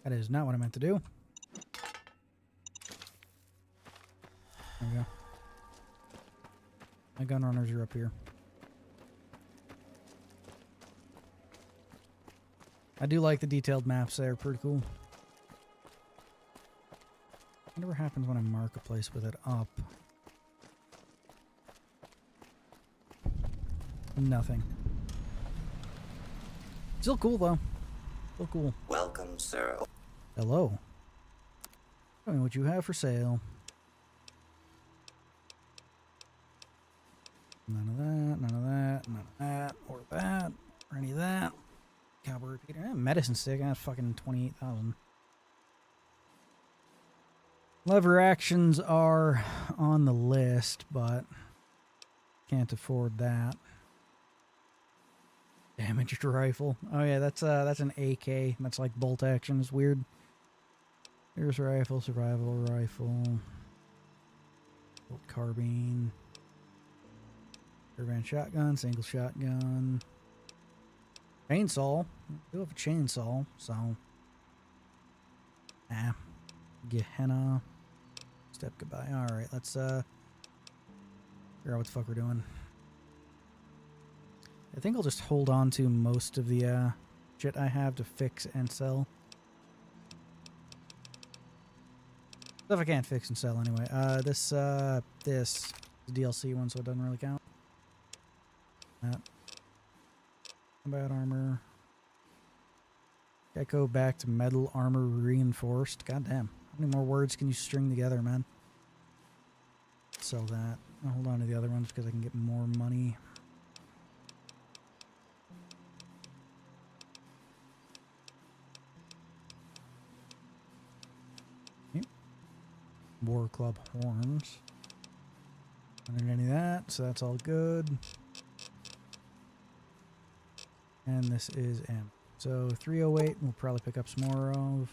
That is not what I meant to do. There we go. My gun runners are up here. I do like the detailed maps there. Pretty cool. I wonder what happens when I mark a place with it up. Nothing. Still cool though. Still cool. Welcome, sir. Hello. Tell me what you have for sale. None of that, none of that, none of that, or that, or any of that. Cowboy repeater. Medicine stick. That's fucking 28,000. Lever actions are on the list, but can't afford that. Damaged rifle. Oh yeah, that's an AK. That's like bolt action. It's weird. Here's rifle, survival rifle, bolt carbine, urban shotgun, single shotgun, chainsaw. I do have a chainsaw, so Gehenna. Step goodbye. All right, let's figure out what the fuck we're doing. I think I'll just hold on to most of the shit I have to fix and sell. Stuff I can't fix and sell anyway. This is the DLC one, so it doesn't really count. That. Combat armor. Gecko back to metal armor reinforced. God damn. How many more words can you string together, man? Sell that. I'll hold on to the other ones because I can get more money. War Club horns. I don't need any of that, so that's all good. And this is M. So 308 we'll probably pick up some more of.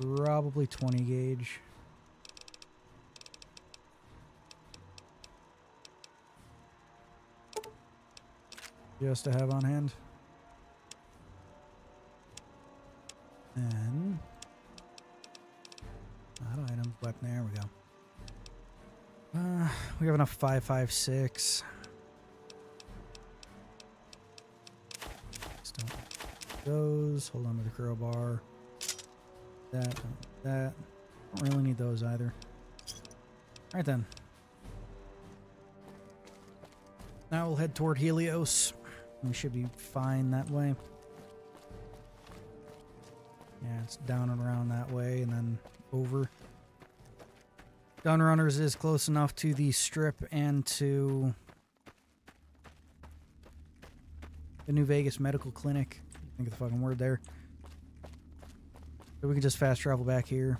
Probably 20 gauge. Just to have on hand. And not items, but there we go. We have enough 5.56. Those. Hold on to the crowbar. That. Don't really need those either. Alright then. Now we'll head toward Helios. We should be fine that way. Yeah, it's down and around that way and then over. Gunrunners is close enough to the strip and to the New Vegas Medical Clinic. I think of the fucking word there. So we can just fast travel back here.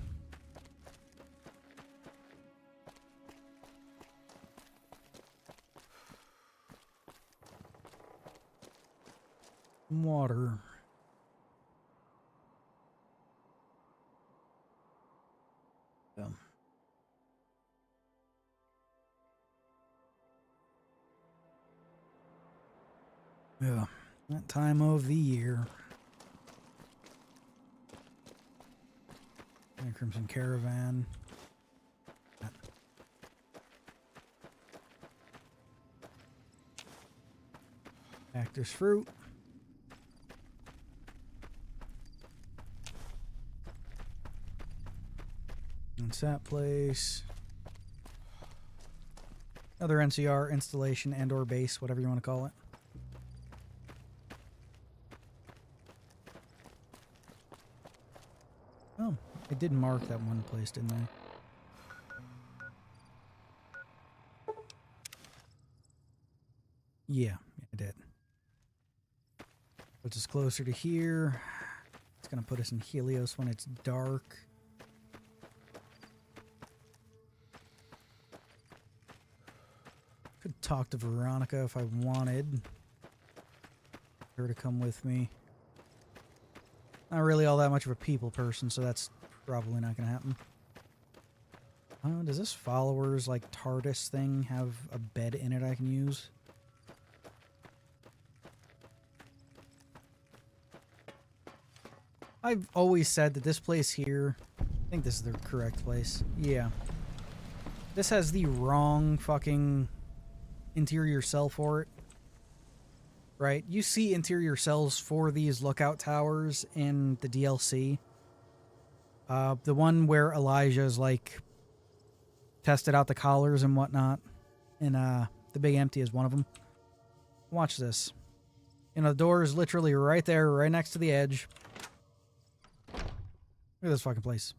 Water. Yeah, that time of the year. And Crimson Caravan. Cactus fruit. That's that place. Another NCR installation and or base, whatever you want to call it. Oh, I did mark that one place, didn't I? Yeah, I did. Puts us closer to here. It's going to put us in Helios when it's dark. Could talk to Veronica if I wanted her to come with me. Not really all that much of a people person, so that's probably not going to happen. Does this followers like TARDIS thing have a bed in it I can use? I've always said that this place here, I think this is the correct place. Yeah. This has the wrong fucking interior cell for it. Right? You see interior cells for these lookout towers in the DLC. The one where Elijah's like tested out the collars and whatnot. And the Big Empty is one of them. Watch this. You know, the door is literally right there, right next to the edge. Look at this fucking place.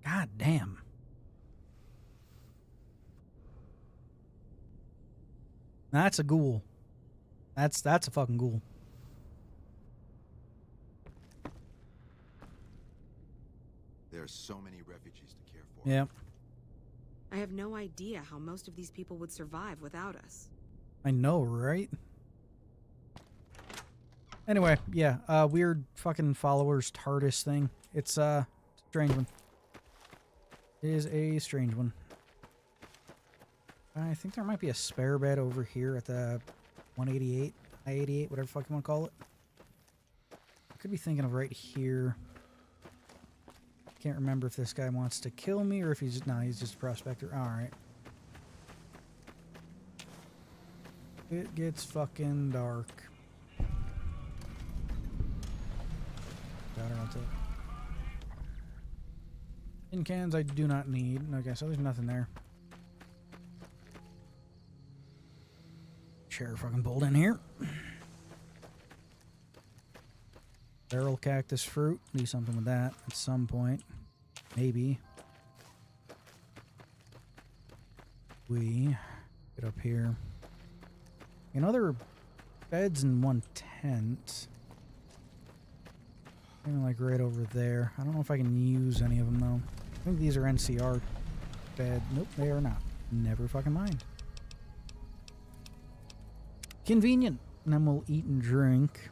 God damn. That's a ghoul. That's a fucking ghoul. There are so many refugees to care for. Yep. I have no idea how most of these people would survive without us. I know, right? Anyway, yeah, weird fucking followers TARDIS thing. It's a strange one. It is a strange one. I think there might be a spare bed over here at the 188, I-88, whatever the fuck you want to call it. I could be thinking of right here. Can't remember if this guy wants to kill me or if he's just, no, he's just a prospector. Alright. It gets fucking dark. Got her, I'll take. Tin cans I do not need. Okay, so there's nothing there. Chair fucking bolt in here. Barrel cactus fruit. Do something with that at some point. Maybe. We get up here. Another beds in one tent. Maybe like right over there. I don't know if I can use any of them though. I think these are NCR bed. Nope, they are not. Never fucking mind. Convenient. And then we'll eat and drink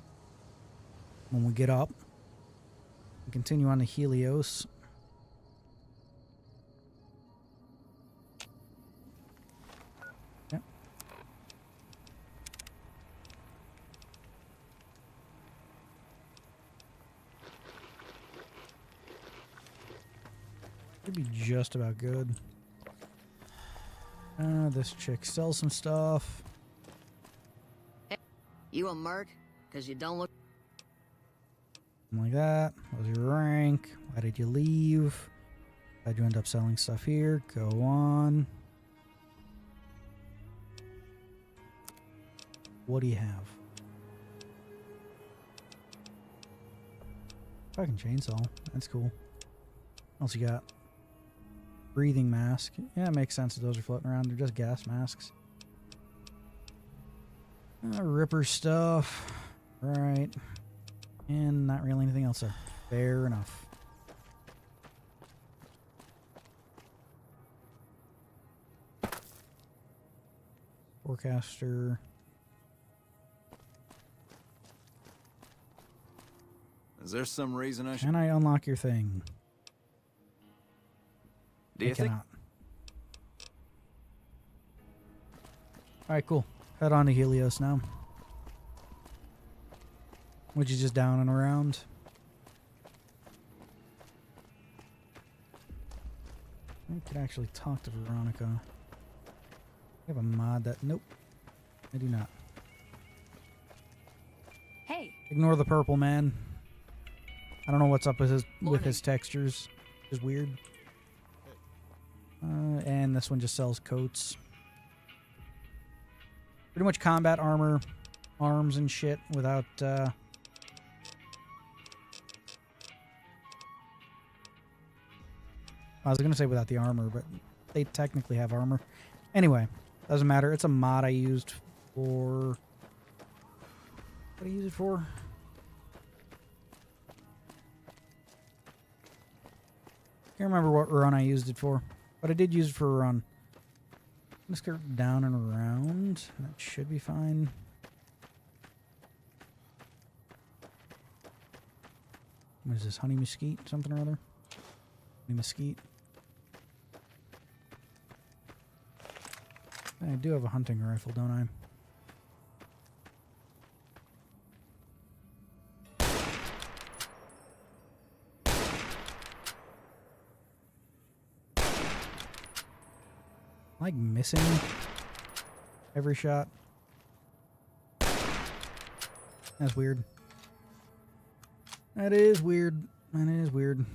when we get up. We'll continue on to Helios. Yep. Should be just about good. This chick sells some stuff. You a merc? Because you don't look... Something like that. What was your rank? Why did you leave? How'd you end up selling stuff here? Go on. What do you have? Fucking chainsaw. That's cool. What else you got? Breathing mask. Yeah, it makes sense that those are floating around. They're just gas masks. Ripper stuff. Right. And not really anything else there. Fair enough. Forecaster. Is there some reason I should... Can I unlock your thing? Do you I think? cannot. Alright, cool. Head on to Helios now. Which is just down and around. I could actually talk to Veronica. I have a mod that... Nope. I do not. Hey, Ignore the purple, man. I don't know what's up with his textures. It's weird. And this one just sells coats. Pretty much combat armor, arms and shit without... I was going to say without the armor, but they technically have armor. Anyway, doesn't matter. It's a mod I used for... What did I use it for? Can't remember what run I used it for, but I did use it for a run. Let's go down and around. That should be fine. What is this? Honey mesquite? Something or other? Honey mesquite. I do have a hunting rifle, don't I? Like missing every shot. That's weird. That is weird. That is weird.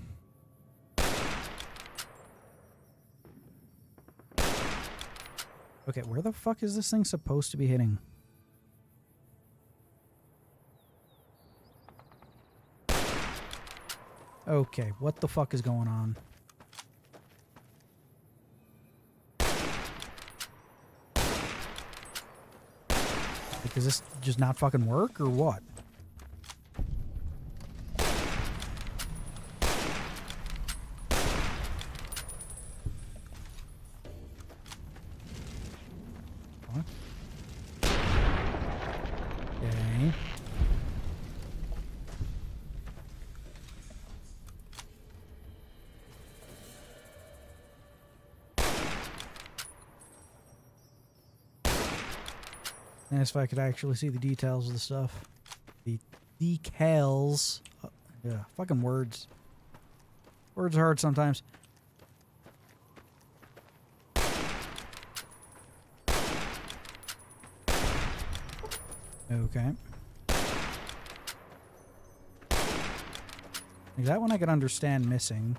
Okay, where the fuck is this thing supposed to be hitting? Okay, what the fuck is going on? Like, does this just not fucking work, or what? What? Okay. Nice if I could actually see the details of the stuff. The decals. Yeah, fucking words. Words are hard sometimes. Okay. Like that one I could understand missing.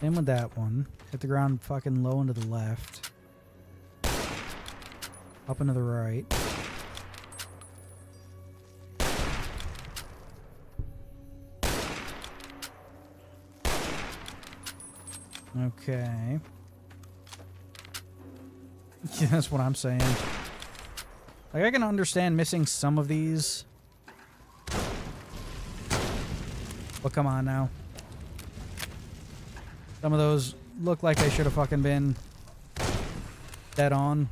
In with that one. Hit the ground fucking low and to the left. Up and to the right. Okay. Yeah, that's what I'm saying. Like, I can understand missing some of these. But come on now. Some of those look like they should have fucking been dead on.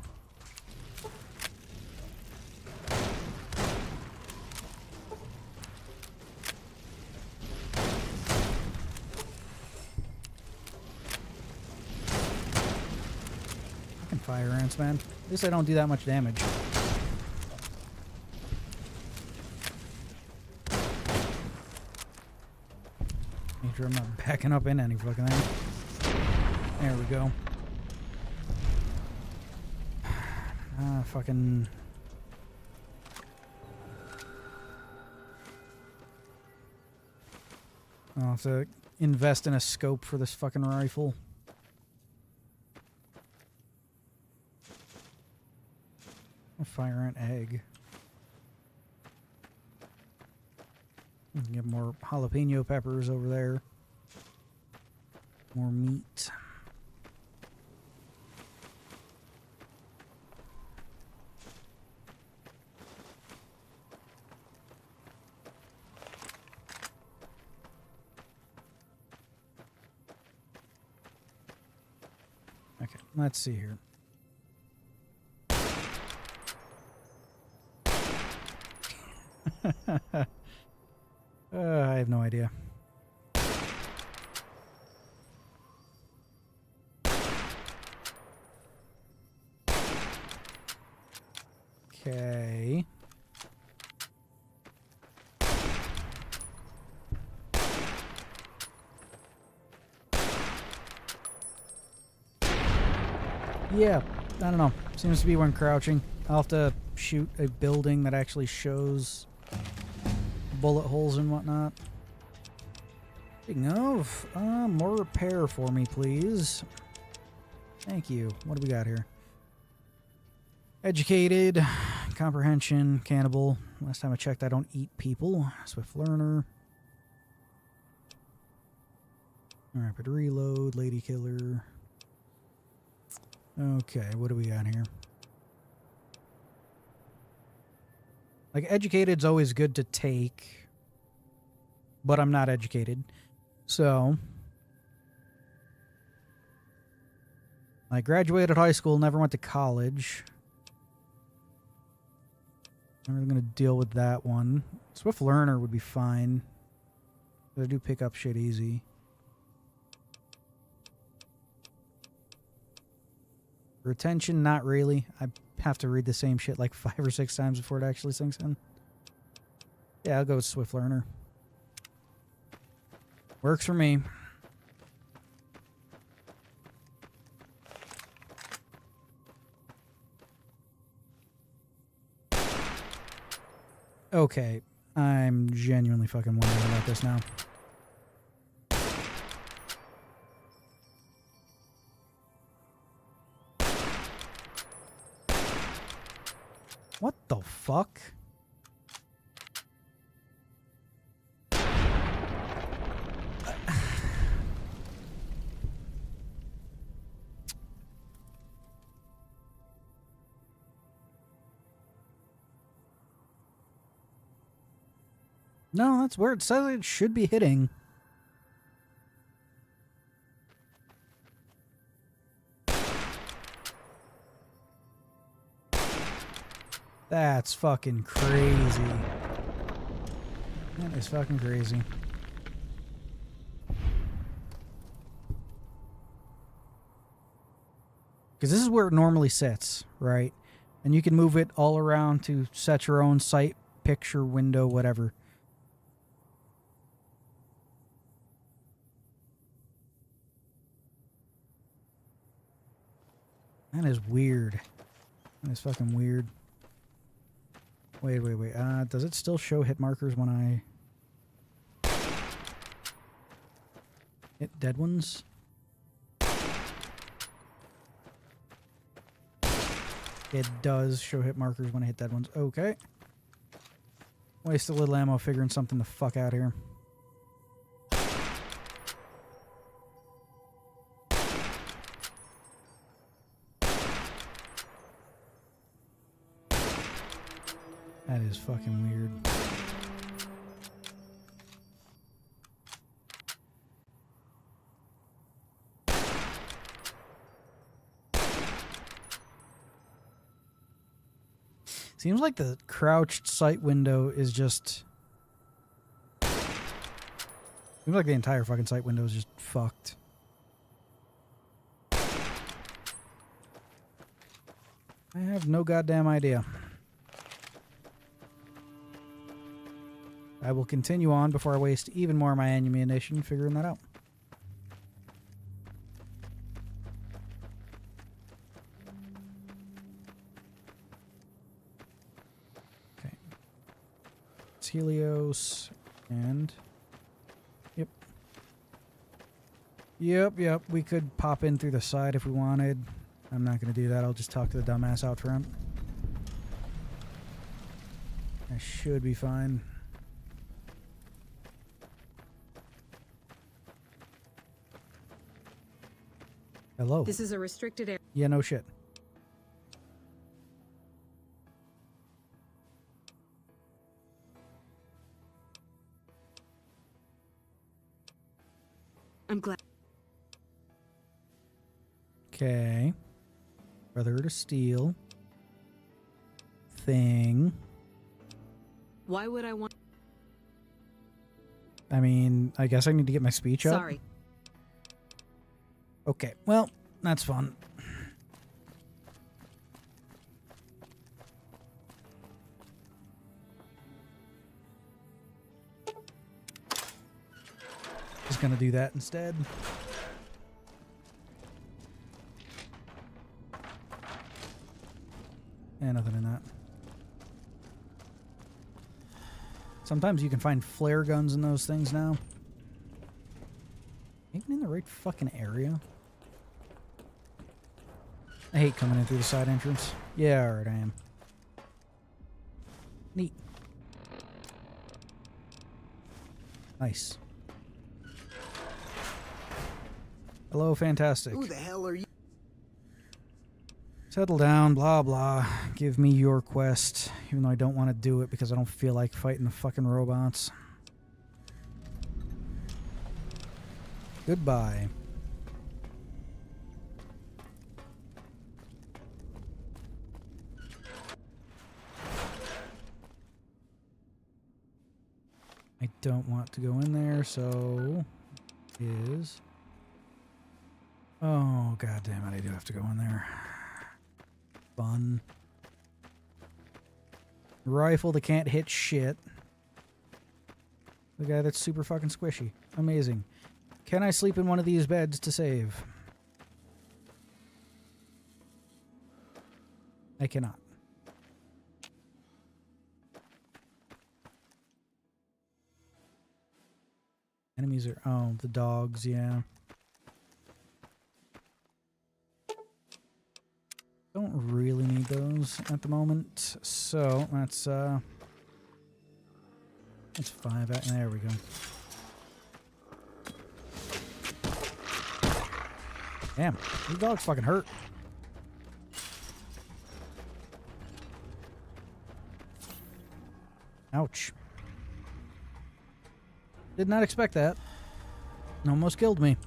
Fucking fire ants, man. At least I don't do that much damage. Make sure I'm not backing up in any fucking thing. There we go. Fucking... I'll have to invest in a scope for this fucking rifle. fire ant egg. Get more jalapeno peppers over there. More meat. Okay, let's see here. I have no idea. Okay. Yeah, I don't know. Seems to be when crouching. I'll have to shoot a building that actually shows bullet holes and whatnot. Speaking of, more repair for me, please. Thank you. What do we got here? Educated, comprehension, cannibal. Last time I checked, I don't eat people. Swift learner. Rapid reload, lady killer. Okay, what do we got here? Like, educated's always good to take, but I'm not educated. So, I graduated high school, never went to college. I'm really going to deal with that one. Swift learner would be fine. But I do pick up shit easy. Retention, not really. I have to read the same shit like 5 or 6 times before it actually sinks in. Yeah, I'll go with Swift Learner. Works for me. Okay, I'm genuinely fucking wondering about this now. What the fuck? No, that's where it says it should be hitting. That's fucking crazy. That is fucking crazy. Because this is where it normally sits, right? And you can move it all around to set your own sight, picture, window, whatever. That is weird. That is fucking weird. Wait. Does it still show hit markers when I hit dead ones? It does show hit markers when I hit dead ones. Okay. Waste a little ammo figuring something the fuck out here. That is fucking weird. Seems like the crouched sight window is just... Seems like the entire fucking sight window is just fucked. I have no goddamn idea. I will continue on before I waste even more of my ammunition figuring that out. Okay. It's Helios and... Yep. We could pop in through the side if we wanted. I'm not going to do that. I'll just talk to the dumbass out front. I should be fine. Hello. This is a restricted area. Yeah, no shit. I'm glad. Okay. Brother to steal. Thing. Why would I want... I mean, I guess I need to get my speech up. Sorry. Okay, well, that's fun. Just gonna do that instead. Yeah, nothing in that. Sometimes you can find flare guns in those things now. Even in the right fucking area. I hate coming in through the side entrance. Yeah, alright, I am. Neat. Nice. Hello, fantastic. Who the hell are you? Settle down, blah blah. Give me your quest, even though I don't want to do it because I don't feel like fighting the fucking robots. Goodbye. I don't want to go in there, so is... Oh, god damn it, I do have to go in there. Fun. Rifle that can't hit shit. The guy that's super fucking squishy. Amazing. Can I sleep in one of these beds to save? I cannot. Enemies are... Oh, the dogs, yeah. Don't really need those at the moment, so that's 5. There we go. Damn, these dogs fucking hurt. Ouch. Did not expect that. Almost killed me.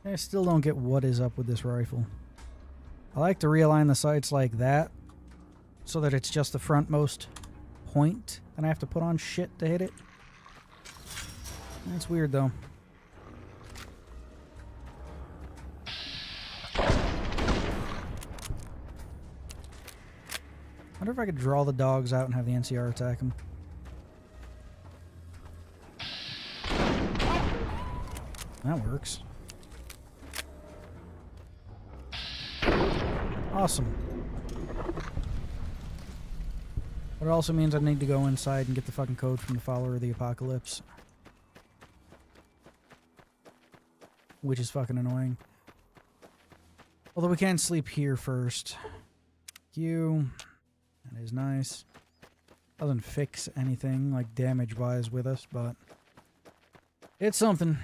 I still don't get what is up with this rifle. I like to realign the sights like that so that it's just the frontmost point and I have to put on shit to hit it. That's weird though. Wonder if I could draw the dogs out and have the NCR attack them. That works. Awesome. But it also means I need to go inside and get the fucking code from the Follower of the Apocalypse. Which is fucking annoying. Although we can sleep here first. You. That is nice. Doesn't fix anything, like damage-wise with us, but... it's something.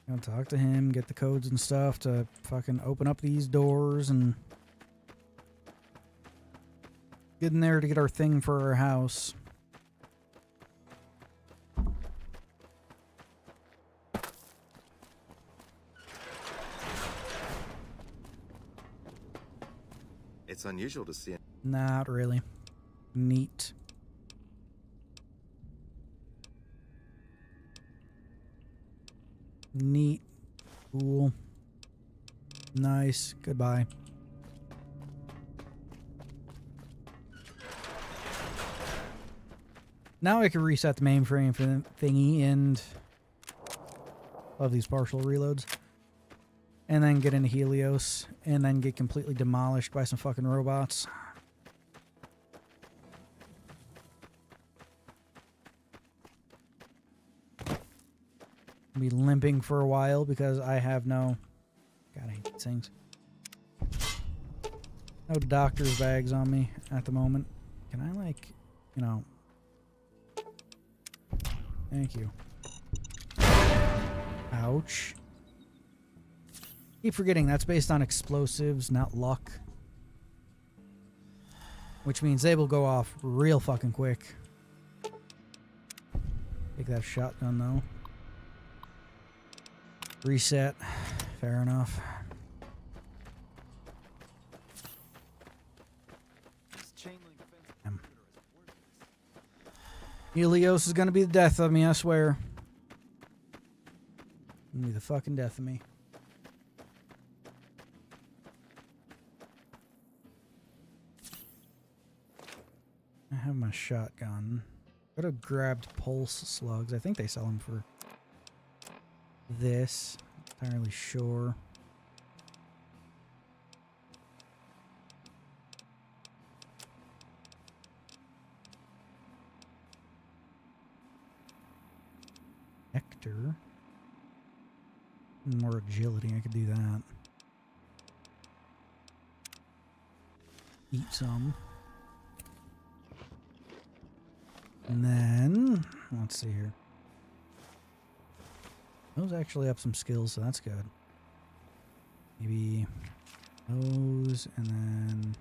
I'll talk to him, get the codes and stuff to fucking open up these doors and... get in there to get our thing for our house. It's unusual to see it. Not really. Neat. Neat. Cool. Nice. Goodbye. Now I can reset the mainframe for the thingy and... love these partial reloads. and then get into Helios, and then get completely demolished by some fucking robots. Be limping for a while because I have no... God, I hate these things. No doctor's bags on me at the moment. Can I, like, you know... Thank you. Ouch. Keep forgetting that's based on explosives, not luck. Which means they will go off real fucking quick. Take that shotgun, though. Reset. Fair enough. Helios is gonna be the death of me, I swear. Gonna be the fucking death of me. I have my shotgun. Could have grabbed pulse slugs. I think they sell them for this. Not entirely sure. Hector. More agility, I could do that. Eat some. And then, let's see here. Those actually up some skills, so that's good. Maybe those, and then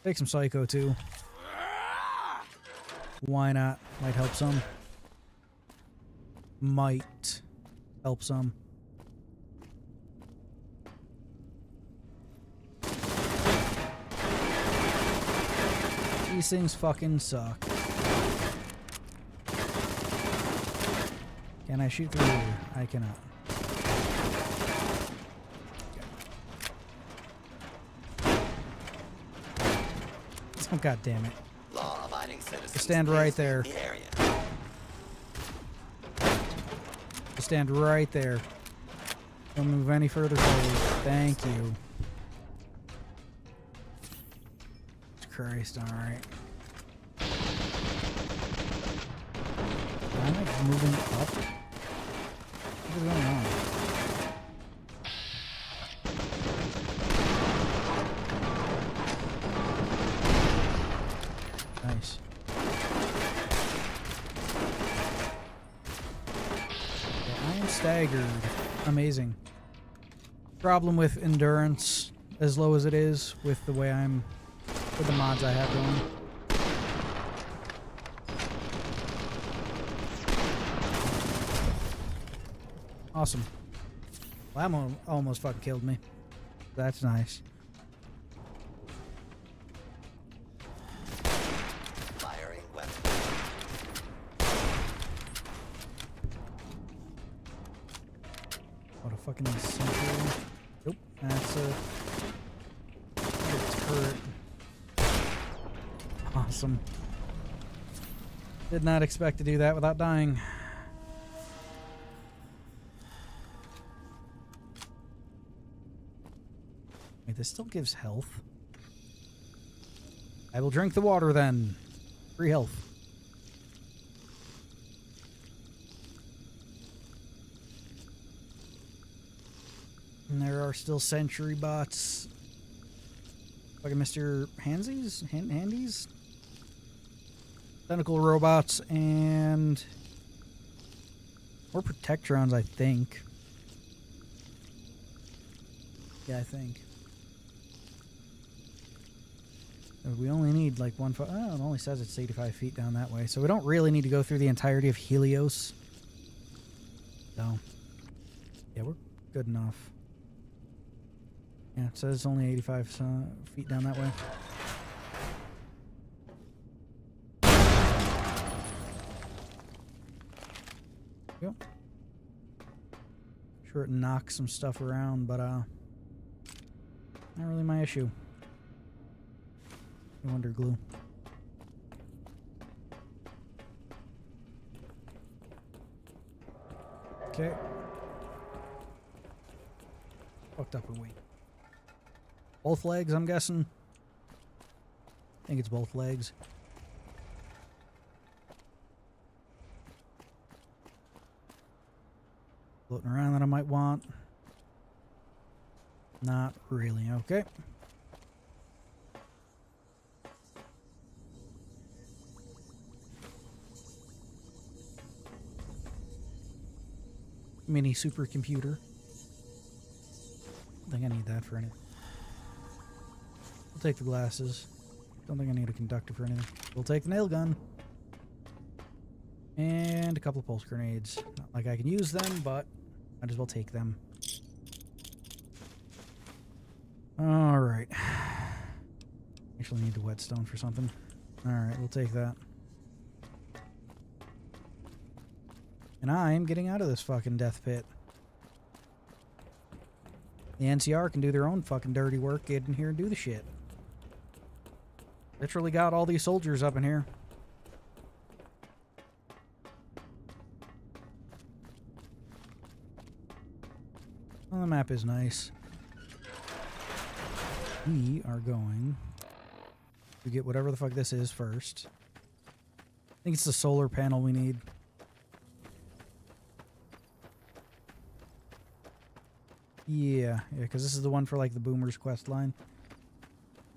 take some Psycho too. Why not? Might help some. Might help some. These things fucking suck. Can I shoot through here? I cannot. Oh, god damn it. Law-abiding citizens. Stand right there. Stand right there. Don't move any further forward. Thank you. Christ, alright. Am I like moving up? What is going on? Nice. Yeah, I am staggered. Amazing. Problem with endurance, as low as it is, with the way I'm... with the mods I have going. Awesome. Well, that almost fucking killed me. That's nice. Firing weapon. What a fucking sentry. Nope, that's a turret. Awesome. Did not expect to do that without dying. Wait, this still gives health? I will drink the water then. Free health. And there are still sentry bots. Fucking Mr. Handsies? Handies? Tentacle robots and more Protectrons, I think. Yeah, I think. We only need like one foot. Oh, it only says it's 85 feet down that way, so we don't really need to go through the entirety of Helios. So, yeah, we're good enough. Yeah, it says it's only 85 feet down that way. Yep. Sure, it knocks some stuff around, but not really my issue. Wonder glue. Okay. Fucked up her weight. Both legs, I'm guessing. I think it's both legs. Floating around that I might want. Not really. Okay. Mini supercomputer. Don't think I need that for anything. We'll take the glasses. Don't think I need a conductor for anything. We'll take the nail gun. And a couple of pulse grenades. Not like I can use them, but might as well take them. Alright. Actually need the whetstone for something. Alright, we'll take that. And I'm getting out of this fucking death pit. The NCR can do their own fucking dirty work. Get in here and do the shit. Literally got all these soldiers up in here. Well, the map is nice. We are going to get whatever the fuck this is first. I think it's the solar panel we need. Yeah, because this is the one for like the Boomers quest line.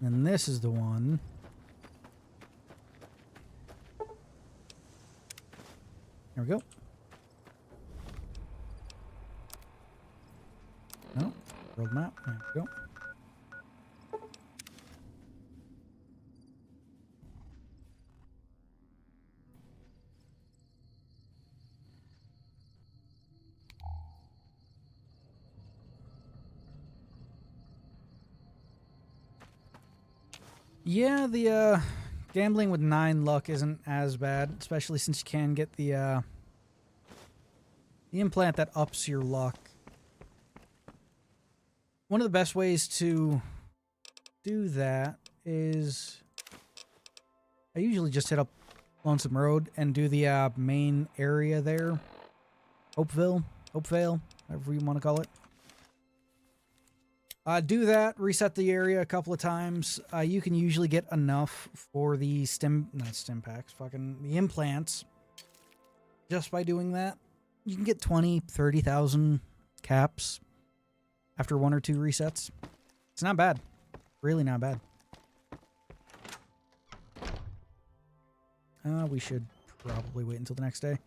And this is the one. There we go. No, world map. There we go. Yeah, the gambling with 9 luck isn't as bad, especially since you can get the implant that ups your luck. One of the best ways to do that is I usually just hit up Lonesome Road and do the main area there. Hopevale, whatever you want to call it. Do that, reset the area a couple of times. You can usually get enough for the the implants. Just by doing that, you can get 20, 30,000 caps after 1 or 2 resets. It's not bad. Really not bad. We should probably wait until the next day.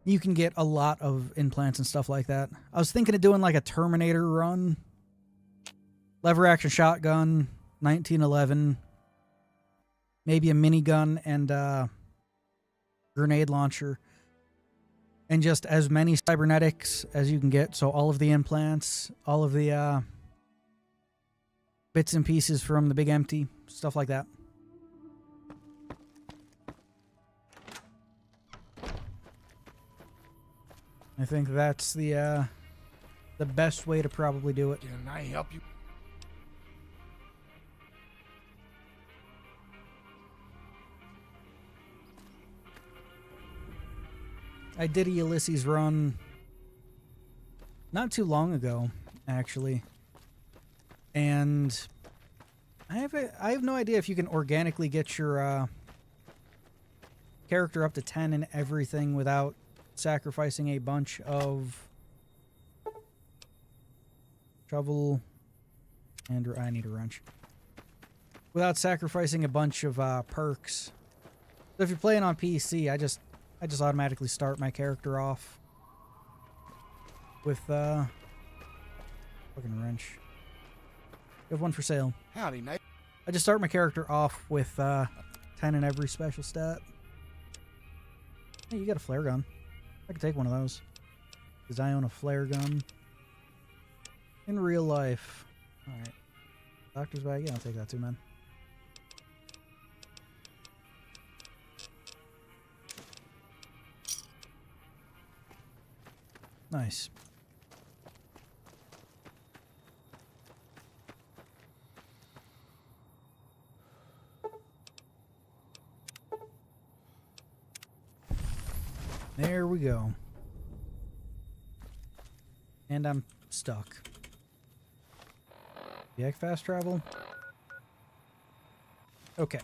You can get a lot of implants and stuff like that. I was thinking of doing like a Terminator run. Lever action shotgun, 1911. Maybe a minigun and a grenade launcher. And just as many cybernetics as you can get. So all of the implants, all of the bits and pieces from the Big Empty, stuff like that. I think that's the best way to probably do it. Can I help you? I did a Ulysses run not too long ago, actually. And I have no idea if you can organically get your character up to 10 and everything without sacrificing a bunch of shovel and I need a wrench. Without sacrificing a bunch of perks. So if you're playing on PC, I just automatically start my character off with fucking wrench. You have one for sale. Howdy, Nate. I just start my character off with 10 in every special stat. Hey, you got a flare gun. I could take one of those. Because I own a flare gun. In real life. Alright. Doctor's bag? Yeah, I'll take that too, man. Nice. There we go. And I'm stuck. Yeah, fast travel. Okay.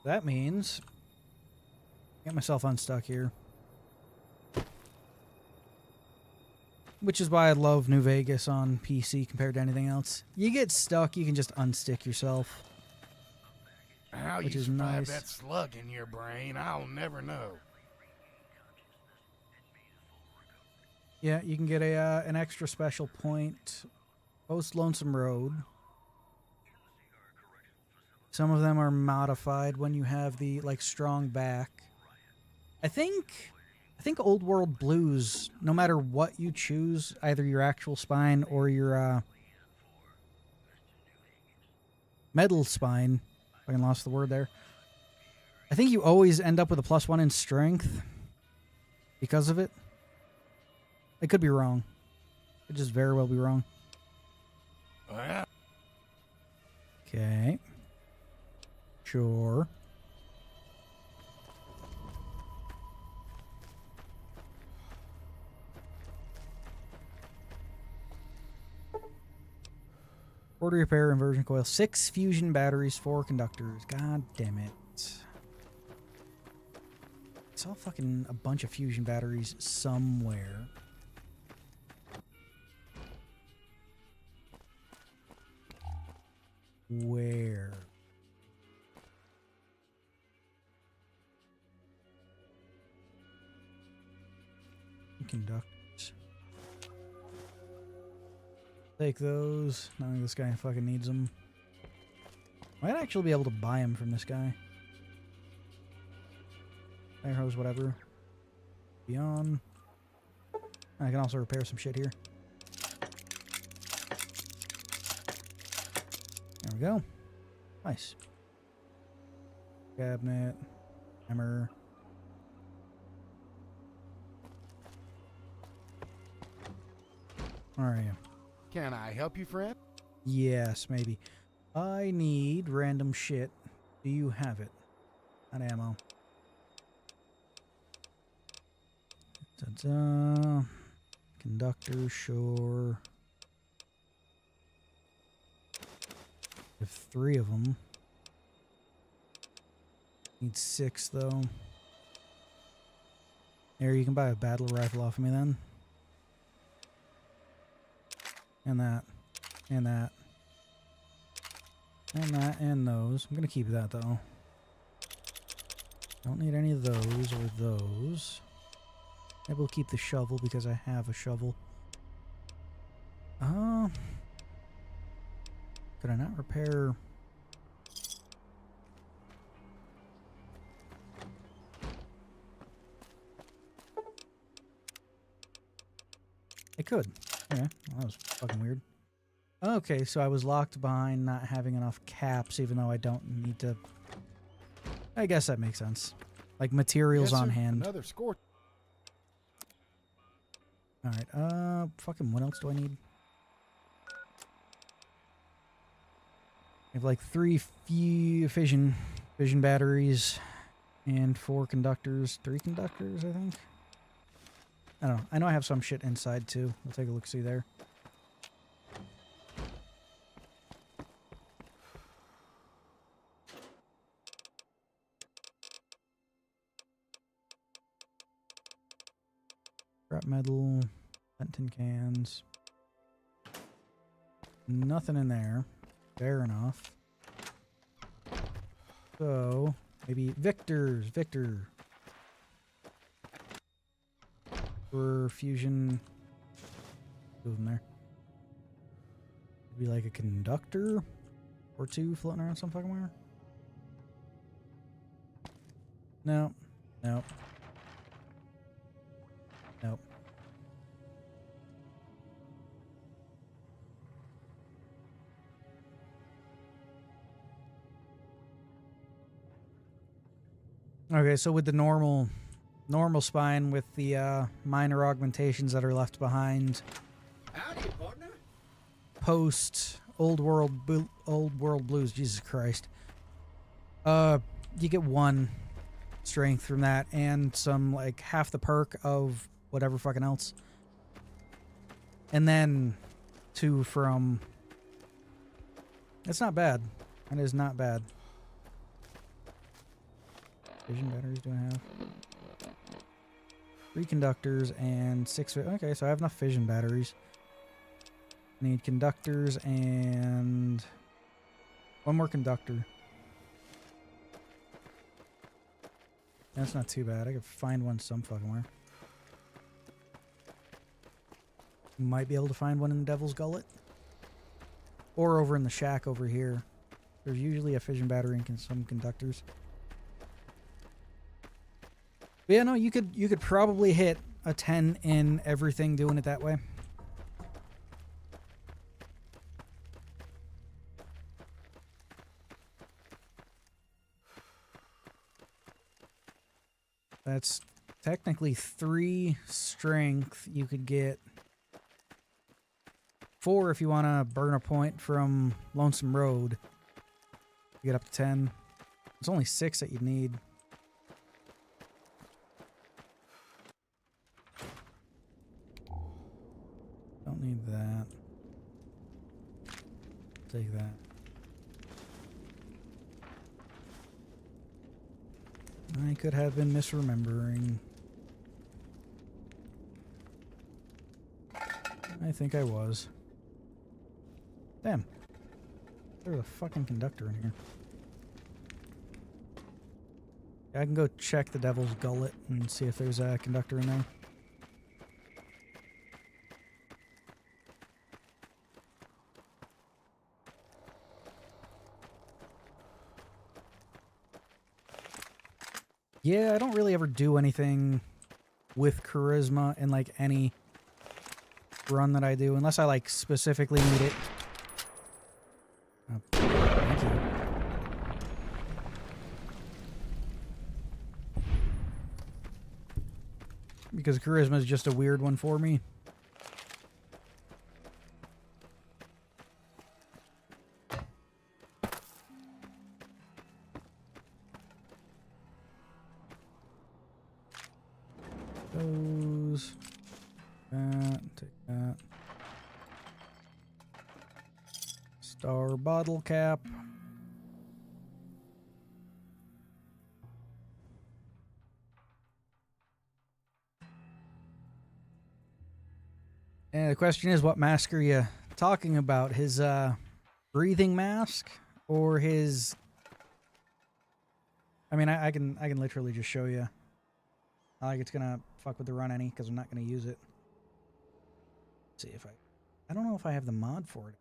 That means get myself unstuck here. Which is why I love New Vegas on PC compared to anything else. You get stuck, you can just unstick yourself. How which you is survive nice. that slug in your brain, I'll never know. Yeah, you can get a an extra special point post Lonesome Road. Some of them are modified when you have the like strong back. I think Old World Blues, no matter what you choose, either your actual spine or your metal spine, if I lost the word there, I think you always end up with a +1 in strength because of it. I could be wrong. Could just very well be wrong. Okay. Sure. Order repair inversion coil. 6 fusion batteries, 4 conductors. God damn it. I saw fucking a bunch of fusion batteries somewhere. Where? Conductors. Take those. I think this guy fucking needs them. Might actually be able to buy them from this guy. Fire hose, whatever. Beyond. I can also repair some shit here. There we go. Nice. Cabinet. Hammer. Where are you? Can I help you, friend? Yes, maybe. I need random shit. Do you have it? Not ammo. Ta-da. Conductor, sure. I have 3 of them. Need 6 though. There, you can buy a battle rifle off of me then. And that. And that. And that and those. I'm gonna keep that though. Don't need any of those or those. Maybe we'll keep the shovel because I have a shovel. Could I not repair? I could. Yeah, well, that was fucking weird. Okay, so I was locked behind not having enough caps, even though I don't need to. I guess that makes sense. Like materials Yes, on sir. hand. Another score. Alright, fucking what else do I need? I have like 3 fission batteries and 4 conductors. 3 conductors, I think. I don't know. I know I have some shit inside too. We'll take a look, see there. Scrap metal, bent tin cans. Nothing in there. Fair enough. So, maybe Victor. For fusion. 2 of them there. Maybe like a conductor or 2 floating around some fucking where. No. Nope. Nope. Okay, so with the normal spine with the minor augmentations that are left behind. Howdy, partner. Post Old World Blues, Jesus Christ. You get 1 strength from that, and some like half the perk of whatever fucking else. And then 2 from... That's not bad. That is not bad. Vision batteries do I have? 3 conductors and 6... Okay, so I have enough fission batteries. Need conductors and... 1 more conductor. That's not too bad. I could find one some fucking where. Might be able to find one in the Devil's Gullet. Or over in the shack over here. There's usually a fission battery and some conductors. But yeah, no, you could probably hit a 10 in everything doing it that way. That's technically 3 strength. You could get 4 if you want to burn a point from Lonesome Road. You get up to 10. It's only 6 that you'd need. Don't need that. Take that. I could have been misremembering. I think I was. Damn. There's a fucking conductor in here. I can go check the Devil's Gullet and see if there's a conductor in there. Yeah, I don't really ever do anything with charisma in like any run that I do, unless I like specifically need it. Oh, thank you. Because charisma is just a weird one for me. Those. That. Take that. Star bottle cap. And the question is, what mask are you talking about? His breathing mask or his... I mean, I can literally just show you. Not like it's gonna fuck with the run any, because I'm not gonna use it. Let's see if I don't know if I have the mod for it.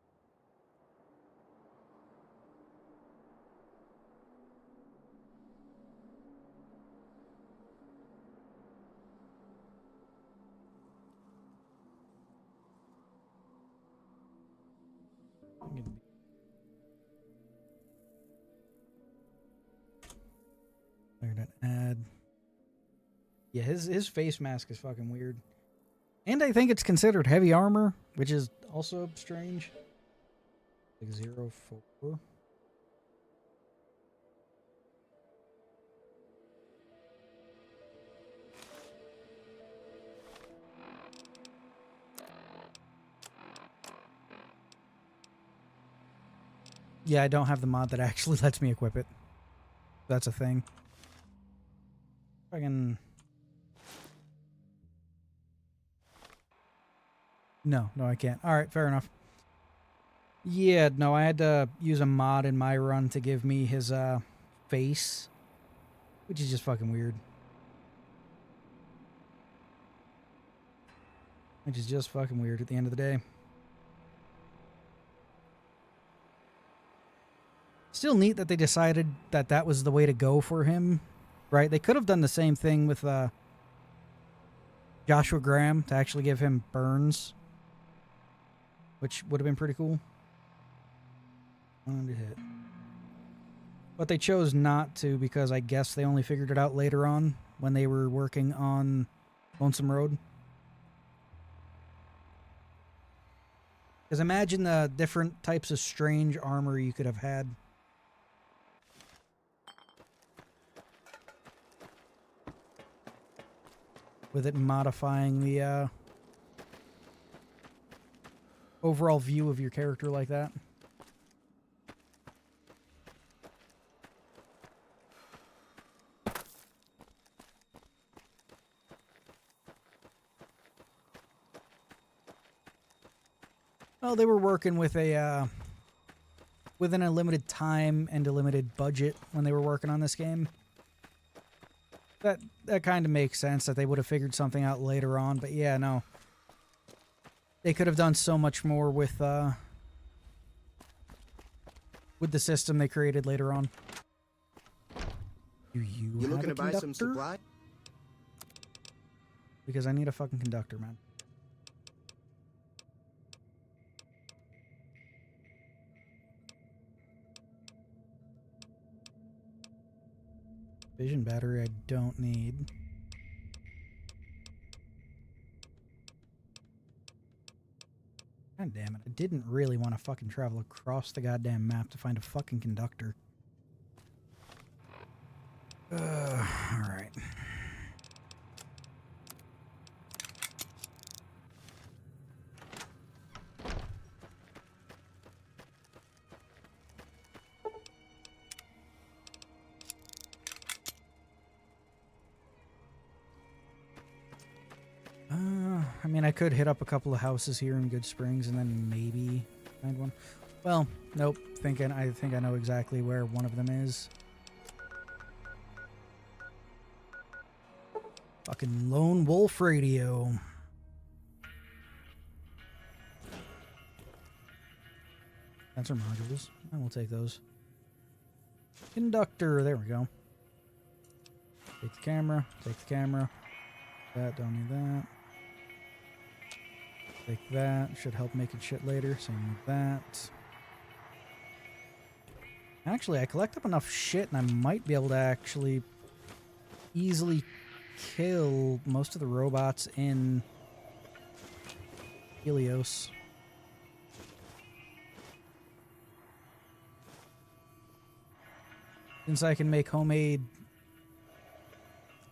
Add. Yeah, his face mask is fucking weird. And I think it's considered heavy armor, which is also strange. Like 0.4. Yeah, I don't have the mod that actually lets me equip it. That's a thing. If I can... No, I can't. Alright, fair enough. Yeah, no, I had to use a mod in my run to give me his face, which is just fucking weird. Which is just fucking weird at the end of the day. Still neat that they decided that that was the way to go for him, right? They could have done the same thing with Joshua Graham to actually give him burns, which would have been pretty cool. One to hit. But they chose not to because I guess they only figured it out later on when they were working on Lonesome Road. Because imagine the different types of strange armor you could have had. with it modifying the overall view of your character like that. Well, they were working with a within a limited time and a limited budget when they were working on this game. That kind of makes sense that they would have figured something out later on, but yeah, no. They could have done so much more with the system they created later on. Do you looking have to a buy some conductor? supply? Because I need a fucking conductor, man. Vision battery I don't need. God damn it. I didn't really want to fucking travel across the goddamn map to find a fucking conductor. Alright. I mean, I could hit up a couple of houses here in Good Springs and then maybe find one. Well, nope. I think I know exactly where one of them is. Fucking Lone Wolf Radio. Sensor modules. I will take those. Conductor. There we go. Take the camera. Take the camera. That. Don't need that. Take that. Should help making shit later. Same with that. Actually, I collect up enough shit and I might be able to actually easily kill most of the robots in Helios. Since I can make homemade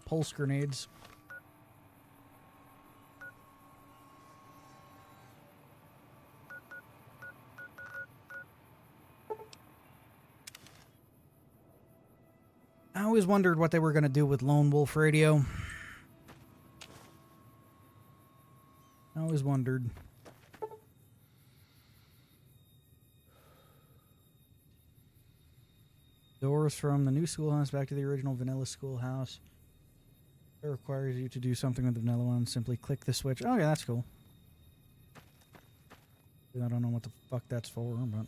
pulse grenades. I always wondered what they were going to do with Lone Wolf Radio. I always wondered. Doors from the new schoolhouse back to the original vanilla schoolhouse. It requires you to do something with the vanilla one. Simply click the switch. Oh, yeah, that's cool. I don't know what the fuck that's for, but...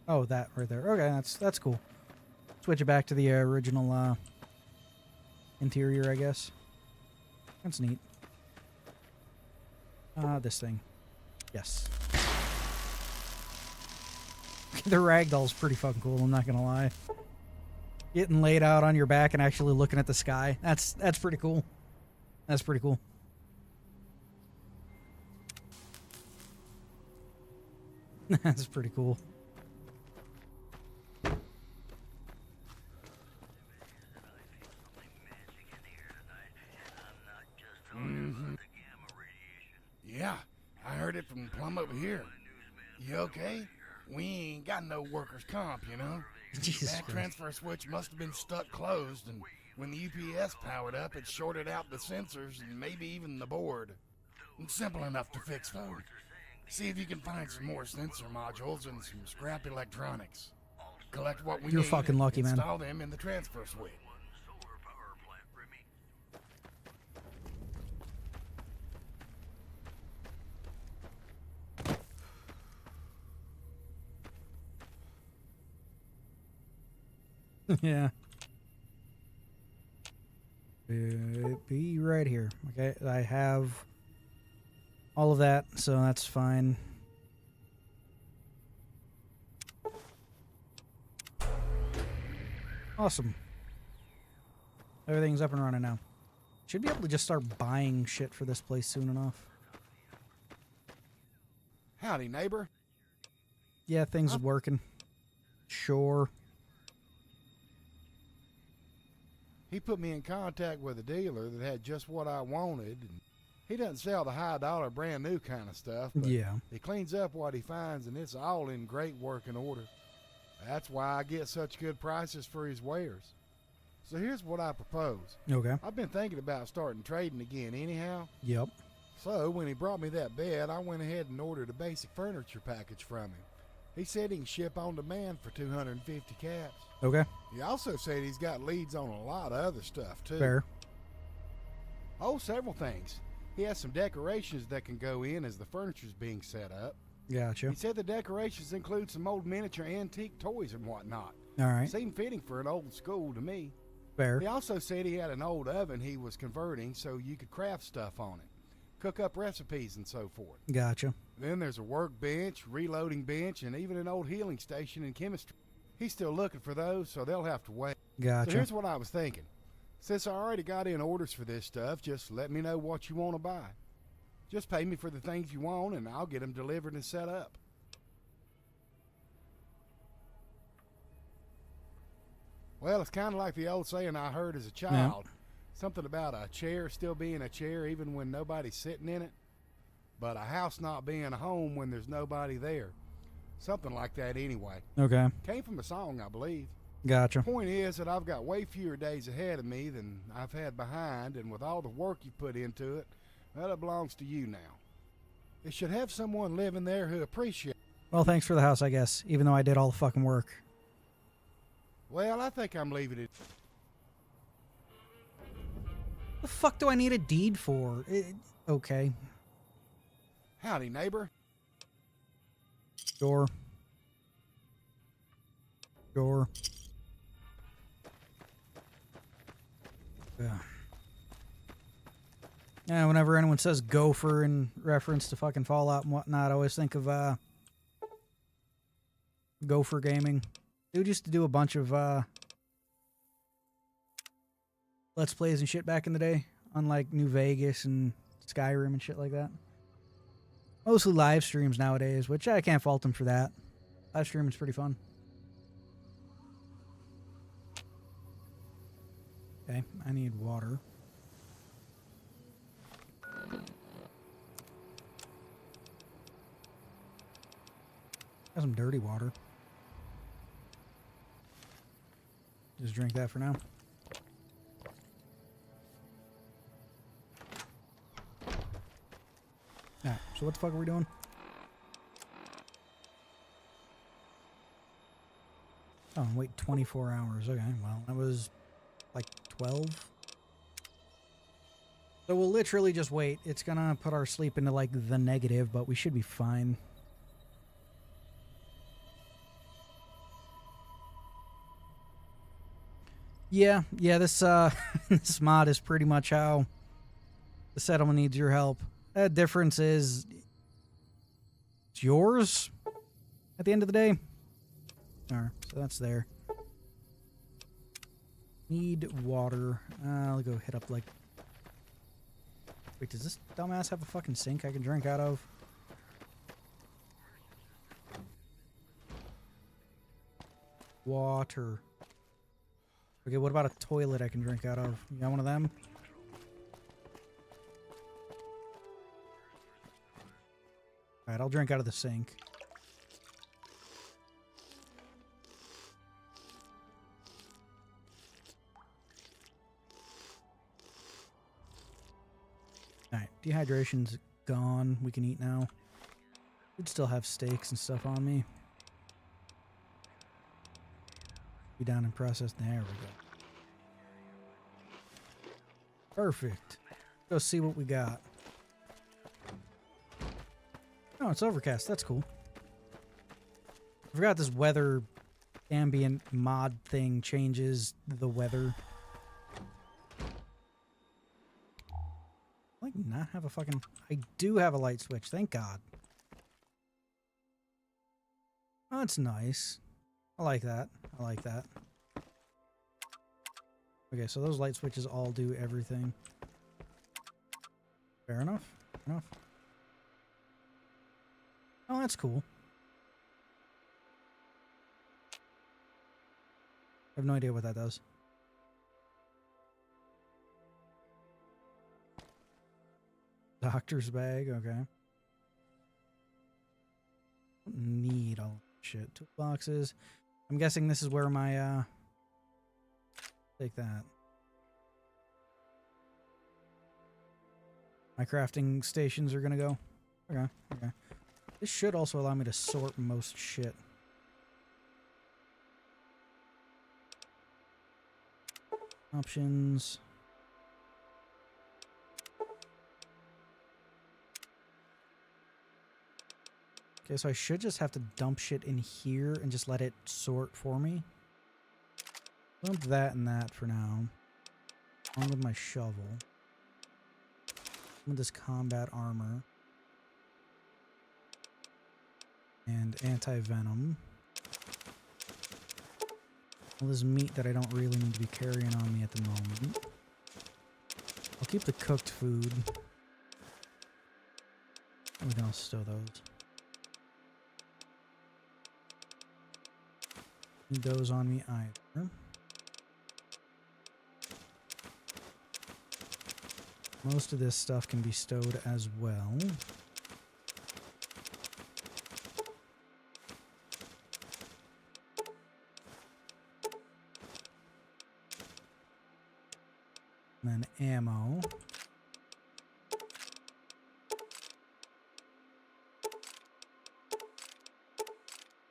Oh, that right there. Okay, that's cool. Switch it back to the original interior, I guess. That's neat. This thing. Yes. The ragdoll's pretty fucking cool, I'm not gonna lie. Getting laid out on your back and actually looking at the sky. That's pretty cool. That's pretty cool. That's pretty cool. Yeah, I heard it from plumb over here. You okay? We ain't got no workers' comp, you know? Jesus that Christ. transfer switch must have been stuck closed, and when the UPS powered up, it shorted out the sensors and maybe even the board. It's simple enough to fix, though. See if you can find some more sensor modules and some scrap electronics. Collect what we You're need fucking and lucky, man. install them in the transfer switch. Yeah. Be right here. Okay, I have all of that, so that's fine. Awesome. Everything's up and running now. Should be able to just start buying shit for this place soon enough. Howdy, neighbor. Yeah, things are working. Sure. He put me in contact with a dealer that had just what I wanted. And he doesn't sell the high dollar brand new kind of stuff, but Yeah. he cleans up what he finds, and it's all in great working order. That's why I get such good prices for his wares. So here's what I propose. Okay. I've been thinking about starting trading again anyhow. Yep. So when he brought me that bed, I went ahead and ordered a basic furniture package from him. He said he can ship on demand for 250 caps. Okay. He also said he's got leads on a lot of other stuff, too. Fair. Oh, several things. He has some decorations that can go in as the furniture's being set up. Gotcha. He said the decorations include some old miniature antique toys and whatnot. All right. Seemed fitting for an old school to me. Fair. He also said he had an old oven he was converting so you could craft stuff on it, cook up recipes and so forth. Gotcha. Then there's a workbench, reloading bench, and even an old healing station in chemistry. He's still looking for those, so they'll have to wait. Gotcha. So here's what I was thinking. Since I already got in orders for this stuff, just let me know what you want to buy. Just pay me for the things you want, and I'll get them delivered and set up. Well, it's kind of like the old saying I heard as a child. Something about a chair still being a chair even when nobody's sitting in it, but a house not being a home when there's nobody there. Something like that anyway. Okay. Came from a song, I believe. Gotcha. Point is that I've got way fewer days ahead of me than I've had behind, and with all the work you put into it, well, it belongs to you now. It should have someone living there who appreciates. Well, thanks for the house, I guess, even though I did all the fucking work. Well, I think I'm leaving it. The fuck do I need a deed for? Okay. Howdy, neighbor. Sure. Sure. Yeah, whenever anyone says gopher in reference to fucking Fallout and whatnot, I always think of Gopher Gaming. Dude used to do a bunch of Let's Plays and shit back in the day, unlike New Vegas and Skyrim and shit like that. Mostly live streams nowadays, which I can't fault him for that. Live streaming is pretty fun. Okay, I need water. Got some dirty water. Just drink that for now. Alright, so what the fuck are we doing? Oh, wait 24 hours. Okay, well, that was like 12. So we'll literally just wait. It's gonna put our sleep into like the negative, but we should be fine. Yeah, this this mod is pretty much how the settlement needs your help. The difference is it's yours at the end of the day. Alright, so that's there. Need water. I'll go hit up like... Wait, does this dumbass have a fucking sink I can drink out of? Water. Okay, what about a toilet I can drink out of? You got one of them? Alright, I'll drink out of the sink. Alright, dehydration's gone. We can eat now. We'd still have steaks and stuff on me. Be down and process. There we go. Perfect. Go see what we got. Oh, it's overcast. That's cool. I forgot this weather ambient mod thing changes the weather. I like not have a fucking... I do have a light switch. Thank God. Oh, that's nice. I like that. I like that. Okay, so those light switches all do everything. Fair enough. Fair enough. Oh, that's cool. I have no idea what that does. Doctor's bag, okay. Don't need all that shit. Toolboxes. I'm guessing this is where my take that. My crafting stations are gonna go. Okay, okay. This should also allow me to sort most shit. Options. Okay, so I should just have to dump shit in here and just let it sort for me. Dump that and that for now. On with my shovel. With this combat armor. And anti-venom. All this meat that I don't really need to be carrying on me at the moment. I'll keep the cooked food. We can also stow those. Need those on me either. Most of this stuff can be stowed as well. And then ammo.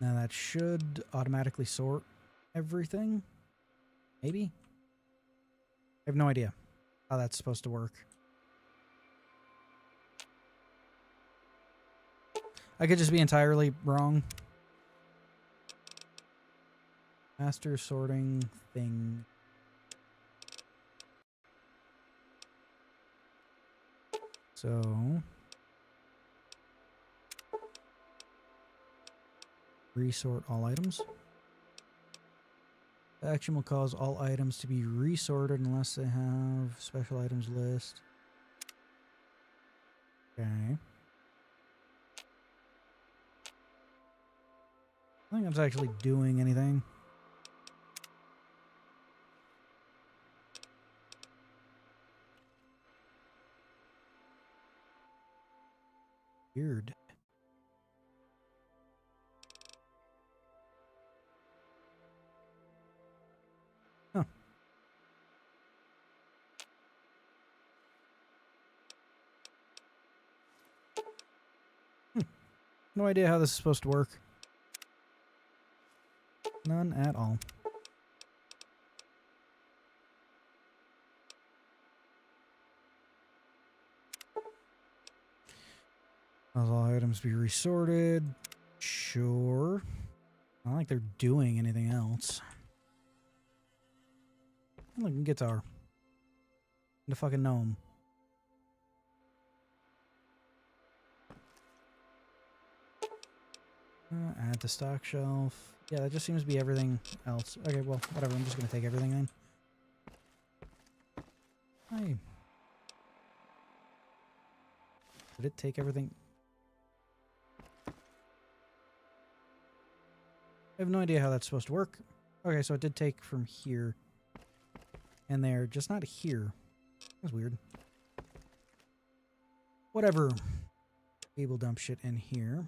Now that should automatically sort everything. Maybe? I have no idea how that's supposed to work. I could just be entirely wrong. Master sorting thing. So resort all items. The action will cause all items to be resorted unless they have special items list. Okay. I think that's actually doing anything. Weird. Huh. No idea how this is supposed to work. None at all. Cause all items be resorted. Sure. Not like they're doing anything else. Look, guitar. The fucking gnome. Add to stock shelf. Yeah, that just seems to be everything else. Okay, well, whatever. I'm just gonna take everything in. Hi. Did it take everything? I have no idea how that's supposed to work. Okay, so it did take from here and there, just not here. That's weird. Whatever. Cable dump shit in here.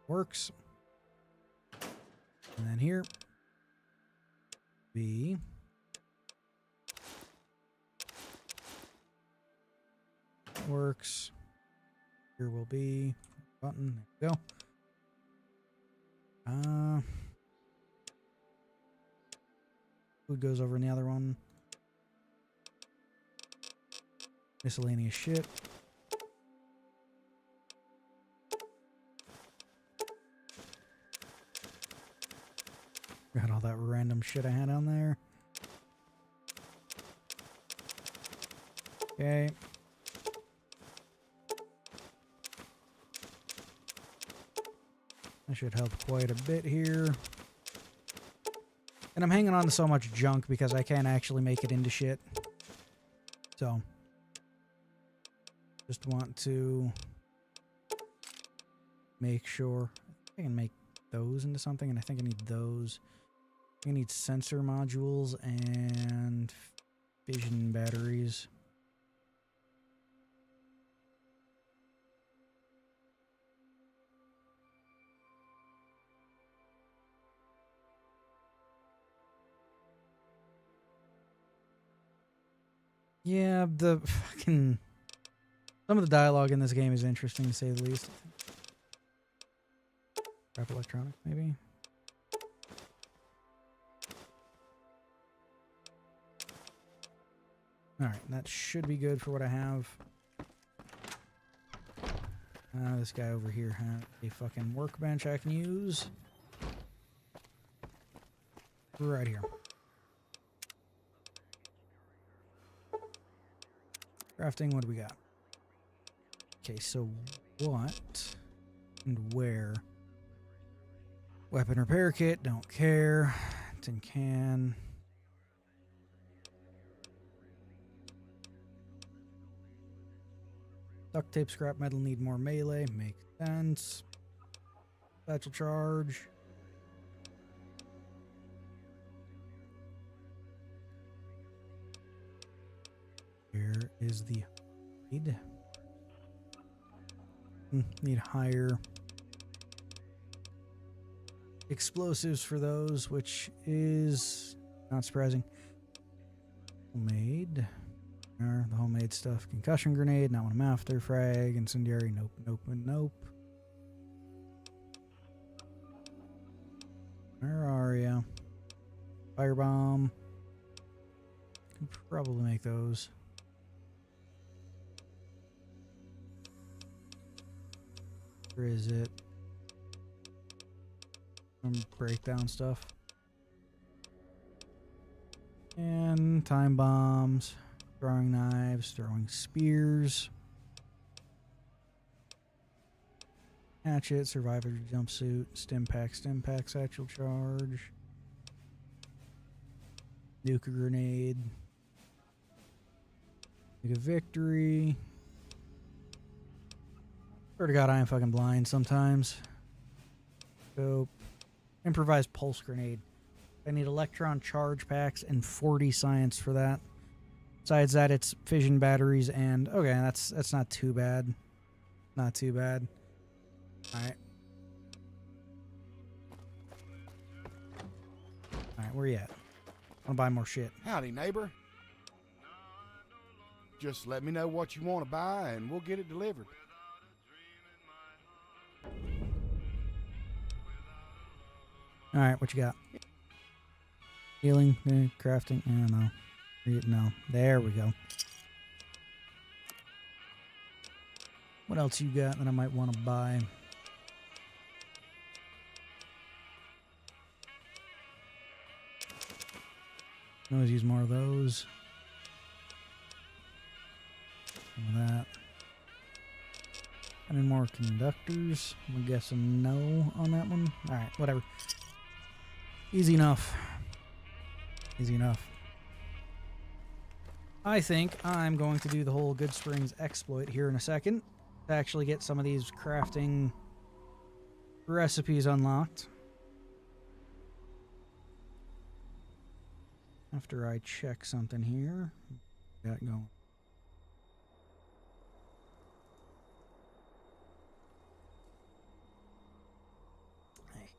Works. And then here. B. Works. Here will be button. There we go. Food goes over in the other one. Miscellaneous shit. Got all that random shit I had on there. Okay. That should help quite a bit here. And I'm hanging on to so much junk because I can't actually make it into shit. So, just want to make sure I can make those into something, and I think I need those. I need sensor modules and fission batteries. Yeah, the fucking... Some of the dialogue in this game is interesting, to say the least. Crap electronic, maybe? Alright, that should be good for what I have. This guy over here has a fucking workbench I can use. Right here. Crafting, what do we got? Okay, so what and where? Weapon repair kit, don't care. Tin can. Duct tape, scrap metal, need more melee. Makes sense. Satchel charge. Where is the need? Need higher explosives for those, which is not surprising. Homemade. The homemade stuff. Concussion grenade, not what I'm after. Frag, incendiary, nope, nope, and nope. Where are ya? Firebomb. Can probably make those. Where is it? Some breakdown stuff. And time bombs. Throwing knives, throwing spears. Hatchet, survivor jumpsuit, stim pack, satchel charge. Nuke grenade. Make a victory. Swear to God, I am fucking blind sometimes. Scope. Improvised pulse grenade. I need electron charge packs and 40 science for that. Besides that, it's fission batteries and... Okay, that's not too bad. Not too bad. Alright. Alright, where you at? I want to buy more shit. Howdy, neighbor. Just let me know what you want to buy and we'll get it delivered. Alright, what you got? Healing, crafting, I don't know. No, there we go. What else you got that I might want to buy? Can always use more of those. Some of that. Any more conductors? I'm guessing no on that one. Alright, whatever. Easy enough. Easy enough. I think I'm going to do the whole Good Springs exploit here in a second to actually get some of these crafting recipes unlocked. After I check something here. Got going. Hey.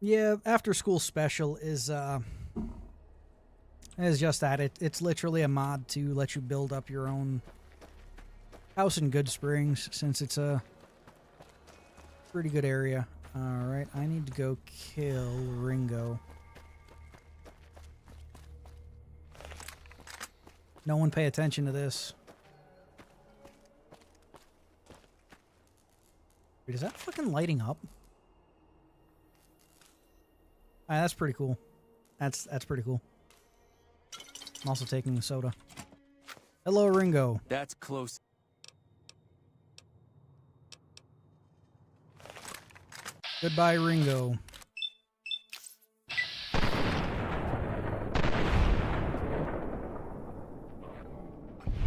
Yeah, after school special is just that. It's literally a mod to let you build up your own house in Good Springs, since it's a pretty good area. Alright, I need to go kill Ringo. No one pay attention to this. Wait, is that fucking lighting up? That's pretty cool. That's pretty cool. I'm also taking the soda. Hello, Ringo. That's close. Goodbye, Ringo.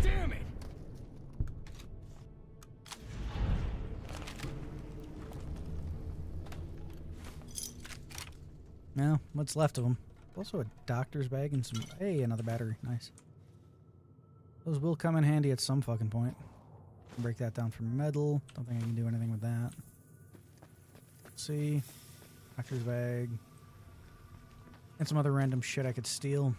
Damn it! Now, what's left of them? Also a doctor's bag and some... Hey, another battery. Nice. Those will come in handy at some fucking point. Break that down for metal. Don't think I can do anything with that. Let's see. Doctor's bag. And some other random shit I could steal.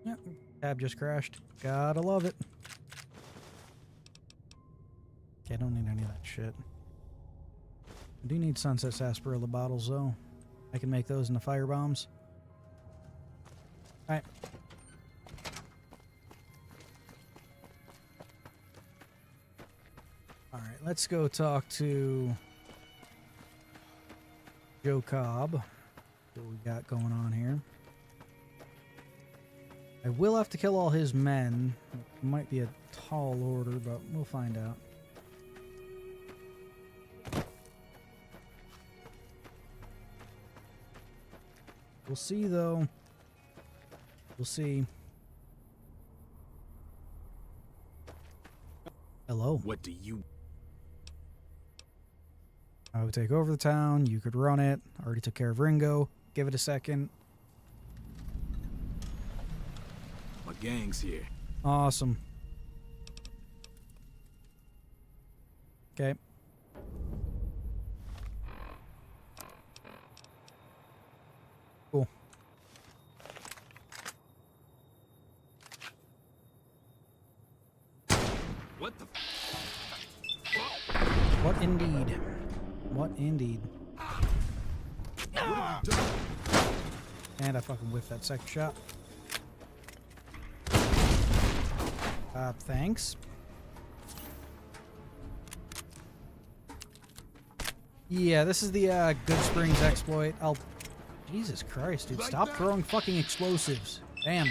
Yep, tab just crashed. Gotta love it. Okay, I don't need any of that shit. I do need Sunset Sarsaparilla bottles, though. I can make those into fire bombs. Alright. Alright, let's go talk to Joe Cobb. What we got going on here. I will have to kill all his men. It might be a tall order, but we'll find out. We'll see, though. We'll see. Hello. What do you... I would take over the town. You could run it. Already took care of Ringo. Give it a second. My gang's here. Awesome. Okay. Cool. What the... What indeed? What indeed? What have you done? And I fucking whiffed that second shot. Thanks. Yeah, this is the Good Springs exploit. Jesus Christ, dude. Stop throwing fucking explosives. Damn.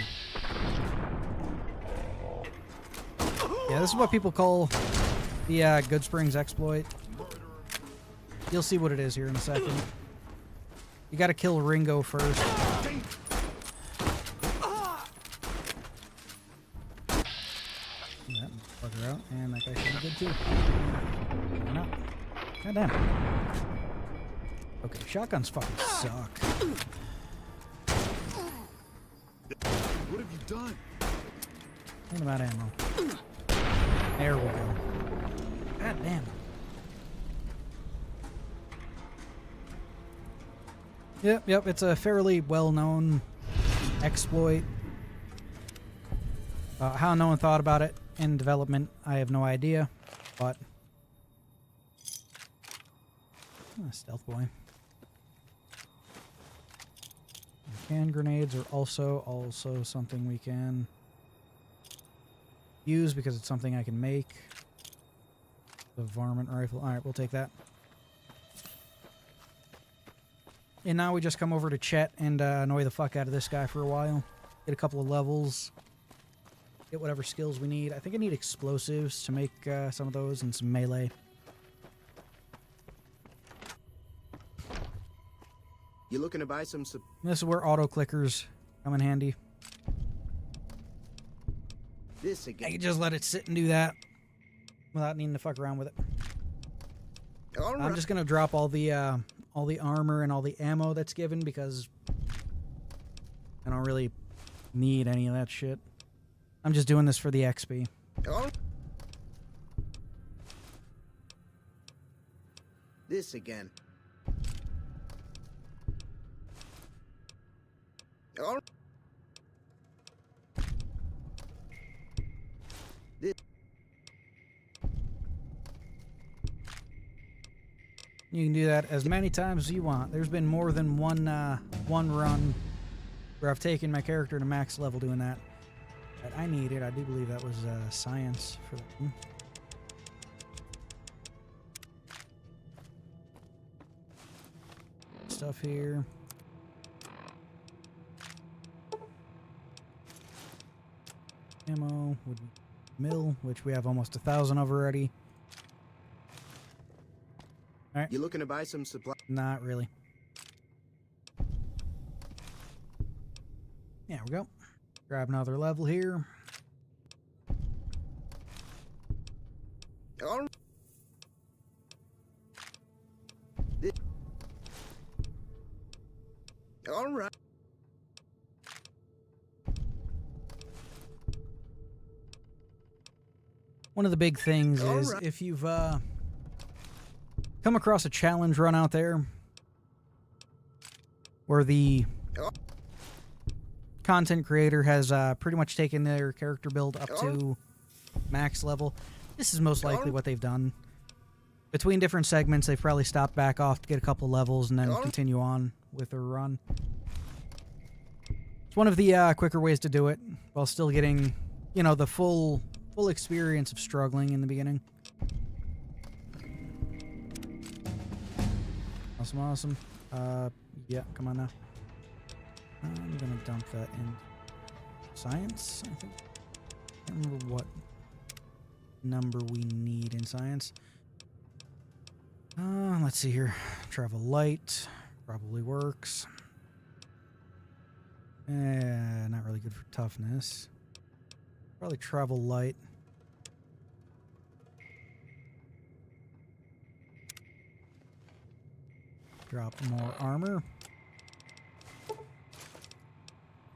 Yeah, this is what people call the Good Springs exploit. You'll see what it is here in a second. You gotta kill Ringo first. That fucker out, and that guy should be good too. Why not? God damn. Okay, shotguns fucking suck. What have you done? What about ammo? There we go. God damn. Yep, it's a fairly well-known exploit. How no one thought about it in development, I have no idea, but... stealth boy. Hand grenades are also something we can use because it's something I can make. The varmint rifle. Alright, we'll take that. And now we just come over to Chet and annoy the fuck out of this guy for a while. Get a couple of levels. Get whatever skills we need. I think I need explosives to make some of those and some melee. You looking to buy some... This is where auto clickers come in handy. This again. I can just let it sit and do that without needing to fuck around with it. All right. I'm just gonna drop all the armor and all the ammo that's given because I don't really need any of that shit. I'm just doing this for the XP. This again. All this. You can do that as many times as you want. There's been more than one run where I've taken my character to max level doing that. But I need it. I do believe that was science for them. Stuff here. Ammo, wood mill, which we have almost 1,000 of already. All right. You looking to buy some supply? Not really. There we go. Grab another level here. All, this, all right. One of the big things All is right. if you've come across a challenge run out there where the content creator has pretty much taken their character build up to max level, this is most likely what they've done. Between different segments, they've probably stopped back off to get a couple levels and then continue on with their run. It's one of the quicker ways to do it while still getting, you know, the full experience of struggling in the beginning. Awesome. Yeah, come on now. I'm gonna dump that in science, I think. I can't remember what number we need in science. Let's see here. Travel light probably works. Not really good for toughness. Probably travel light. Drop more armor.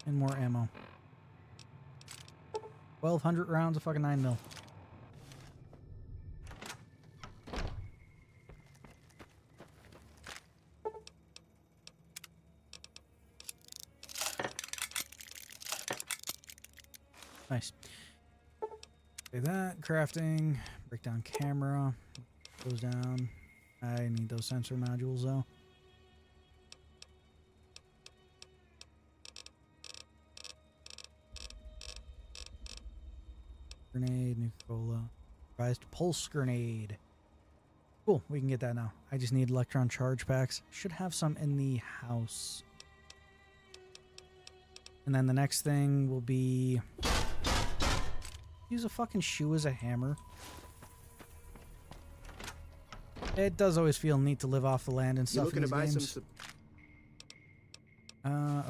And more ammo. 1,200 rounds of fucking 9mm. Nice. Okay, that. Crafting. Break down camera. Goes down. I need those sensor modules though. Grenade, Nuka-Cola. Revised pulse grenade. Cool, we can get that now. I just need electron charge packs. Should have some in the house. And then the next thing will be... use a fucking shoe as a hammer. It does always feel neat to live off the land and stuff in these games.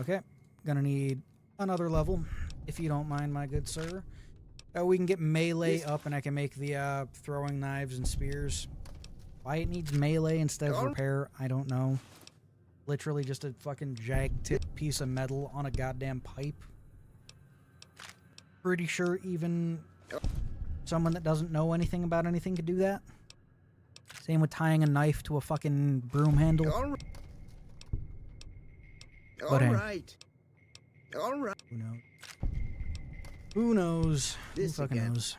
Okay. Gonna need another level, if you don't mind, my good sir. We can get melee up, and I can make the throwing knives and spears. Why it needs melee instead of repair, I don't know. Literally just a fucking jag-tip piece of metal on a goddamn pipe. Pretty sure even someone that doesn't know anything about anything could do that. Same with tying a knife to a fucking broom handle. All right. Who knows? Who knows? Who fucking knows?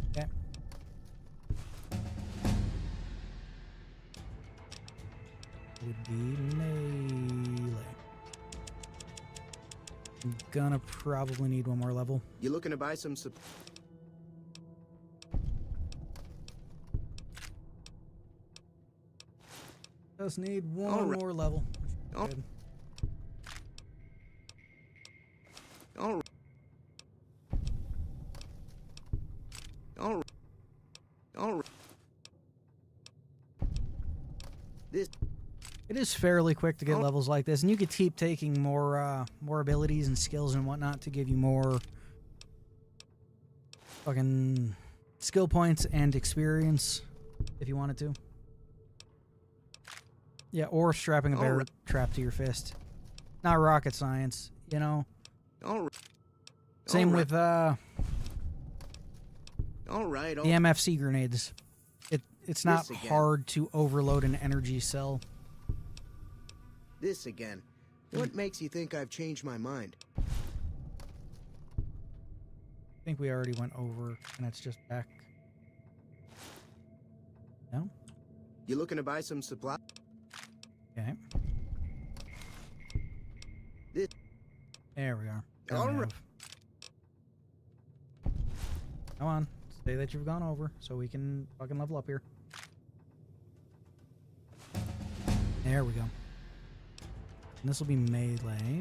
Okay. Would be melee. I'm gonna probably need one more level. You looking to buy some Just need one more level. Good. All right. This. It is fairly quick to get levels like this, and you could keep taking more abilities and skills and whatnot to give you more fucking skill points and experience if you wanted to. Yeah, or strapping a bear trap to your fist. Not rocket science, you know. Same with the MFC grenades. It's not hard to overload an energy cell. This again. What makes you think I've changed my mind? I think we already went over, and it's just back. No? You looking to buy some supply? Okay. This. There we are. All right. Come on. Say that you've gone over so we can fucking level up here. There we go. And this will be melee.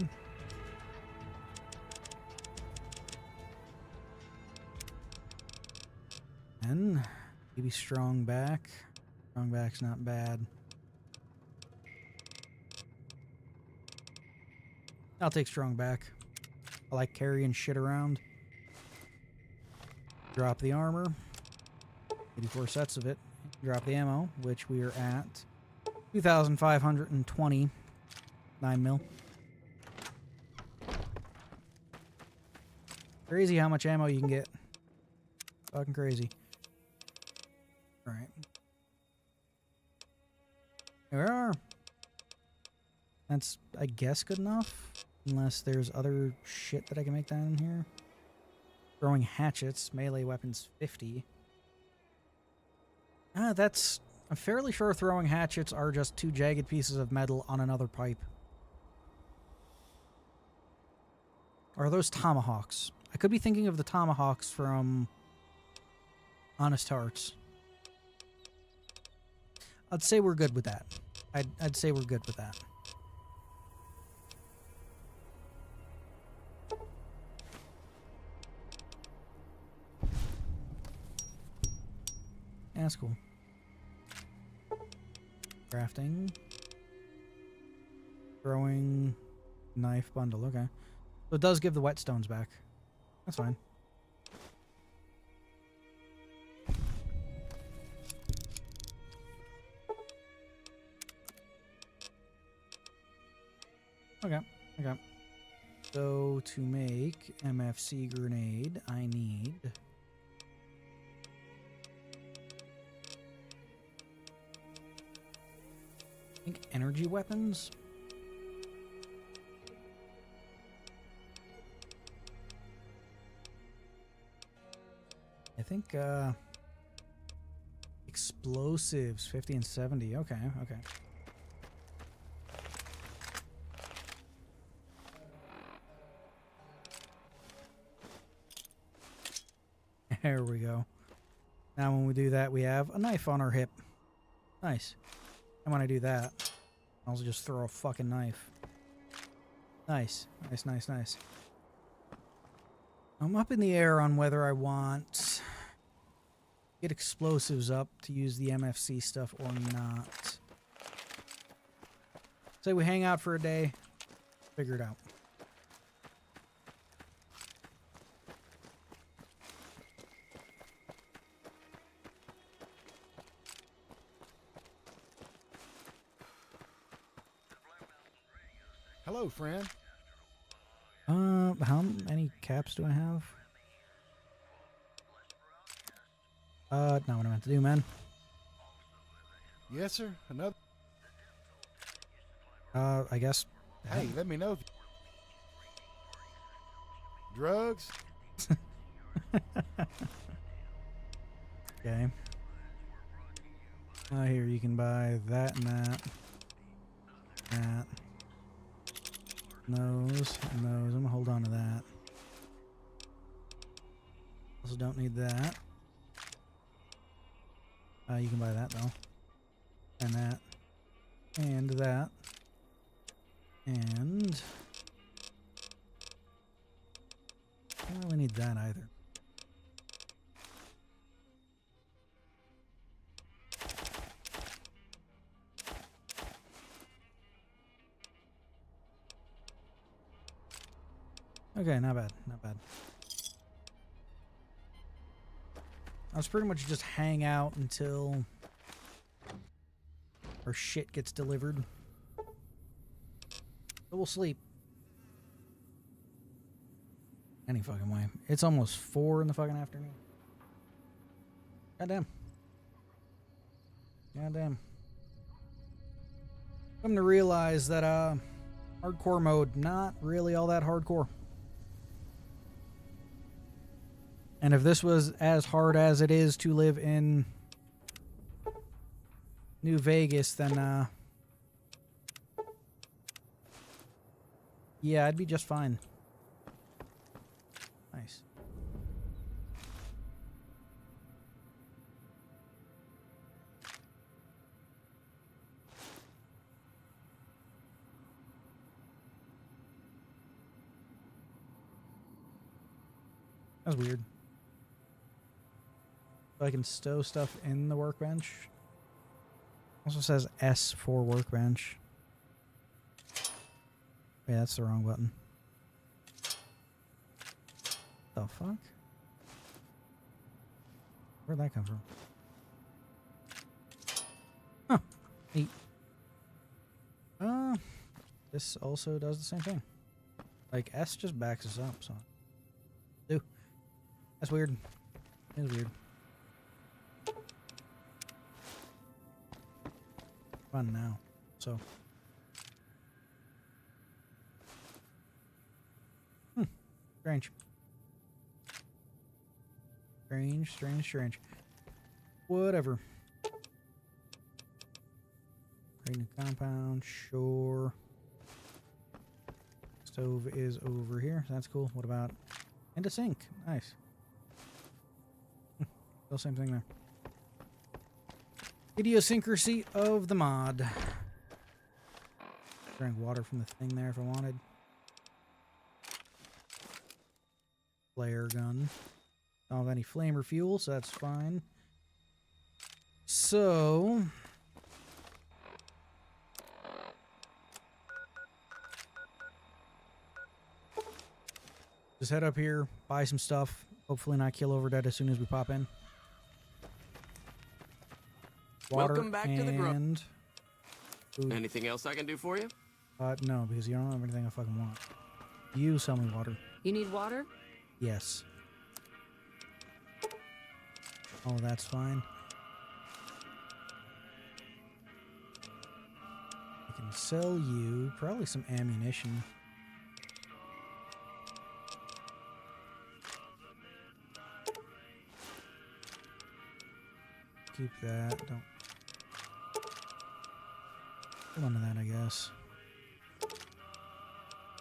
And maybe strong back. Strong back's not bad. I'll take strong back. I like carrying shit around. Drop the armor. 84 sets of it. Drop the ammo, which we are at 2,520 9mm. Crazy how much ammo you can get. Fucking crazy. Alright. There we are. That's, I guess, good enough. Unless there's other shit that I can make down in here. Throwing hatchets. Melee weapons 50. That's... I'm fairly sure throwing hatchets are just 2 jagged pieces of metal on another pipe. Or are those tomahawks? I could be thinking of the tomahawks from Honest Hearts. I'd say we're good with that. I'd say we're good with that. Yeah, that's cool. Crafting. Throwing knife bundle, okay. So it does give the whetstones back. That's fine. Okay, okay. So to make MFC grenade, I need... I think energy weapons? I think, explosives, 50 and 70. Okay, okay. There we go. Now when we do that, we have a knife on our hip. Nice. And when I do that, I'll just throw a fucking knife. Nice. Nice, nice, nice. I'm up in the air on whether I want get explosives up to use the MFC stuff or not. Say we hang out for a day, figure it out. Hello, friend. How many caps do I have? Not what I meant to do, man. Yes, sir. Another. I guess. Hey, let me know. Drugs? Okay. Here, you can buy that and that. That. Those and those. I'm gonna hold on to that. Also don't need that. You can buy that though. And that. And that. And I don't really need that either. Okay, not bad, not bad. I was pretty much just hang out until our shit gets delivered. So we'll sleep. Any fucking way. It's almost 4 in the fucking afternoon. Goddamn. Goddamn. Come to realize that hardcore mode, not really all that hardcore. And if this was as hard as it is to live in New Vegas, then, yeah, I'd be just fine. Nice. That's weird. I can stow stuff in the workbench. Also says S for workbench. Wait, that's the wrong button. The fuck? Where'd that come from? Huh. Neat. This also does the same thing. Like, S just backs us up, so. Do. That's weird. It's weird. Fun now. So. Strange. Strange. Whatever. Create new compound, sure. Stove is over here. That's cool. What about... And a sink. Nice. Still same thing there. Idiosyncrasy of the mod. Drank water from the thing there if I wanted. Flare gun. Don't have any flame or fuel, so that's fine. So... just head up here, buy some stuff. Hopefully not kill Overdead as soon as we pop in. Water Welcome back to the Grub. Food. Anything else I can do for you? No, because you don't have anything I fucking want. You sell me water. You need water? Yes. Oh, that's fine. I can sell you probably some ammunition. Keep that. Don't. Hold on to that, I guess.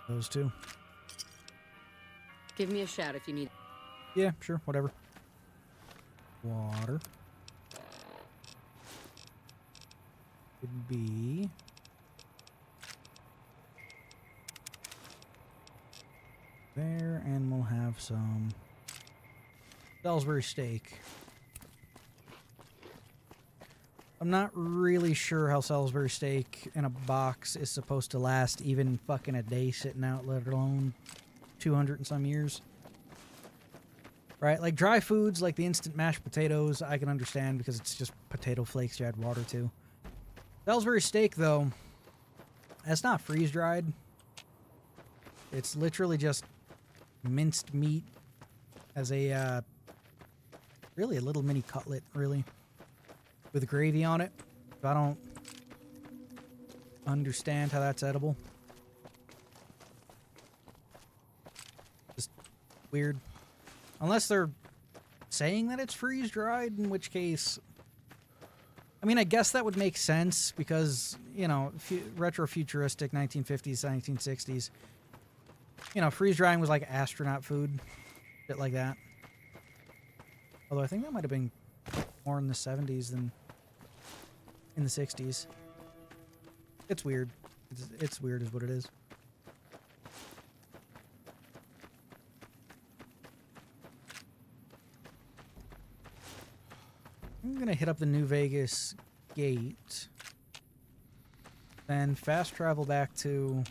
Those two. Give me a shout if you need. Yeah, sure, whatever. Water. Could be. There, and we'll have some Salisbury steak. I'm not really sure how Salisbury steak in a box is supposed to last even fucking a day sitting out, let alone 200 and some years. Right? Like dry foods, like the instant mashed potatoes, I can understand because it's just potato flakes you add water to. Salisbury steak, though, that's not freeze-dried. It's literally just minced meat as a, really a little mini cutlet, really. With gravy on it. So I don't understand how that's edible. Just weird. Unless they're saying that it's freeze-dried, in which case... I mean, I guess that would make sense because, you know, retro-futuristic 1950s, 1960s. You know, freeze-drying was like astronaut food. Shit like that. Although I think that might have been more in the 70s than in the 60s. It's weird. It's weird is what it is. I'm gonna hit up the New Vegas gate. Then fast travel back to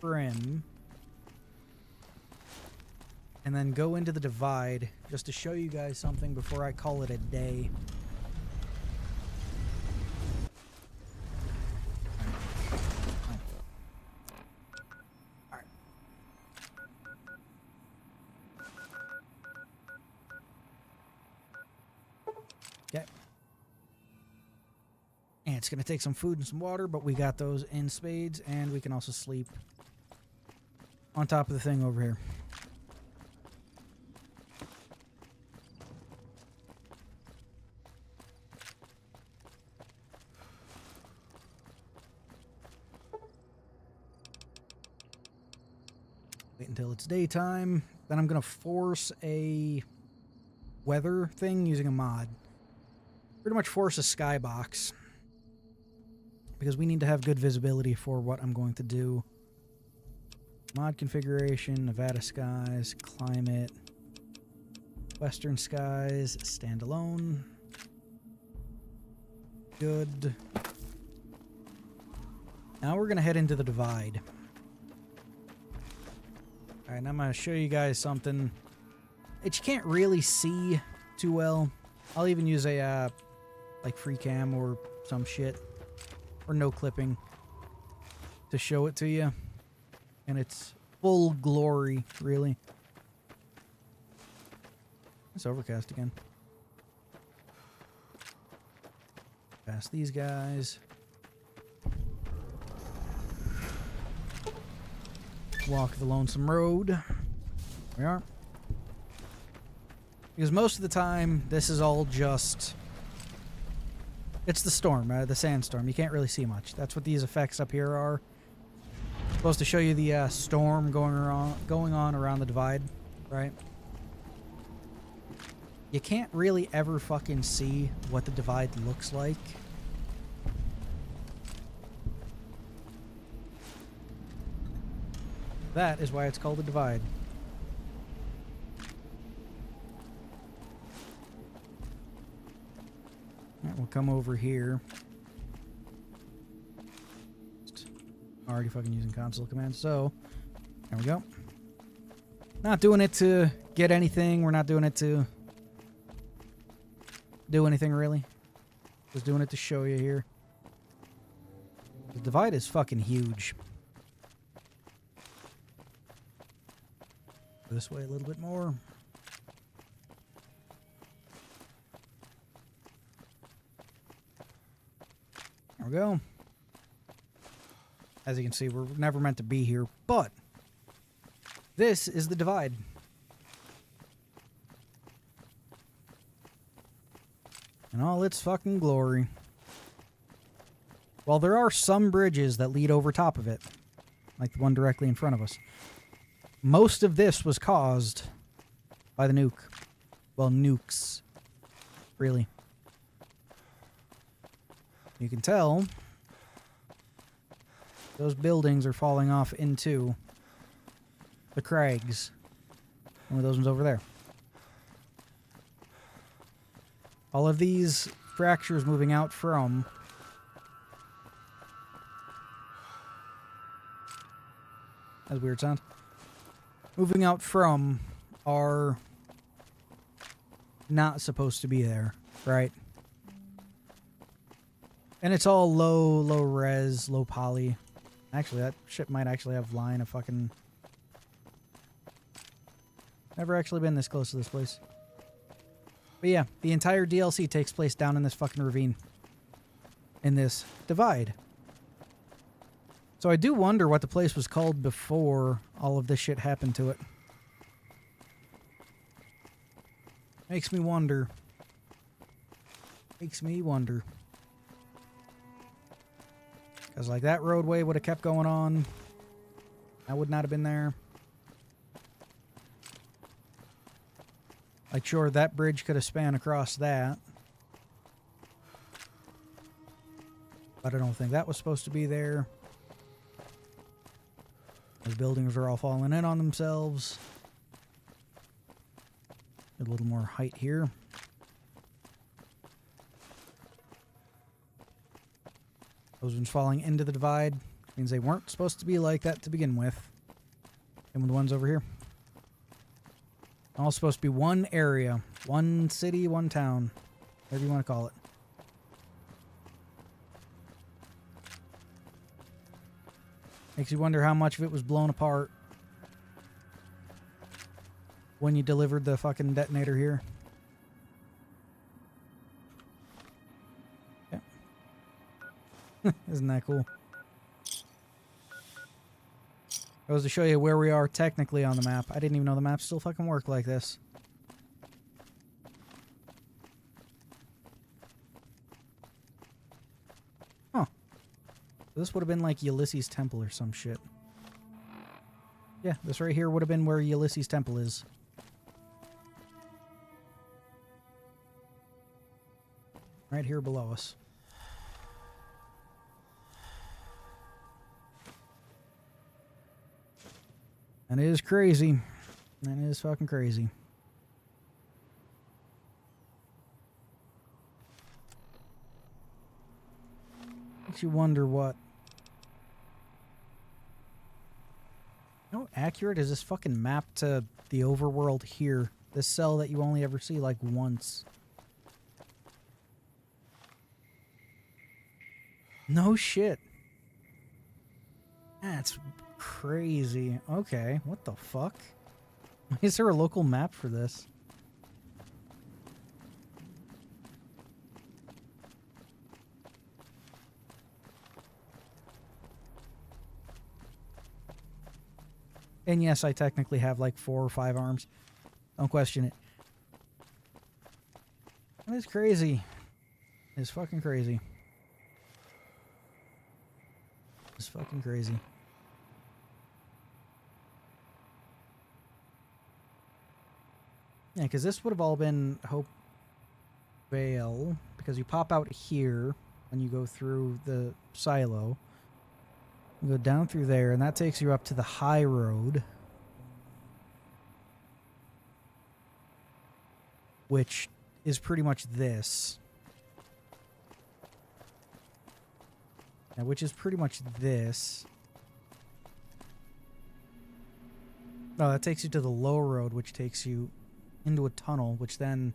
Primm. And then go into the Divide just to show you guys something before I call it a day. Alright. Okay. And it's going to take some food and some water, but we got those in spades, and we can also sleep on top of the thing over here. Wait until it's daytime. Then I'm going to force a weather thing using a mod. Pretty much force a skybox. Because we need to have good visibility for what I'm going to do. Mod configuration, Nevada skies, climate, western skies, standalone. Good. Now we're going to head into the Divide. Alright, now I'm going to show you guys something. that you can't really see too well. I'll even use a like free cam or some shit, or no clipping, to show it to you, and it's full glory, really. It's overcast again. Past these guys. Walk the lonesome road. There we are. Because most of the time, this is all just... It's the storm, the sandstorm. You can't really see much. That's what these effects up here are. Supposed to show you the storm going on around the divide, right? You can't really ever fucking see what the divide looks like. That is why it's called a divide. Alright, we'll come over here. Already fucking using console commands, so there we go. Not doing it to get anything. We're not doing it to do anything, really. Just doing it to show you here. The divide is fucking huge. This way a little bit more. There we go. As you can see, we're never meant to be here, but this is the divide. In all its fucking glory. Well, there are some bridges that lead over top of it, like the one directly in front of us. Most of this was caused by the nuke. Well, nukes. Really. You can tell those buildings are falling off into the crags. One of those ones over there. All of these fractures moving out from that's a weird sound. Moving out from are not supposed to be there, right? And it's all low res, low poly. Actually, that ship might actually have line of fucking... Never actually been this close to this place. But yeah, the entire DLC takes place down in this fucking ravine. In this divide. So I do wonder what the place was called before all of this shit happened to it. Makes me wonder. Makes me wonder. Because like that roadway would have kept going on. I would not have been there. Like sure, that bridge could have spanned across that. But I don't think that was supposed to be there. Those buildings are all falling in on themselves. A little more height here. Those ones falling into the divide means they weren't supposed to be like that to begin with. And with the ones over here. All supposed to be one area. One city, one town. Whatever you want to call it. Makes you wonder how much of it was blown apart when you delivered the fucking detonator here. Yeah. Isn't that cool? Goes to show you where we are technically on the map. I didn't even know the map still fucking worked like this. Huh. This would have been like Ulysses Temple or some shit. Yeah, this right here would have been where Ulysses Temple is. Right here below us. And it is crazy. And it is fucking crazy. Makes you wonder what... How accurate is this fucking map to the overworld here This cell that you only ever see like once. No shit. That's crazy. Okay, what the fuck? Is there a local map for this? And yes, I technically have like 4 or 5 arms. Don't question it. That is crazy. It's fucking crazy. It's fucking crazy. Yeah, because this would have all been Hope Vale, because you pop out here when you go through the silo. You go down through there, and that takes you up to the high road, which is pretty much this. Yeah, which is pretty much this. Oh, that takes you to the low road, which takes you into a tunnel, which then...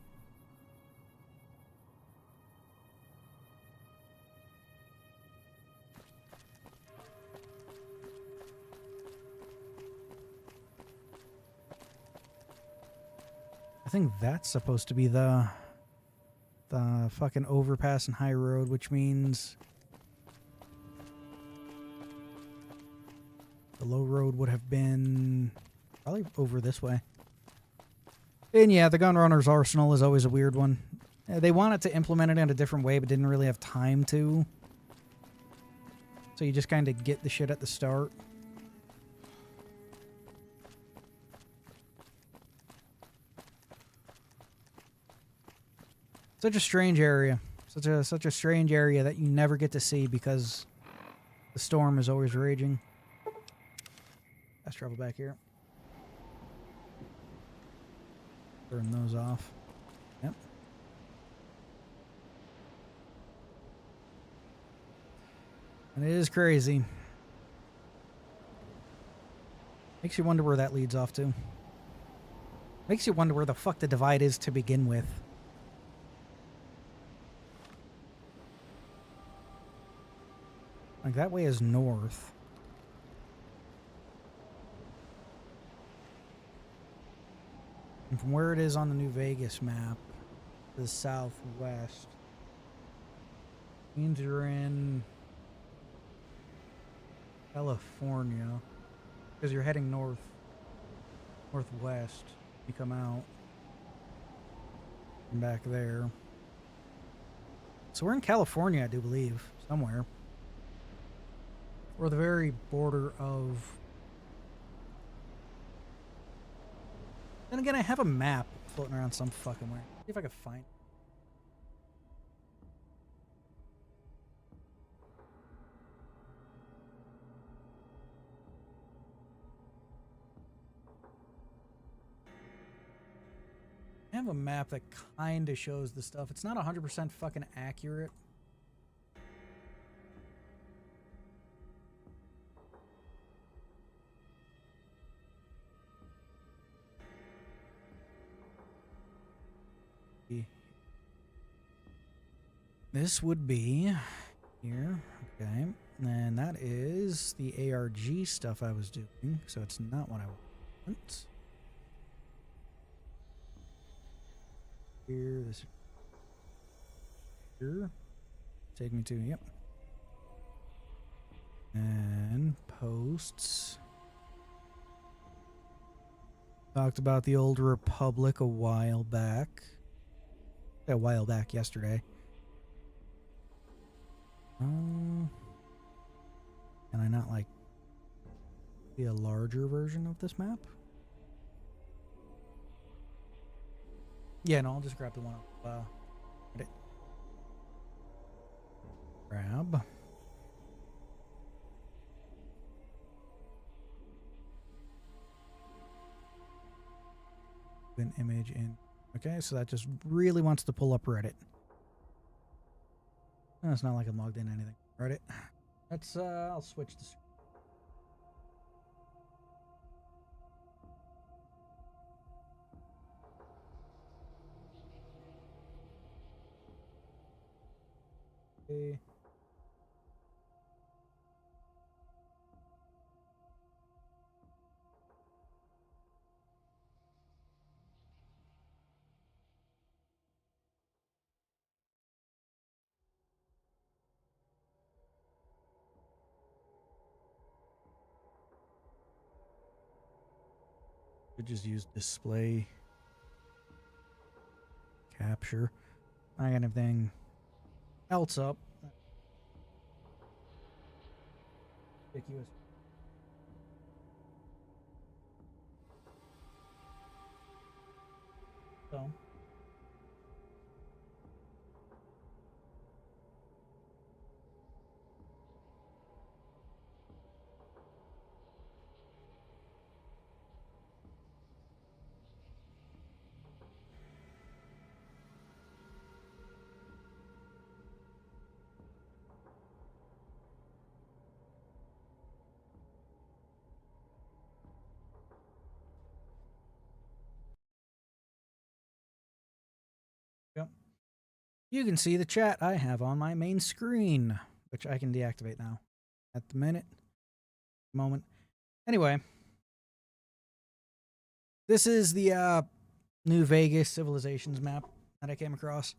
I think that's supposed to be the fucking overpass and high road, which means the low road would have been probably over this way. And yeah, the Gunrunner's arsenal is always a weird one. They wanted to implement it in a different way, but didn't really have time to. So you just kind of get the shit at the start. Such a strange area. Such a strange area that you never get to see because the storm is always raging. Let's travel back here. Burn those off. Yep. And it is crazy. Makes you wonder where that leads off to. Makes you wonder where the fuck the divide is to begin with. Like, that way is north. And from where it is on the New Vegas map, to the southwest, means you're in California. Because you're heading northwest. You come out. And back there. So we're in California, I do believe. Somewhere. Or the very border of... Then again, I have a map floating around some fucking way. See if I can find... I have a map that kind of shows the stuff. It's not 100% fucking accurate. This would be here, okay, and that is the ARG stuff I was doing, so it's not what I want. Here, this here, take me to, yep, and posts. Talked about the Old Republic a while back. Yesterday. Can I not, like, be a larger version of this map? Yeah, no, I'll just grab the one up. Grab. An image in. Okay, so that just really wants to pull up Reddit. No, it's not like I'm logged in anything. Reddit. Let's, I'll switch to... Could just use display capture. I got anything else up. Ridiculous. So. Yep. You can see the chat I have on my main screen, which I can deactivate now at the moment. Anyway, this is the New Vegas Civilizations map that I came across.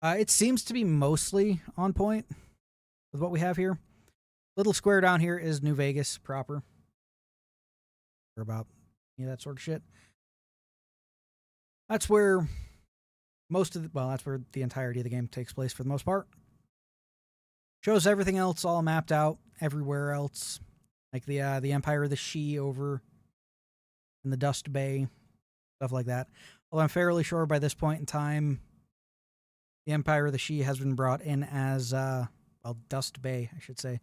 It seems to be mostly on point with what we have here. Little square down here is New Vegas proper. Or about that sort of shit. That's where that's where the entirety of the game takes place for the most part. Shows everything else all mapped out everywhere else. Like the Empire of the Shi over in the Dust Bay. Stuff like that. Although I'm fairly sure by this point in time, the Empire of the Shi has been brought in as, Dust Bay, I should say,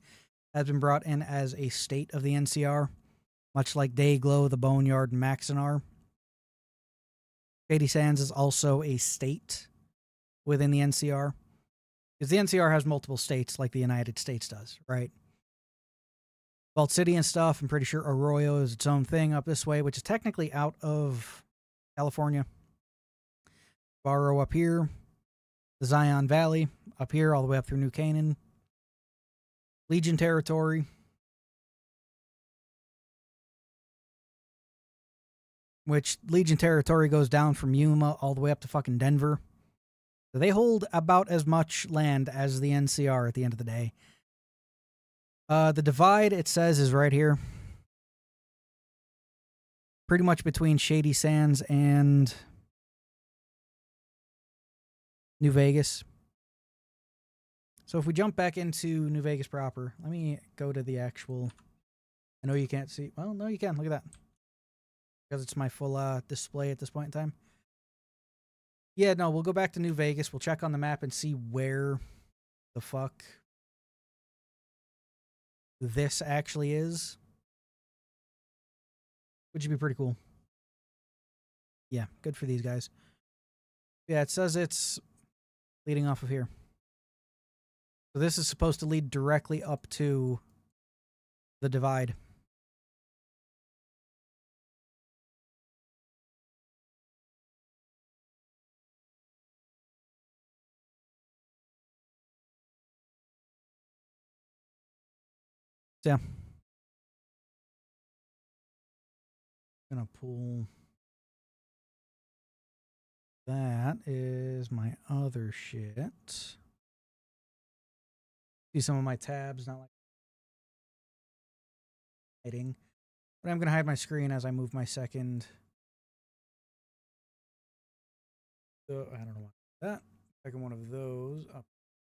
has been brought in as a state of the NCR, much like Dayglow, the Boneyard, and Maxinar. Shady Sands is also a state within the NCR, because the NCR has multiple states like the United States does, right? Vault City and stuff, I'm pretty sure Arroyo is its own thing up this way, which is technically out of California. Barrow up here. The Zion Valley up here, all the way up through New Canaan. Legion territory. Which Legion territory goes down from Yuma all the way up to fucking Denver. So they hold about as much land as the NCR at the end of the day. The divide, it says, is right here. Pretty much between Shady Sands and New Vegas. So if we jump back into New Vegas proper, let me go to the actual... I know you can't see... Well, no, you can. Look at that. Because it's my full display at this point in time. Yeah, no, we'll go back to New Vegas. We'll check on the map and see where the fuck this actually is. Which would be pretty cool. Yeah, good for these guys. Yeah, it says it's leading off of here. So this is supposed to lead directly up to the divide. Yeah. I'm gonna pull. That is my other shit. See some of my tabs, not like hiding. But I'm gonna hide my screen as I move my second. So I don't know why that. Second one of those up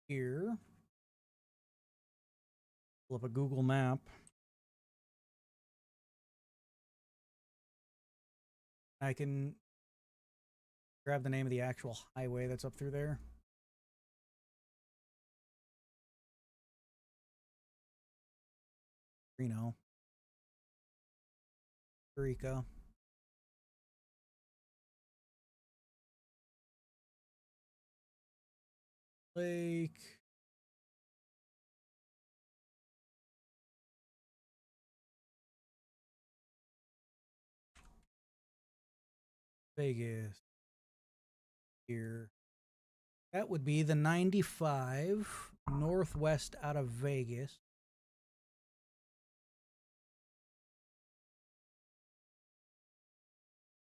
here. Pull up a Google map. I can grab the name of the actual highway that's up through there. Reno. Eureka. Lake. Vegas. Here. That would be the 95 northwest out of Vegas.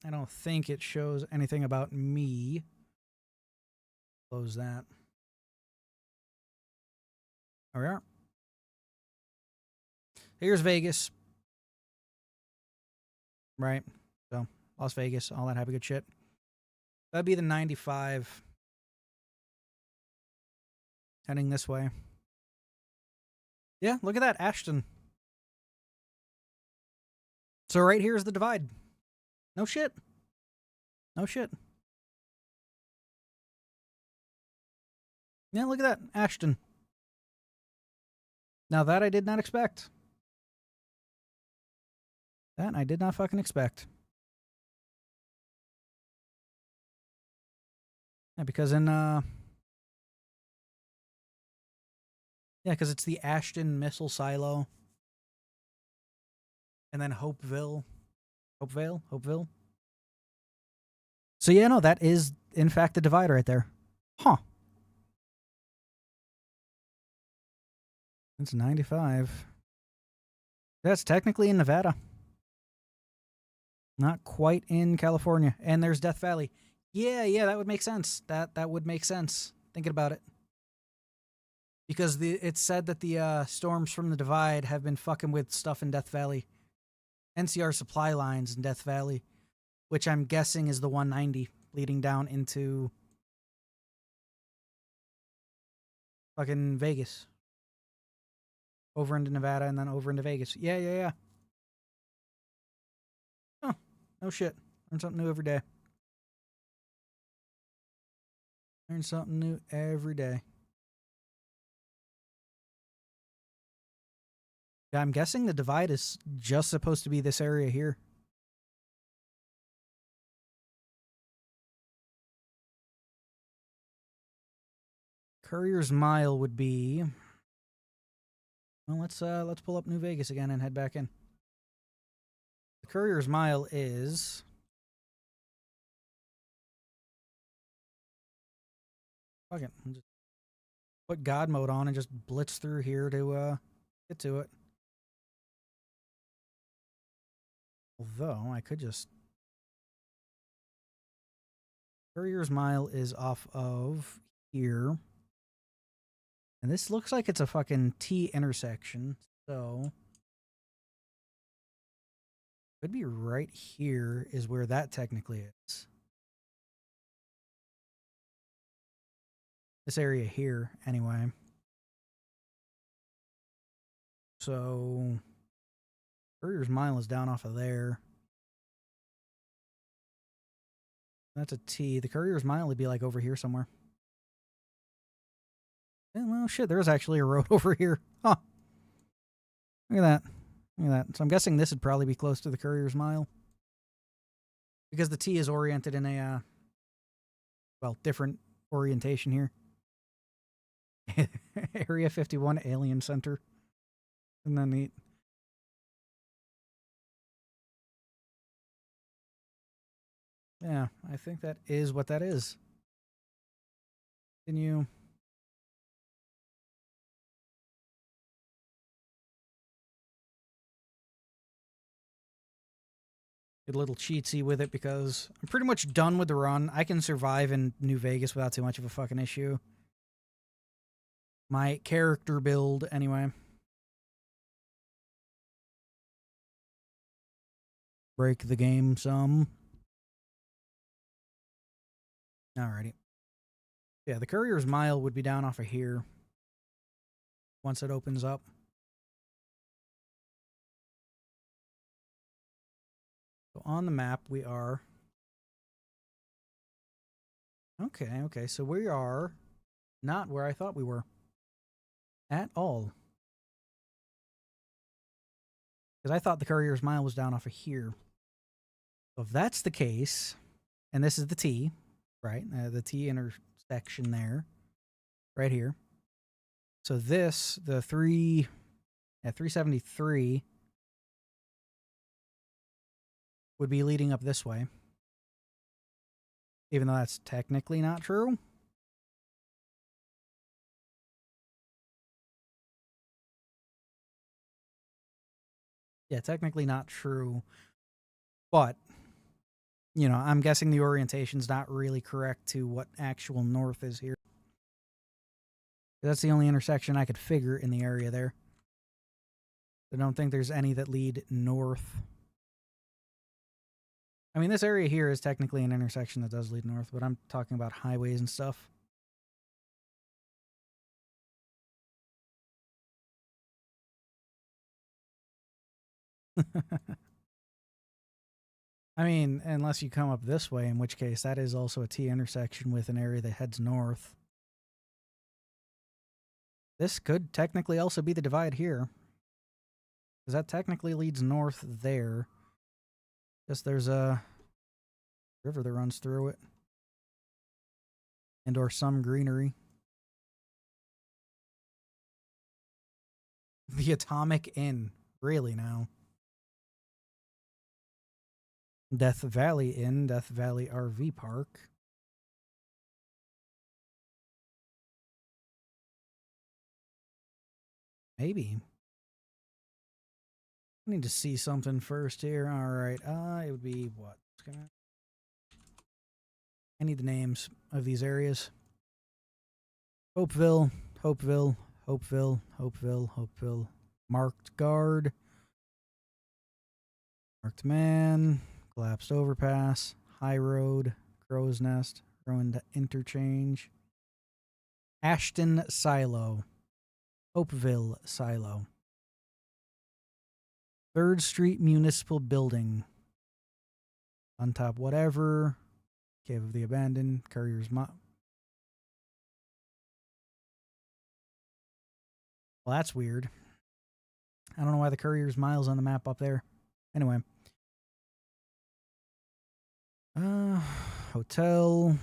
I don't think it shows anything about me. Close that. There we are. Here's Vegas. Right. So, Las Vegas, all that happy good shit. That'd be the 95. Heading this way. Yeah, look at that, Ashton. So right here is the divide. No shit. No shit. Yeah, look at that, Ashton. Now that I did not expect. That I did not fucking expect. Yeah, because in yeah, because it's the Ashton missile silo. And then Hopeville. Hopeville. So yeah, no, that is in fact the divide right there. Huh. It's 95. That's technically in Nevada. Not quite in California. And there's Death Valley. Yeah, that would make sense. That would make sense. Thinking about it. Because it's said that the storms from the divide have been fucking with stuff in Death Valley. NCR supply lines in Death Valley, which I'm guessing is the 190 leading down into fucking Vegas. Over into Nevada and then over into Vegas. Yeah. Oh, no shit. Learn something new every day. Learn something new every day. Yeah, I'm guessing the divide is just supposed to be this area here. Courier's Mile would be... Well, let's pull up New Vegas again and head back in. The Courier's Mile is... Fuck it. I'll just put God mode on and just blitz through here to get to it. Although, I could just... Courier's Mile is off of here. And this looks like it's a fucking T intersection, so... Could be right here is where that technically is. This area here, anyway. So... Courier's Mile is down off of there. That's a T. The Courier's Mile would be like over here somewhere. Yeah, well, shit, there is actually a road over here. Huh. Look at that. Look at that. So I'm guessing this would probably be close to the Courier's Mile. Because the T is oriented in a, well, different orientation here. Area 51 Alien Center. Isn't that neat? Yeah, I think that is what that is. Can you... Get a little cheatsy with it because I'm pretty much done with the run. I can survive in New Vegas without too much of a fucking issue. My character build, anyway. Break the game some. Alrighty. Yeah, the Courier's Mile would be down off of here. Once it opens up. So on the map we are... Okay, so we are not where I thought we were. At all. Because I thought the Courier's Mile was down off of here. So if that's the case, and this is the T... Right, the T intersection there, right here. So this, the 373 would be leading up this way. Even though that's technically not true. Yeah, technically not true. But, you know, I'm guessing the orientation's not really correct to what actual north is here. That's the only intersection I could figure in the area there. I don't think there's any that lead north. I mean, this area here is technically an intersection that does lead north, but I'm talking about highways and stuff. I mean, unless you come up this way, in which case that is also a T intersection with an area that heads north. This could technically also be the divide here, because that technically leads north there. Guess there's a river that runs through it. And or some greenery. The Atomic Inn. Really now. Death Valley Inn, Death Valley RV Park. Maybe. I need to see something first here. Alright, it would be what? I need the names of these areas. Hopeville, Hopeville, Hopeville, Hopeville, Hopeville. Marked Guard. Marked Man. Collapsed Overpass. High Road. Crow's Nest. Ruined Interchange. Ashton Silo. Hopeville Silo. 3rd Street Municipal Building. On top whatever. Cave of the Abandoned. Courier's Mile. Well, that's weird. I don't know why the Courier's Mile's on the map up there. Anyway. Hotel.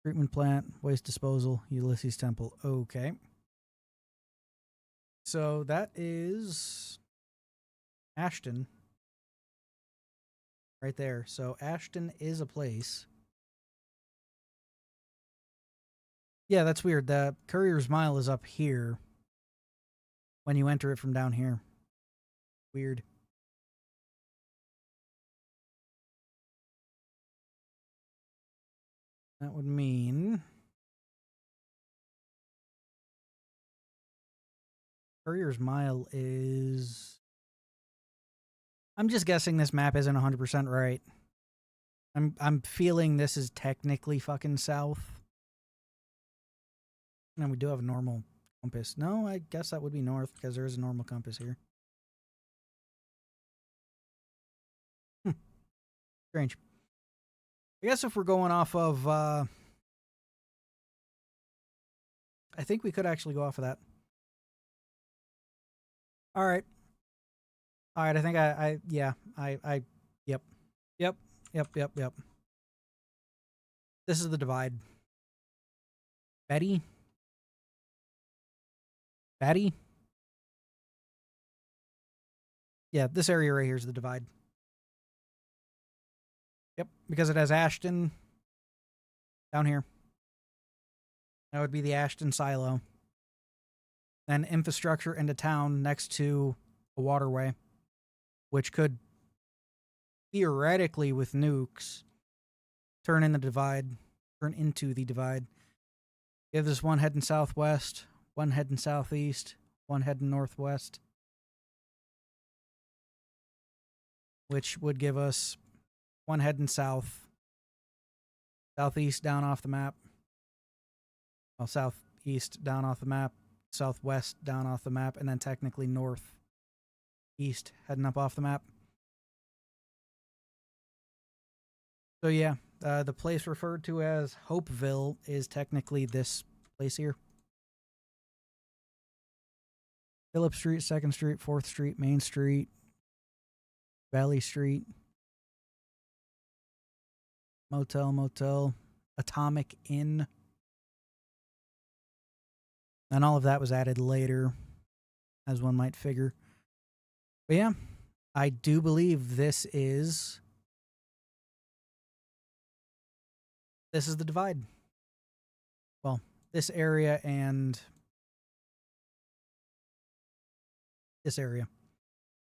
Treatment plant. Waste disposal. Ulysses Temple. Okay. So that is Ashton. Right there. So Ashton is a place. Yeah, that's weird. The Courier's Mile is up here when you enter it from down here. Weird. That would mean Courier's Mile is... I'm just guessing this map isn't 100% right. I'm feeling this is technically fucking south. And we do have a normal compass. No, I guess that would be north because there is a normal compass here. Strange. I guess if we're going off of... I think we could actually go off of that. Alright. Alright, I think Yep. This is the divide. Betty? Yeah, this area right here is the divide. Yep, because it has Ashton down here. That would be the Ashton Silo. Then infrastructure into town next to a waterway, which could theoretically, with nukes, turn into the divide. You have this one heading southwest, one heading southeast, one heading northwest, which would give us one heading south, southeast down off the map, well, southeast down off the map, southwest down off the map, and then technically northeast heading up off the map. So yeah, the place referred to as Hopeville is technically this place here. Phillip Street, 2nd Street, 4th Street, Main Street, Valley Street, Motel, Atomic Inn. And all of that was added later, as one might figure. But yeah, I do believe this is the divide. Well, this area and this area.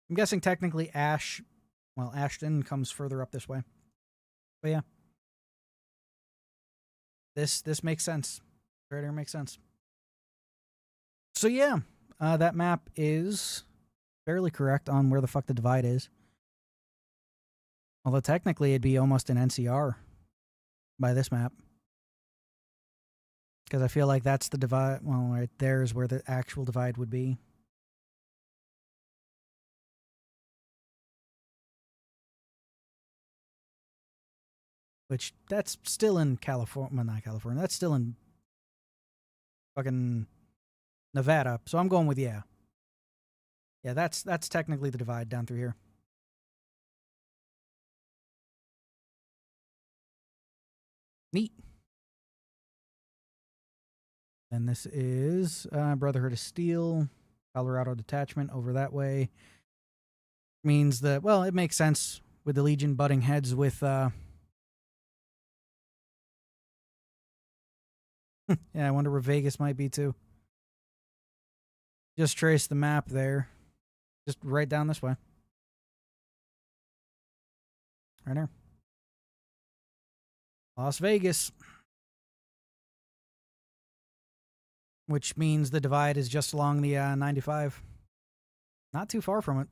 I'm guessing technically Ashton comes further up this way. But yeah. This makes sense. Right here makes sense. So yeah, that map is fairly correct on where the fuck the divide is. Although technically it'd be almost an NCR by this map. Because I feel like that's the divide. Well, right there is where the actual divide would be. Which, that's still in California. Well, not California. That's still in fucking Nevada. So I'm going with yeah. Yeah, that's technically the divide down through here. Neat. And this is Brotherhood of Steel, Colorado Detachment over that way. Means that, well, it makes sense with the Legion butting heads with... yeah, I wonder where Vegas might be too. Just trace the map there. Just right down this way. Right there. Las Vegas. Which means the divide is just along the 95. Not too far from it.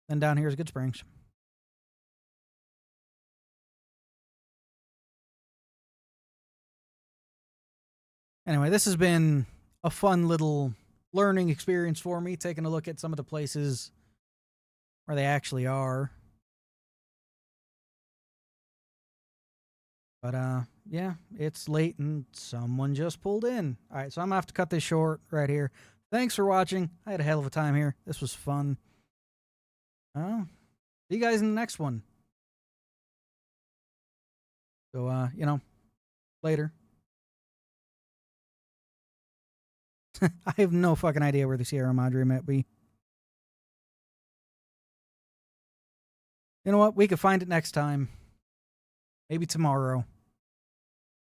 Then down here is Good Springs. Anyway, this has been a fun little learning experience for me, taking a look at some of the places where they actually are. But, yeah, it's late and someone just pulled in. All right, so I'm going to have to cut this short right here. Thanks for watching. I had a hell of a time here. This was fun. See you guys in the next one. So, later. I have no fucking idea where the Sierra Madre might be. You know what? We could find it next time. Maybe tomorrow.